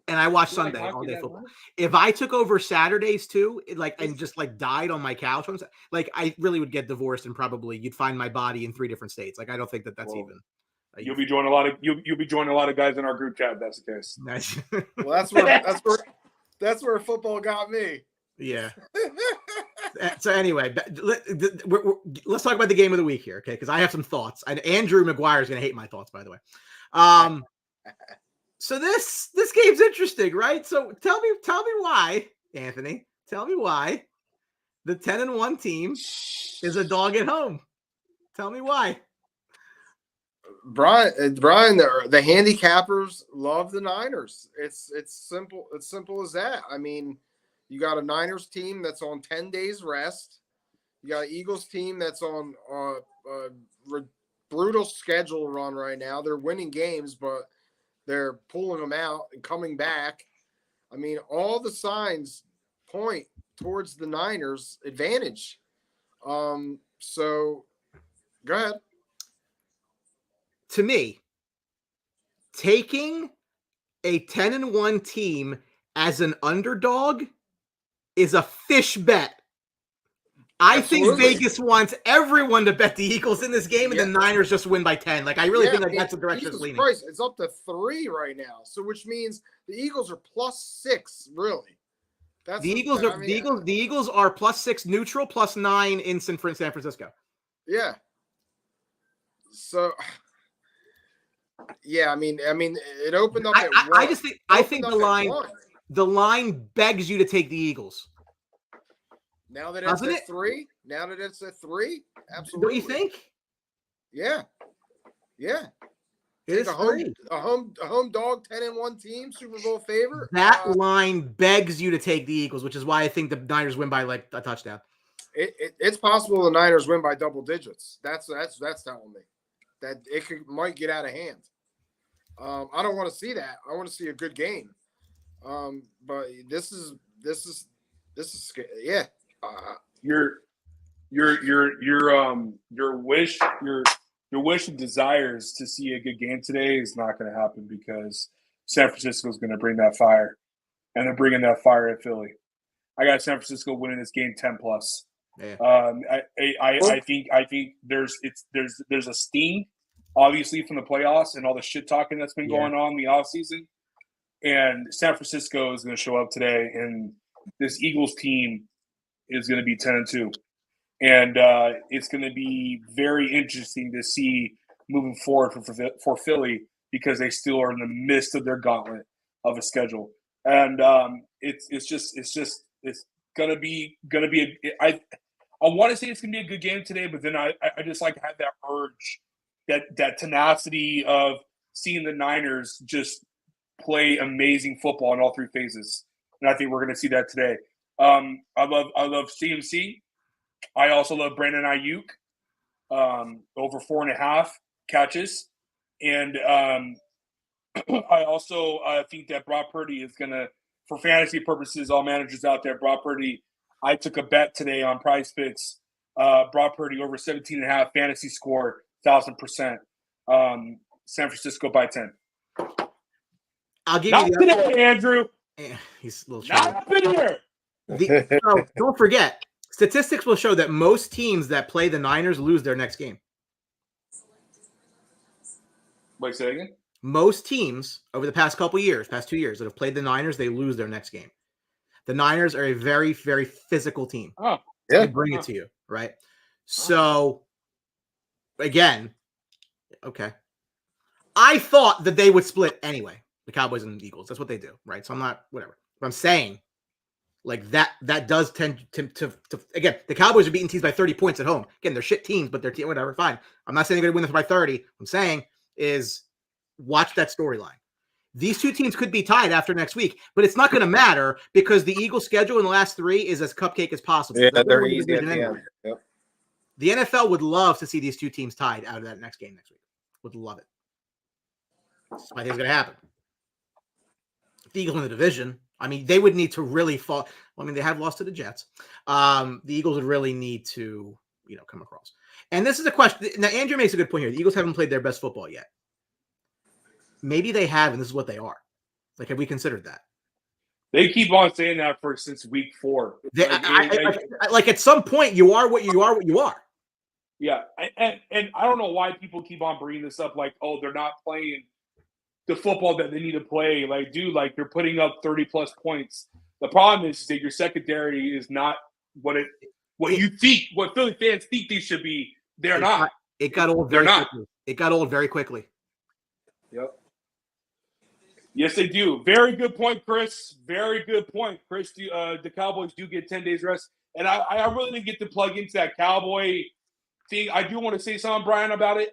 And I watch Sunday all day football. If I took over Saturdays too, and just died on my couch, I really would get divorced and probably you'd find my body in 3 different states. I don't think that's even. You'll be joining a lot of guys in our group chat. If that's the case. Nice. Well, that's where football got me. Yeah. So anyway, let's talk about the game of the week here, okay? Because I have some thoughts. And Andrew McGuire is going to hate my thoughts, by the way. So this game's interesting, right? So tell me why, Anthony. Tell me why the 10-1 team is a dog at home. Tell me why. Brian, the handicappers love the Niners. It's simple. It's simple as that. I mean, you got a Niners team that's on 10 days rest. You got an Eagles team that's on a brutal schedule run right now. They're winning games, but they're pulling them out and coming back. I mean, all the signs point towards the Niners' advantage. So go ahead. To me, taking a 10-1 team as an underdog is a fish bet. I think Vegas wants everyone to bet the Eagles in this game, and the Niners just win by 10. I really think that's the direction it's leaning. It's up to 3 right now, so which means the Eagles are +6. Really, the Eagles are +6 neutral, +9 in San Francisco. Yeah. So, yeah, I mean, it opened up. I think the line begs you to take the Eagles. Now that it's at 3? Now that it's at 3? Absolutely. Don't you think? Yeah. It is a home dog 10-1 team, Super Bowl favorite. That line begs you to take the Eagles, which is why I think the Niners win by a touchdown. It's possible the Niners win by double digits. That's telling me that it might get out of hand. I don't want to see that. I want to see a good game. But this is scary. Yeah. Your wish and desires to see a good game today is not going to happen because San Francisco is going to bring that fire, and they're bringing that fire at Philly. I got San Francisco winning this game 10+. Yeah. I think there's a sting, obviously, from the playoffs and all the shit talking that's been going on in the offseason. And San Francisco is going to show up today, and this Eagles team is going to be 10-2. And it's going to be very interesting to see moving forward for Philly because they still are in the midst of their gauntlet of a schedule. And it's going to be I want to say it's going to be a good game today, but then I just have that urge, that tenacity of seeing the Niners just play amazing football in all 3 phases. And I think we're going to see that today. I love CMC. I also love Brandon Ayuk, over 4.5 catches. And I also think that Brock Purdy is going to, for fantasy purposes, all managers out there, Brock Purdy, I took a bet today on Prize Picks. Brock Purdy over 17.5 fantasy score, 1,000%. San Francisco by 10. I'll give Not you today, Andrew. He's a little Not short. up in here. So don't forget, statistics will show that most teams that play the Niners lose their next game. Wait, say that again? Most teams over the past 2 years that have played the Niners, they lose their next game. The Niners are a very, very physical team. Oh, Yeah. They bring it to you, right? So, again, okay. I thought that they would split anyway, the Cowboys and the Eagles. That's what they do, right? So I'm not, whatever. But I'm saying, like, that does tend to again, the Cowboys are beating teams by 30 points at home. Again, they're shit teams, but they're whatever, fine. I'm not saying they're going to win this by 30. I'm saying is watch that storyline. These two teams could be tied after next week, but it's not going to matter because the Eagles' schedule in the last 3 is as cupcake as possible. Yeah, they're easy at the end. Yep. The NFL would love to see these two teams tied out of that next game next week. Would love it. That's what I think is going to happen. The Eagles in the division, I mean, they would need to really fall. I mean, they have lost to the Jets. The Eagles would really need to, come across. And this is a question. Now, Andrew makes a good point here. The Eagles haven't played their best football yet. Maybe they have, and this is what they are. Like, have we considered that? They keep on saying that since week 4. Like at some point, you are what you are. Yeah, and I don't know why people keep on bringing this up. Like, oh, they're not playing the football that they need to play. Like, dude, like you're putting up 30+ points. The problem is that your secondary is not what you think, what Philly fans think they should be. They're not. It got old very quickly. It got old very quickly. Yep. Yes, they do. Very good point, Chris. Very good point, Chris. The Cowboys do get 10 days rest. And I really didn't get to plug into that Cowboy thing. I do want to say something, Brian, about it.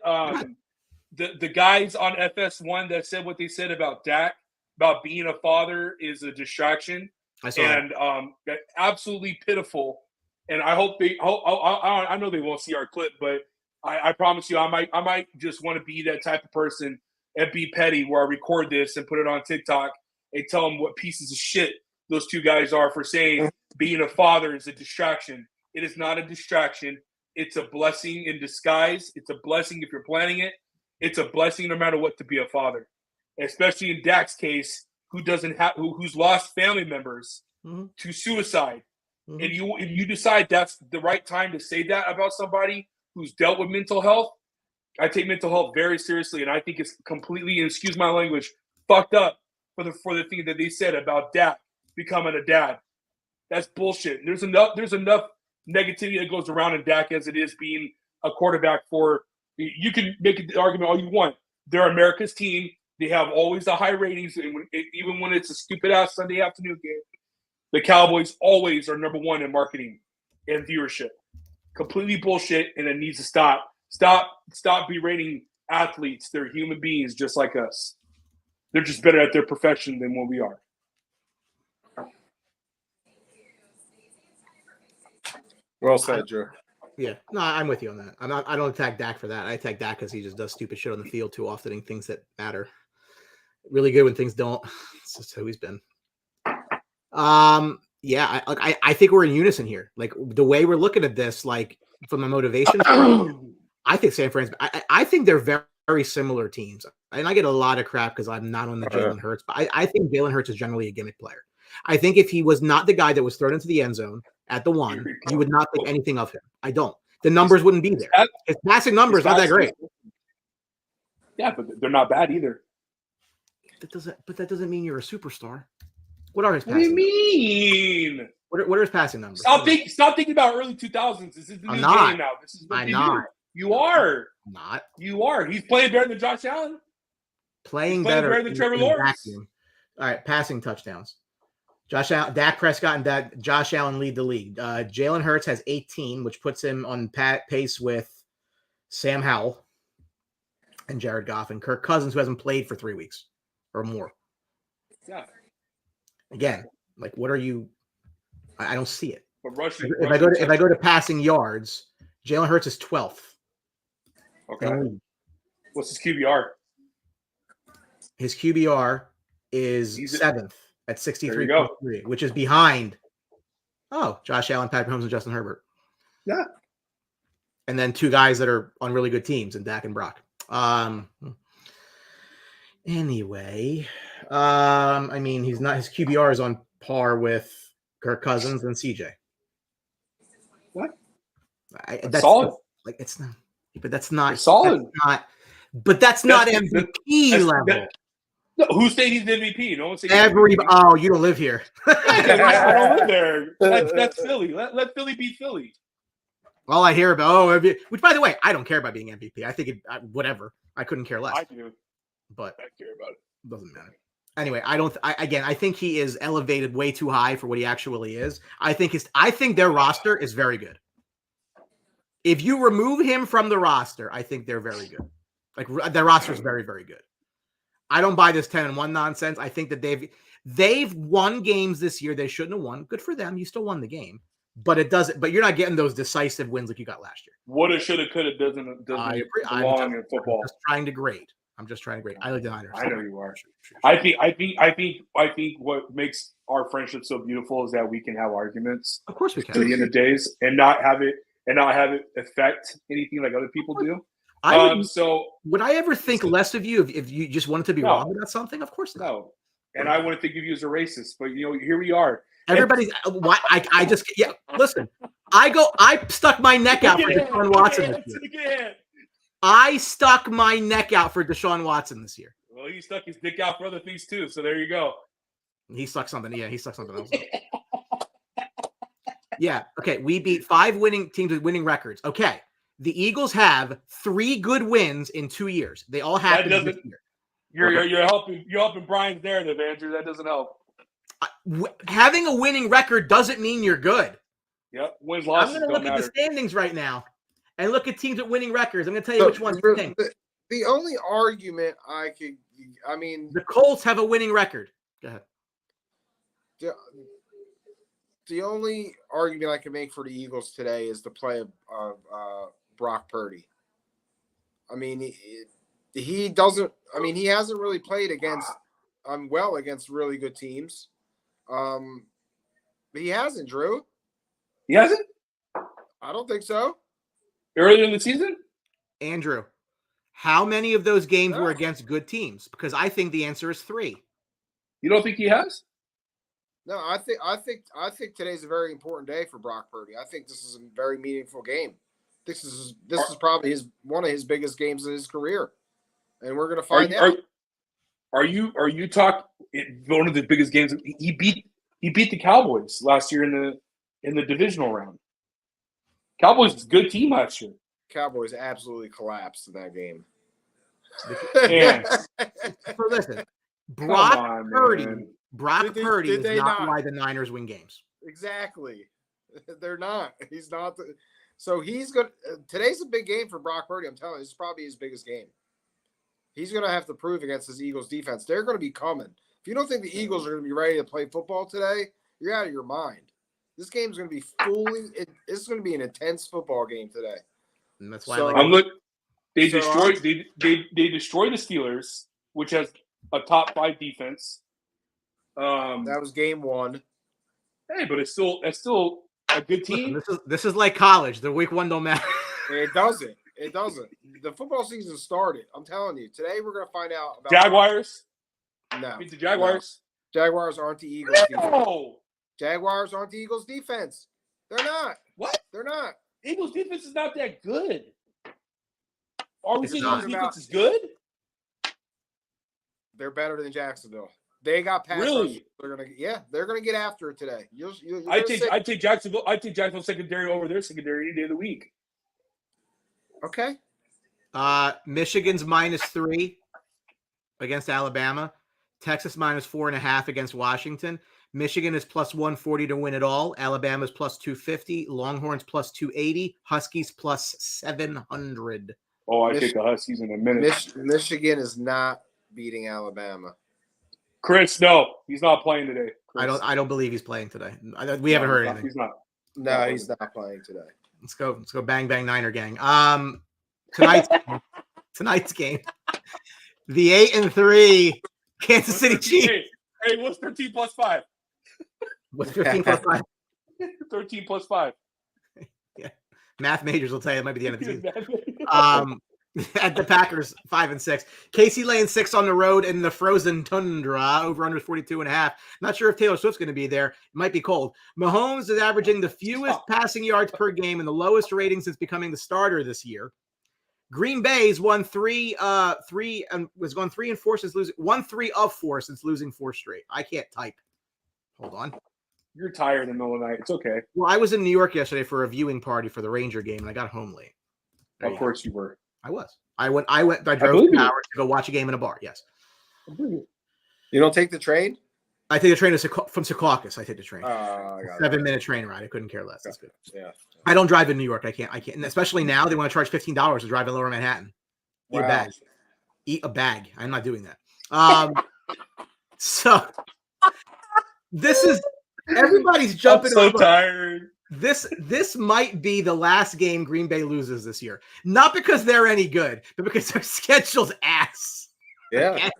The guys on FS1 that said what they said about Dak, about being a father is a distraction. I saw that. Absolutely pitiful. And I hope I know they won't see our clip, but I promise you I might just want to be that type of person and be petty where I record this and put it on TikTok and tell them what pieces of shit those two guys are for saying being a father is a distraction. It is not a distraction. It's a blessing in disguise. It's a blessing if you're planning it. It's a blessing no matter what to be a father, especially in Dak's case, who's lost family members to suicide. And if you decide that's the right time to say that about somebody who's dealt with mental health, I take mental health very seriously, and I think it's completely, and excuse my language, fucked up for the thing that they said about Dak becoming a dad. That's bullshit. There's enough negativity that goes around in Dak as it is being a quarterback for. You can make the argument all you want. They're America's team. They have always the high ratings, and even when it's a stupid ass Sunday afternoon game, the Cowboys always are number 1 in marketing and viewership. Completely bullshit, and it needs to stop. Stop berating athletes. They're human beings just like us. They're just better at their profession than what we are. Well said, Joe. Yeah, no, I'm with you on that. I don't attack Dak for that. I attack Dak because he just does stupid shit on the field too often in things that matter. Really good when things don't. It's just who he's been. Yeah, I think we're in unison here. Like the way we're looking at this, like from a motivation, I think San Francisco. I think they're very, very similar teams, and I get a lot of crap because I'm not on the Jalen Hurts, but I think Jalen Hurts is generally a gimmick player. I think if he was not the guy that was thrown into the end zone at the 1, you would not think anything of him. I don't. The numbers wouldn't be there. His passing numbers not that great. Yeah, but they're not bad either. That doesn't mean you're a superstar. What are his passing? What do you mean? What are his passing numbers? Stop thinking about early 2000s. This is the new game now. This is what you do. You are. I'm not. You are. He's playing better than Josh Allen. Playing better than Trevor Lawrence. All right, passing touchdowns. Dak Prescott and Josh Allen lead the league. Jalen Hurts has 18, which puts him on pace with Sam Howell and Jared Goff and Kirk Cousins, who hasn't played for 3 weeks or more. Yeah. Again, like, what are you? I don't see it. But rushing, if I go to passing yards, Jalen Hurts is 12th. Okay. What's his QBR? His QBR is 7th at 63.3, which is behind. Josh Allen, Patrick Mahomes, and Justin Herbert. Yeah. And then 2 guys that are on really good teams, and Dak and Brock. Anyway, I mean, he's not. His QBR is on par with Kirk Cousins and CJ. What? That's solid. Like it's not, but that's not It's solid. That's not, but that's not MVP level. No, who said he's MVP? No one said Oh, you don't live here. I don't live there. That's Philly. Let Philly beat Philly. All I hear about which, by the way, I don't care about being MVP. I think whatever. I couldn't care less. I do, but I care about it. Doesn't matter. Anyway, I think he is elevated way too high for what he actually is. I think their roster is very good. If you remove him from the roster, I think they're very good. Like their roster is very, very good. I don't buy this 10-1 nonsense. I think that they've won games this year they shouldn't have won. Good for them. You still won the game. But you're not getting those decisive wins like you got last year. Woulda, shoulda, coulda doesn't belong in football. I'm just trying to grade. I like the Niners. I know you are. I think what makes our friendship so beautiful is that we can have arguments. Of course we can. To the end of days, and not have it affect anything like other people do. Would I ever think less of you if you just wanted to be wrong about something? Of course not. No. And I wouldn't think of you as a racist, but here we are. Everybody's listen. I stuck my neck out for Deshaun Watson this year. I stuck my neck out for Deshaun Watson this year. Well, he stuck his dick out for other things too, so there you go. He stuck something. Yeah, he stuck something else. Yeah. Okay. We beat 5 winning teams with winning records. Okay. The Eagles have 3 good wins in 2 years. They all happened this year. You're helping Brian's narrative, Andrew. That doesn't help. Having a winning record doesn't mean you're good. Yep. Wins, losses. I'm going to look at the standings right now and look at teams with winning records. I'm going to tell you which ones you think. The only argument the Colts have a winning record. Go ahead. The only argument I can make for the Eagles today is the play of Brock Purdy. I mean, he doesn't. I mean, he hasn't really played against really good teams. He hasn't, Drew. He hasn't? I don't think so. Earlier in the season? Andrew, how many of those games were against good teams? Because I think the answer is 3. You don't think he has? No, I think today's a very important day for Brock Purdy. I think this is a very meaningful game. This is probably one of his biggest games in his career, and we're going to find out. Are you talking one of the biggest games? He beat the Cowboys last year in the divisional round. Cowboys was a good team last year. Cowboys absolutely collapsed in that game. So listen, Brock Purdy is not why the Niners win games. Exactly. They're not. He's not. So he's going to – today's a big game for Brock Purdy. I'm telling you, this is probably his biggest game. He's going to have to prove against his Eagles defense. They're going to be coming. If you don't think the Eagles are going to be ready to play football today, you're out of your mind. This game's going to be it's going to be an intense football game today. And that's why they destroyed the Steelers, which has a top 5 defense. That was game 1. Hey, but it's still a good team. Listen, this is like college. The week 1 don't matter. It doesn't. It doesn't. The football season started. I'm telling you. Today we're going to find out about Jaguars. No. Beat the Jaguars. No. Jaguars aren't the Eagles. No. Jaguars aren't the Eagles defense. They're not. What? They're not. Eagles defense is not that good. Are we saying Eagles defense is good? They're better than Jacksonville. They got past. Really? They're gonna get after it today. I take Jacksonville. I take Jacksonville secondary over their secondary any day of the week. Okay. Michigan's -3 against Alabama. Texas -4.5 against Washington. Michigan is +140 to win it all. Alabama's +250. Longhorns +280. Huskies +700. Oh, I take the Huskies in a minute. Michigan is not beating Alabama. Chris, no, he's not playing today. Chris. I don't believe he's playing today. We haven't heard anything. He's not. No, he's not playing today. Let's go bang bang Niner gang. Tonight's game. The 8-3 Kansas City Chiefs. Hey, what's 13 plus 5? What's 15 plus 5? 13 plus 5. Yeah. Math majors will tell you it might be the end of the season. At the Packers 5-6. Casey laying 6 on the road in the frozen tundra, over under 42.5. Not sure if Taylor Swift's going to be there. It might be cold. Mahomes is averaging the fewest passing yards per game and the lowest rating since becoming the starter this year. Green Bay's won 3 and 4 since losing 3 of 4 since losing 4 straight. I can't type. Hold on. You're tired in the middle of the night. It's okay. Well, I was in New York yesterday for a viewing party for the Ranger game, and I got home late. Of course you were. I was. I drove 2 hours to go watch a game in a bar. Yes. You don't take the train? I take the train from Secaucus. I take the train. I got 7-minute train ride. I couldn't care less. That's good. Yeah. I don't drive in New York. I can't. And especially now, they want to charge $15 to drive in Lower Manhattan. Wow. Eat a bag. I'm not doing that. So this is everybody's jumping. I'm so tired. This might be the last game Green Bay loses this year. Not because they're any good, but because their schedule's ass. Yeah. Okay?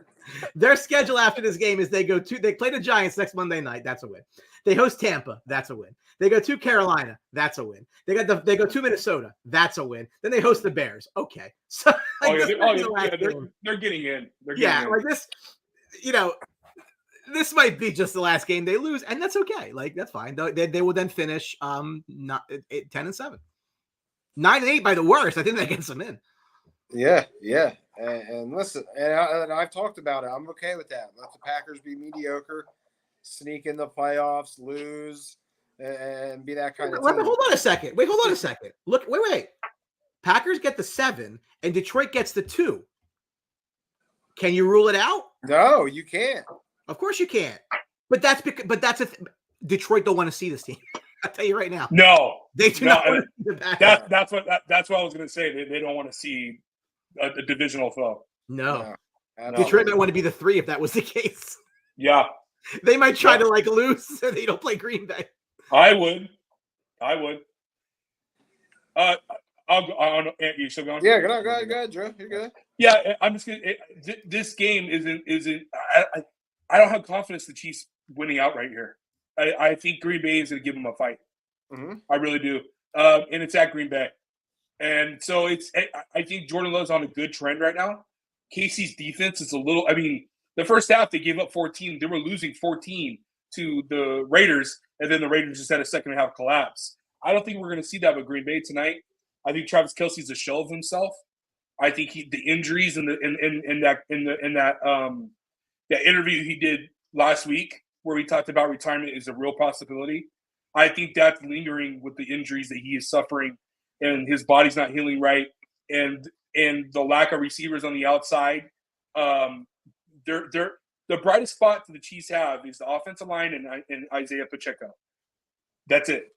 Their schedule after this game is they play the Giants next Monday night. That's a win. They host Tampa. That's a win. They go to Carolina. That's a win. They go to Minnesota. That's a win. Then they host the Bears. Okay. So they're getting in. Like this, this might be just the last game they lose, and that's okay. Like, that's fine. They will then finish 10-7. 9-8 by the worst. I think that gets them in. Yeah. And listen, and I've talked about it. I'm okay with that. Let the Packers be mediocre, sneak in the playoffs, lose, and be that kind of team. Hold on a second. Hold on a second. Look, wait. Packers get the 7, and Detroit gets the 2. Can you rule it out? No, you can't. Of course you can't. But Detroit don't want to see this team. I'll tell you right now. No, they do not. Want to see that's what I was going to say. They don't want to see a divisional foe. No. Detroit might want to be the 3 if that was the case. Yeah, they might try to lose so they don't play Green Bay. I would. I'll go. You still going? Yeah, go ahead, Joe. You're good. Yeah, I'm just gonna. This game isn't. I don't have confidence the Chiefs winning outright here. I think Green Bay is going to give them a fight. Mm-hmm. I really do. And it's at Green Bay. And so I think Jordan Love's on a good trend right now. Casey's defense is a little, the first half they gave up 14. They were losing 14 to the Raiders, and then the Raiders just had a second half collapse. I don't think we're going to see that with Green Bay tonight. I think Travis Kelce's a shell of himself. I think the injuries in that interview he did last week where he talked about retirement is a real possibility. I think that's lingering with the injuries that he is suffering, and his body's not healing right, and the lack of receivers on the outside. The brightest spot that the Chiefs have is the offensive line and Isaiah Pacheco. That's it.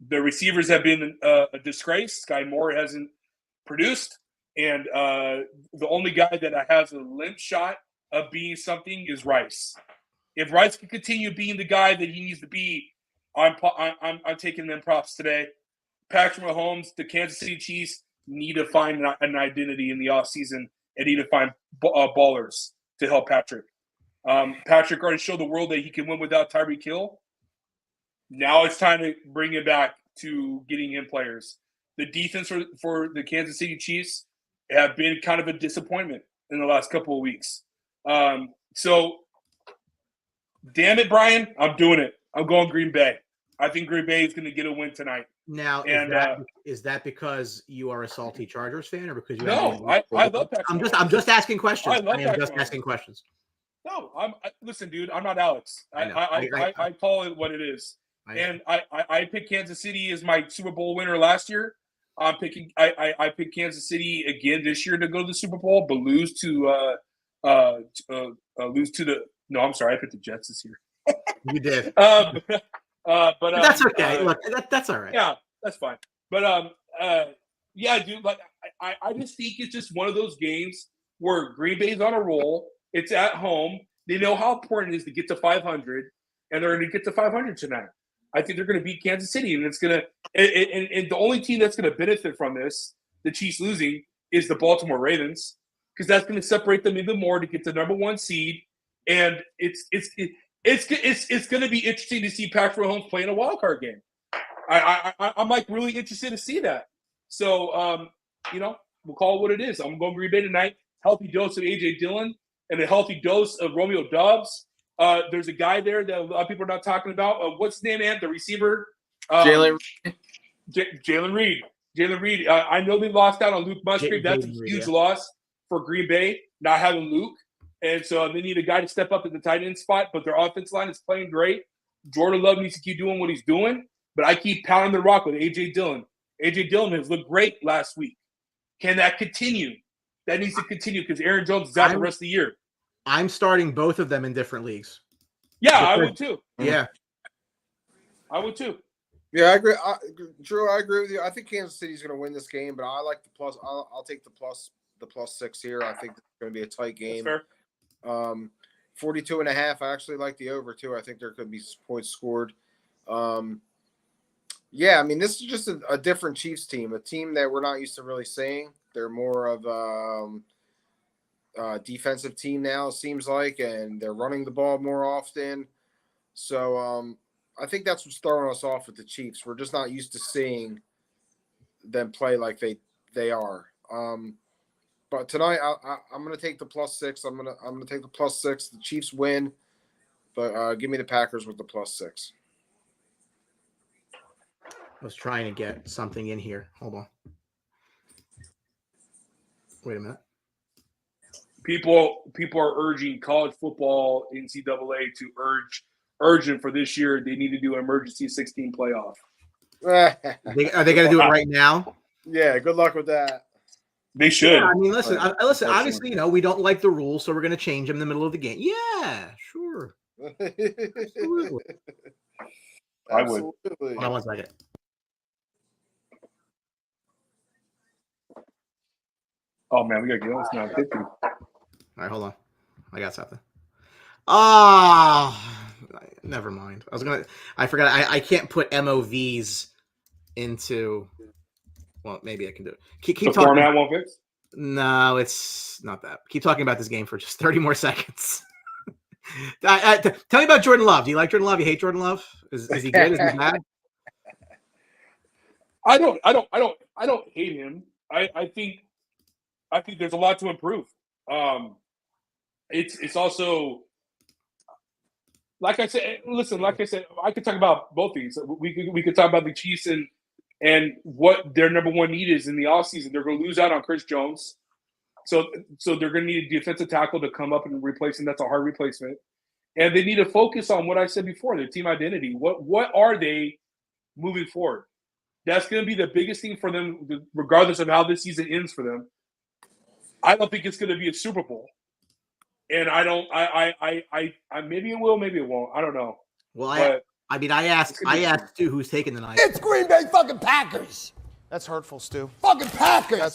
The receivers have been a disgrace. Sky Moore hasn't produced, and the only guy that has a limp shot of being something is Rice. If Rice can continue being the guy that he needs to be, I'm taking them props today. Patrick Mahomes, the Kansas City Chiefs need to find an identity in the offseason and need to find ballers to help Patrick. Patrick already showed the world that he can win without Tyreek Hill. Now it's time to bring it back to getting in players. The defense for the Kansas City Chiefs have been kind of a disappointment in the last couple of weeks. So, damn it, Brian, I'm doing it. I'm going Green Bay. I think Green Bay is going to get a win tonight. Now, is that because you are a salty Chargers fan, or because you? No, I love Patrick. I'm just asking questions. I'm just asking questions. No, listen, dude. I'm not Alex. I call it what it is. And I picked Kansas City as my Super Bowl winner last year. I picked Kansas City again this year to go to the Super Bowl, but lose to the. No, I'm sorry. I picked the Jets this year. You did. But that's okay. Look, that's all right. Yeah, that's fine. But yeah, dude. Like I just think it's just one of those games where Green Bay's on a roll. It's at home. They know how important it is to get to 500, and they're going to get to 500 tonight. I think they're going to beat Kansas City, and it's going to. And the only team that's going to benefit from this, the Chiefs losing, is the Baltimore Ravens, because that's going to separate them even more to get the number 1 seed. And it's going to be interesting to see Patrick Mahomes play in a wild card game. I'm like really interested to see that. So We'll call it what it is. I'm going Green Bay tonight. Healthy dose of A.J. Dillon and a healthy dose of Romeo Doubs. There's a guy there that a lot of people are not talking about. What's his name, man? The receiver? Jalen Jalen Reed. I know they lost out on Luke Musgrave. That's a huge loss for Green Bay, not having Luke. And so they need a guy to step up at the tight end spot, but their offense line is playing great. Jordan Love needs to keep doing what he's doing, but I keep pounding the rock with A.J. Dillon. A.J. Dillon has looked great last week. Can that continue? That needs to continue because Aaron Jones is out the rest of the year. I'm starting both of them in different leagues. Yeah, I would too. Yeah. I would too. Yeah, I agree. Drew, I agree with you. I think Kansas City's going to win this game, but I like the plus. I'll take the +6 here. I think it's going to be a tight game. That's fair. 42.5. I actually like the over too. I think there could be points scored. Yeah, I mean, this is just a different Chiefs team, a team that we're not used to really seeing. They're more of a defensive team now, it seems like, and they're running the ball more often. So I think that's what's throwing us off with the Chiefs. We're just not used to seeing them play like they are. But tonight, I'm going to take the +6. I'm going to take the +6. The Chiefs win, but give me the Packers with the +6. I was trying to get something in here. Hold on. Wait a minute. People are urging college football NCAA to urgent for this year. They need to do an emergency 16 playoff. Are they going to do it right now? Yeah, good luck with that. They should. Yeah, I mean, listen. Obviously, we don't like the rules, so we're going to change them in the middle of the game. Yeah, sure. Absolutely. I would. Hold on one second. Oh man, we gotta get on this now. 50. All right, hold on. I got something. Never mind. I forgot. I can't put MOVs into. Well, maybe I can do it. Keep the talking. Format won't fix. No, it's not that. Keep talking about this game for just 30 more seconds. Tell me about Jordan Love. Do you like Jordan Love? You hate Jordan Love? Is he good? Is he bad? I don't hate him. I think there's a lot to improve. It's also like I said. Listen, like I said, I could talk about both these. We could talk about the Chiefs and what their number one need is in the offseason. They're going to lose out on Chris Jones, so they're going to need a defensive tackle to come up and replace him. That's a hard replacement, and they need to focus on what I said before: their team identity. What are they moving forward? That's going to be the biggest thing for them, regardless of how this season ends for them. I don't think it's going to be a Super Bowl, and I maybe it will, maybe it won't. I don't know. Well, I asked Stu who's taking the night. It's Green Bay fucking Packers. That's hurtful, Stu. Fucking Packers.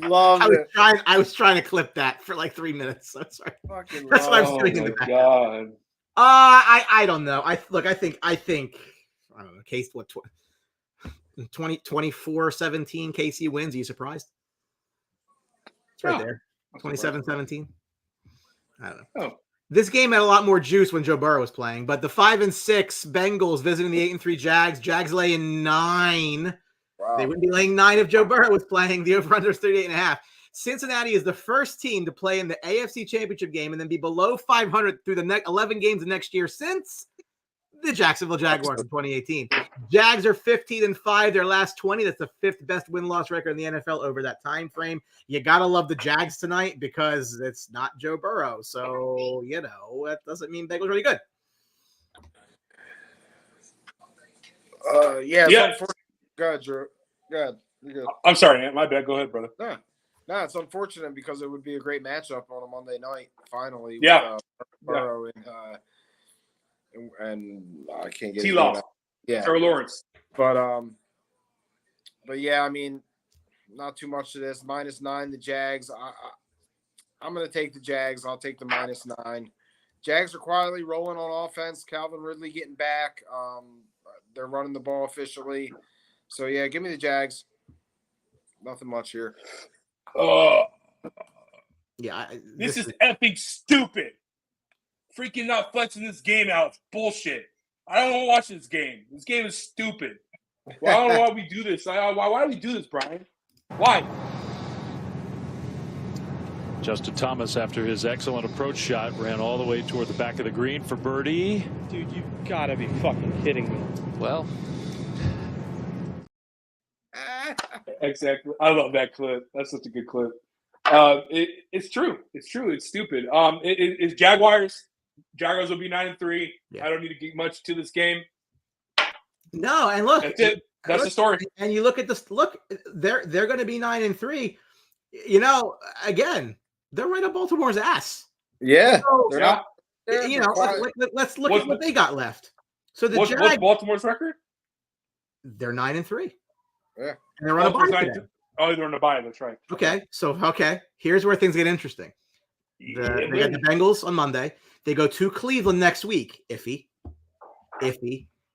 Love it. I was trying to clip that for like 3 minutes. So sorry. Fucking That's what I was Oh doing in my the back. god! I don't know. I think I don't know. Case what 24-17 KC wins. Are you surprised? It's right there. 27-17. I don't know. Oh. This game had a lot more juice when Joe Burrow was playing, but the 5-6 Bengals visiting the 8-3 Jags. Jags laying 9. Wow. They wouldn't be laying 9 if Joe Burrow was playing. The over-under is 38.5. Cincinnati is the first team to play in the AFC Championship game and then be below 500 through the next 11 games of next year since the Jacksonville Jaguars in 2018. Jags are 15-5 their last 20. That's the 5th best win-loss record in the NFL over that time frame. You gotta love the Jags tonight because it's not Joe Burrow. So that doesn't mean Bengals are really good. Yeah. Yeah. Go ahead, Drew. Go ahead. You're good. I'm sorry, man. My bad. Go ahead, brother. No, it's unfortunate because it would be a great matchup on a Monday night. Finally, Yeah. with, Burrow and I can't get T-Law. Yeah, Trevor Lawrence. but yeah, I mean, not too much to this. -9, the Jags. I'm going to take the Jags. I'll take the -9. Jags are quietly rolling on offense. Calvin Ridley getting back. They're running the ball officially. So, yeah, give me the Jags. Nothing much here. Yeah, This is effing stupid. Freaking not flexing this game out. It's bullshit. I don't want to watch this game. This game is stupid. Well, I don't know why we do this. Why do we do this, Brian? Why? Justin Thomas, after his excellent approach shot, ran all the way toward the back of the green for birdie. Dude, you gotta be fucking kidding me. Well, Exactly. I love that clip. That's such a good clip. It's true. It's true. It's stupid. It's Jaguars. Jaguars will be 9-3. Yeah. I don't need to get much to this game. No, and look, That's it. That's the story. And you look at this. Look, they're going to be 9-3. You know, again, they're right up Baltimore's ass. Yeah. So, They're not. you know, let's look at what they got left. So the What's Baltimore's record? they're 9-3. Yeah. And they're on a bye today. Oh, they're on a bye. That's right. Okay, here's where things get interesting. They got the Bengals on Monday. They go to Cleveland next week. Iffy.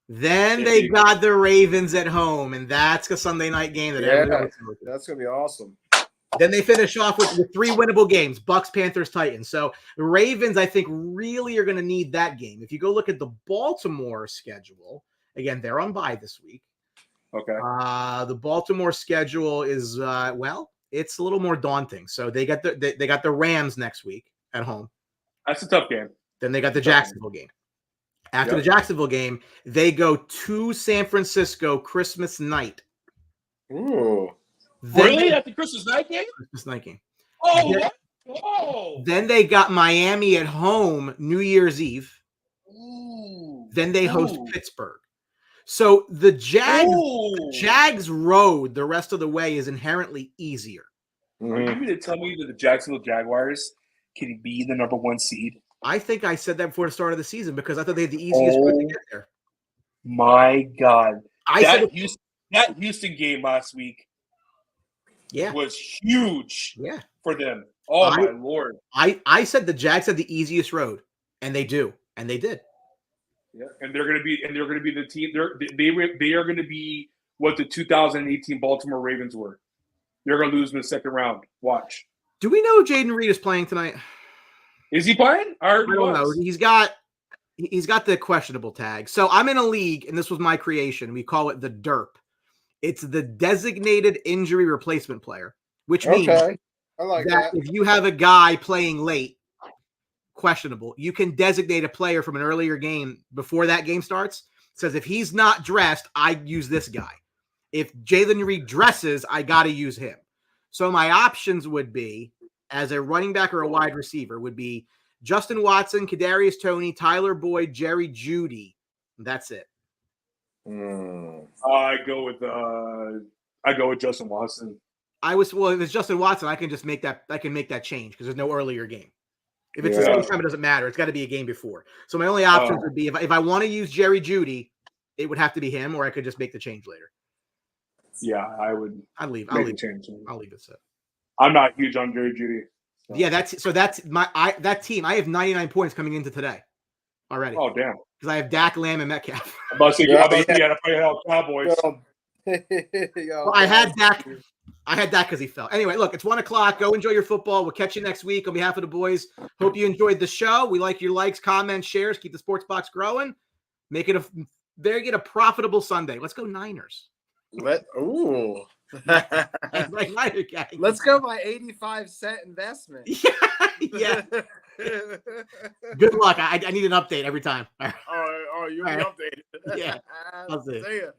Then they got the Ravens at home, and that's a Sunday night game that everyone's looking at. That's gonna be awesome. Then they finish off with 3 winnable games: Bucks, Panthers, Titans. So the Ravens, I think, really are going to need that game. If you go look at the Baltimore schedule, again, they're on bye this week. Okay. The Baltimore schedule is it's a little more daunting. So they got the Rams next week at home. That's a tough game. Then they got the Jacksonville game. After the Jacksonville game, they go to San Francisco Christmas night. Ooh. Really? At the Christmas night game? Christmas night game. Oh, Then they got Miami at home New Year's Eve. Ooh. Then they host Pittsburgh. So the Jags road the rest of the way is inherently easier. Are you going to tell me that the Jacksonville Jaguars can be the number 1 seed? I think I said that before the start of the season because I thought they had the easiest road to get there. My God. That Houston game last week Yeah. was huge Yeah. for them. Oh, my Lord. I said the Jags had the easiest road, and they do, and they did. Yeah, and they're going to be the team. They are going to be what the 2018 Baltimore Ravens were. They're going to lose in the second round. Watch. Do we know Jaden Reed is playing tonight? Is he playing? I don't know. He's got the questionable tag. So I'm in a league, and this was my creation. We call it the DERP. It's the designated injury replacement player, which means I like that. if you have a guy playing late, questionable, you can designate a player from an earlier game before that game starts. It says if he's not dressed, I use this guy. If Jalen Reed dresses, I got to use him. So my options would be, as a running back or a wide receiver, would be Justin Watson, Kadarius Toney, Tyler Boyd, Jerry Jeudy. That's it. I go with Justin Watson. If it's Justin Watson, I can just make that. I can make that change because there's no earlier game. If it's the same time, it doesn't matter. It's got to be a game before. So my only options would be if I want to use Jerry Jeudy, it would have to be him, or I could just make the change later. Yeah, I would. I'll leave it set. I'm not huge on Jerry Jeudy. So. Yeah, that's that team. I have 99 points coming into today already. Oh damn! Because I have Dak, Lamb, and Metcalf. I'm about to play Cowboys. Well, I had Dak. I had that because he fell. Anyway, look, it's 1:00. Go enjoy your football. We'll catch you next week. On behalf of the boys, hope you enjoyed the show. We like your likes, comments, shares. Keep the sports box growing. Make it a profitable Sunday. Let's go Niners. Let's go my 85-cent investment. Yeah. Good luck. I need an update every time. Oh, you need an update. Yeah. I'll see. See ya.